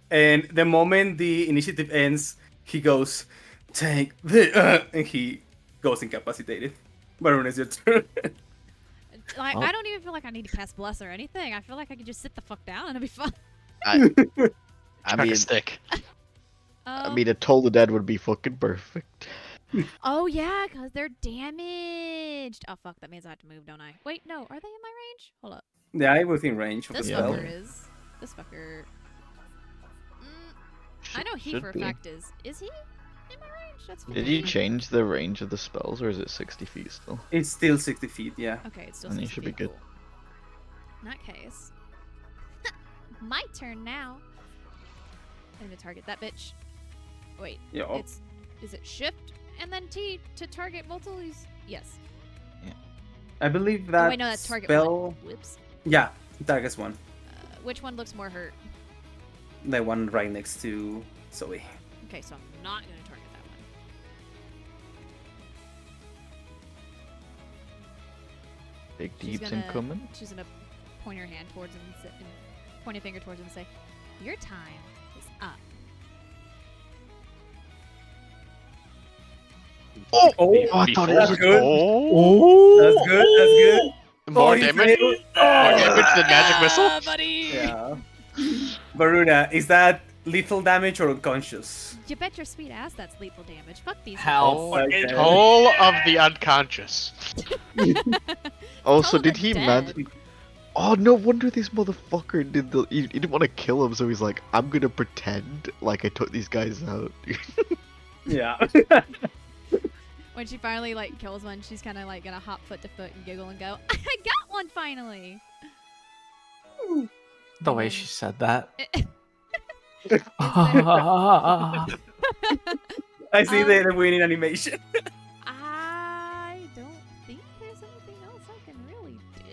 Speaker 2: And the moment the initiative ends, he goes, take the... and he goes incapacitated. Varuna, it's your turn.
Speaker 1: Like,
Speaker 4: Oh.
Speaker 1: I don't even feel like I need to cast Bless or anything. I feel like I could just sit the fuck down and it'll be fun.
Speaker 4: I
Speaker 6: Chuck
Speaker 4: mean,
Speaker 6: a stick.
Speaker 4: I mean, a Toll the Dead would be fucking perfect.
Speaker 1: Oh yeah, because they're damaged. Oh fuck, that means I have to move, don't I? Wait, no, are they in my range? Hold up.
Speaker 2: Yeah, I'm within range of the
Speaker 1: This
Speaker 2: spell.
Speaker 1: fucker is. This fucker. I know he
Speaker 4: Should
Speaker 1: for a
Speaker 4: be.
Speaker 1: fact is. Is he in my range? That's fine.
Speaker 4: Did you change the range of the spells, or is it 60 feet still?
Speaker 2: It's still 60 feet, yeah.
Speaker 1: Okay, it's still
Speaker 4: Then you
Speaker 1: 60
Speaker 4: should be
Speaker 1: feet,
Speaker 4: good.
Speaker 1: cool. In that case, my turn now. I'm gonna target that bitch. Wait,
Speaker 2: Yeah.
Speaker 1: is it shift and then T to target multiple? Yes.
Speaker 2: I believe that
Speaker 1: Oh wait, no, that's target
Speaker 2: spell...
Speaker 1: one. Whoops.
Speaker 2: Yeah, targets one.
Speaker 1: Which one looks more hurt?
Speaker 2: The one right next to Zoe.
Speaker 1: Okay, so I'm not gonna target that one.
Speaker 4: Big
Speaker 1: She's
Speaker 4: deeps
Speaker 1: gonna-
Speaker 4: incoming.
Speaker 1: She's gonna point her hand towards him and point a finger towards him and say, "Your time is up."
Speaker 6: Oh!
Speaker 4: I thought it
Speaker 6: Before-
Speaker 4: was
Speaker 2: good.
Speaker 6: Oh!
Speaker 2: That's good, that's good.
Speaker 6: More
Speaker 2: he's
Speaker 6: damage?
Speaker 2: able-
Speaker 6: More damage than magic missile?
Speaker 1: Ah, buddy!
Speaker 2: Yeah. Varuna, is that lethal damage or unconscious?
Speaker 1: You bet your sweet ass that's lethal damage. Fuck these.
Speaker 5: Hell
Speaker 2: Okay.
Speaker 5: fucking
Speaker 6: Toll of the unconscious.
Speaker 4: Oh, so
Speaker 1: Toll
Speaker 4: did
Speaker 1: the
Speaker 4: he
Speaker 1: Dead.
Speaker 4: manage? Oh, no wonder this motherfucker did the. He didn't want to kill him, so he's like, "I'm gonna pretend like I took these guys out."
Speaker 2: Yeah.
Speaker 1: When she finally like kills one, she's kind of like gonna hop foot to foot and giggle and go, "I got one finally."
Speaker 5: The way she said that.
Speaker 2: I see the winning animation.
Speaker 1: I don't think there's anything else I can really do.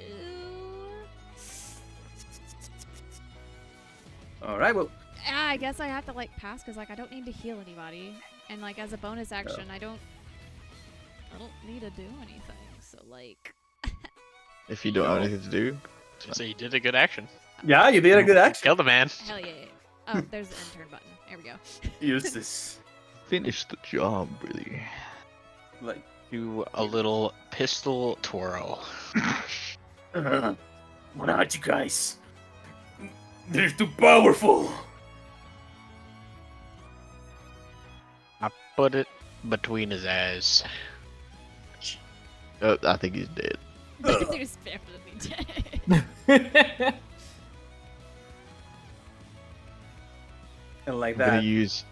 Speaker 2: All right, well,
Speaker 1: I guess I have to like pass because like I don't need to heal anybody, and like as a bonus action, I don't need to do anything. So like,
Speaker 4: If you don't have anything to do,
Speaker 6: So you did a good action.
Speaker 2: yeah, you did a good action.
Speaker 6: Kill the man.
Speaker 1: hell yeah. Oh, there's the end turn button. There we go.
Speaker 2: Eustace.
Speaker 4: finish the job, really.
Speaker 2: Like,
Speaker 6: Do a little pistol twirl.
Speaker 2: what are you guys? They're too powerful.
Speaker 6: I put it between his eyes.
Speaker 4: I think he's dead.
Speaker 1: There's definitely dead.
Speaker 2: And like
Speaker 4: I'm gonna
Speaker 2: that.
Speaker 4: use.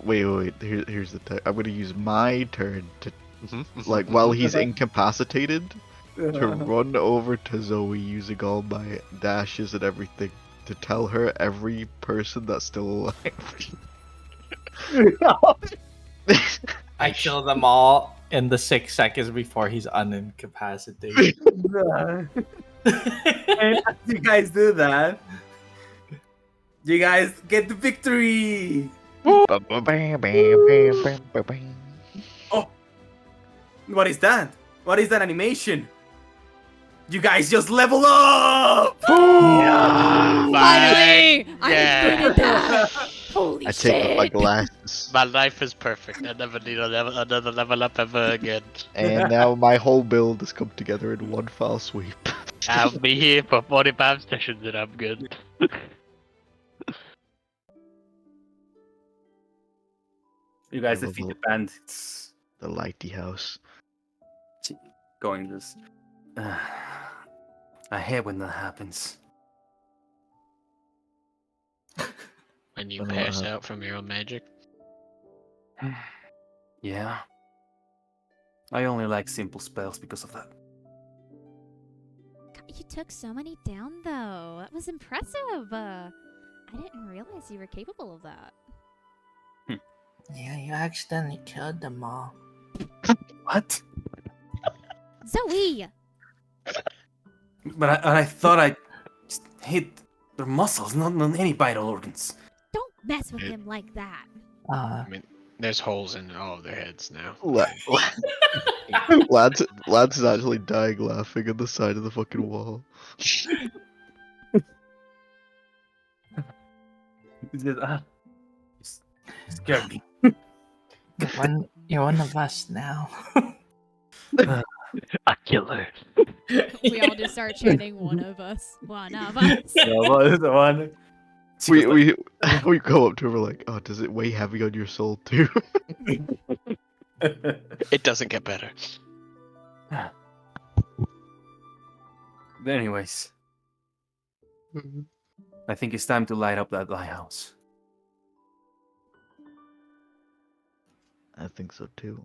Speaker 4: Wait. Here's the. I'm gonna use my turn to,
Speaker 6: Mhm.
Speaker 4: like, while he's incapacitated, to run over to Xoey using all my dashes and everything to tell her every person that's still alive.
Speaker 5: I kill them all in the 6 seconds before he's unincapacitated.
Speaker 2: And as you guys do that, you guys get the victory. Oh, what is that? What is that animation? You guys just level up!
Speaker 1: Finally! I
Speaker 6: Yeah.
Speaker 1: needed that! Holy
Speaker 4: I take off my
Speaker 1: shit!
Speaker 4: glasses,
Speaker 6: My life is perfect. I never need another level up ever again.
Speaker 4: and now my whole build has come together in one foul sweep.
Speaker 6: I'll be here for 45 sessions and I'm good.
Speaker 2: You guys
Speaker 4: I
Speaker 2: defeat the
Speaker 4: level-
Speaker 2: bandits.
Speaker 4: The Lighthouse.
Speaker 2: Going this. I hate when that happens.
Speaker 6: When you
Speaker 4: Don't know
Speaker 6: pass
Speaker 4: what
Speaker 6: out from your own magic.
Speaker 2: Yeah. I only like simple spells because of that.
Speaker 1: You took so many down, though. That was impressive. I didn't realize you were capable of that.
Speaker 5: Yeah, you accidentally killed them all.
Speaker 2: What?
Speaker 1: Zoe!
Speaker 2: But I thought I just hit their muscles, not any vital organs.
Speaker 1: Don't mess with him like that.
Speaker 5: Uh,
Speaker 6: I mean, there's holes in all of their heads now.
Speaker 4: Lads is actually dying laughing on the side of the fucking wall.
Speaker 2: It's just, scared me.
Speaker 5: you're one of us now.
Speaker 6: A killer.
Speaker 1: We all just start chanting, one of us, one of us.
Speaker 2: The one. She
Speaker 4: We
Speaker 2: goes
Speaker 4: we go up to her, we're like, oh, does it weigh heavy on your soul too?
Speaker 2: like-
Speaker 6: It doesn't get better.
Speaker 2: But anyways, I think it's time to light up that lighthouse.
Speaker 4: I think so too.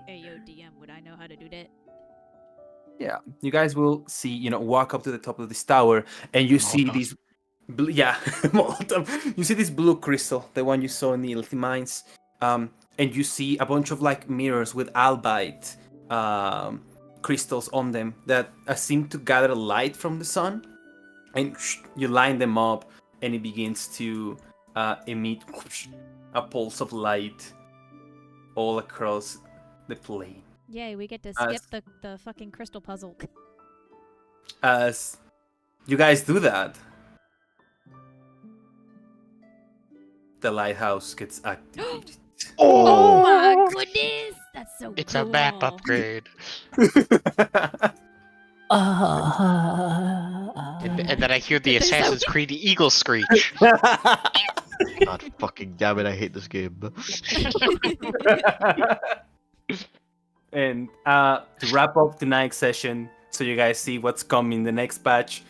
Speaker 1: Hey, yo, DM, would I know how to do that?
Speaker 2: Yeah, you guys will see, walk up to the top of this tower, and you see
Speaker 6: Molotov.
Speaker 2: these. Molotov. You see this blue crystal, the one you saw in the Ilthy mines. And you see a bunch of like mirrors with albite crystals on them that seem to gather light from the sun. And you line them up, and it begins to emit a pulse of light all across the plane.
Speaker 1: Yay, we get to
Speaker 2: As-
Speaker 1: skip the fucking crystal puzzle.
Speaker 2: As you guys do that, the lighthouse gets activated.
Speaker 1: Oh my goodness! That's so
Speaker 6: It's
Speaker 1: cool.
Speaker 6: a map upgrade. And then I hear the
Speaker 1: There's no-
Speaker 6: Assassin's Creed Eagle screech.
Speaker 4: God fucking damn it, I hate this game.
Speaker 2: And to wrap up tonight's session, so you guys see what's coming in the next patch.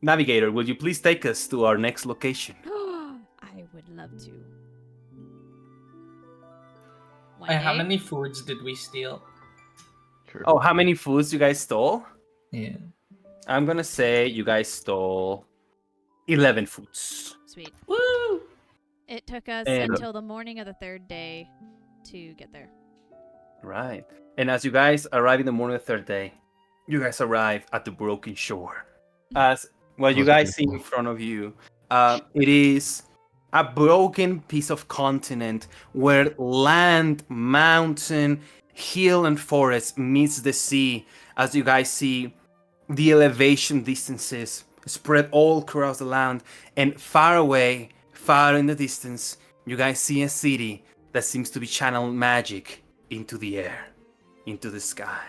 Speaker 2: Navigator, will you please take us to our next location?
Speaker 1: I would love to.
Speaker 5: Hey, how
Speaker 1: day-
Speaker 5: many foods did we steal?
Speaker 4: Sure.
Speaker 2: Oh, how many foods you guys stole?
Speaker 5: Yeah.
Speaker 2: I'm gonna say you guys stole 11 foods.
Speaker 1: Sweet.
Speaker 5: Woo!
Speaker 1: It took us
Speaker 2: And-
Speaker 1: until the morning of the third day to get there.
Speaker 2: Right. And as you guys arrive in the morning of the third day, you guys arrive at the broken shore. As what you
Speaker 4: That's
Speaker 2: guys see in
Speaker 4: beautiful.
Speaker 2: front of you, it is a broken piece of continent where land, mountain, hill, and forest meets the sea. As you guys see, the elevation distances spread all across the land, and far away, far in the distance, you guys see a city that seems to be channeling magic into the air, into the sky.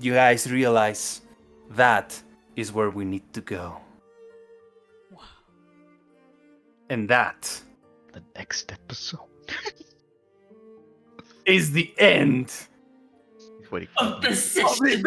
Speaker 2: You guys realize that is where we need to go.
Speaker 1: Wow.
Speaker 2: And that
Speaker 4: The next episode.
Speaker 2: is the end
Speaker 4: Wait,
Speaker 5: Of the
Speaker 2: of the session!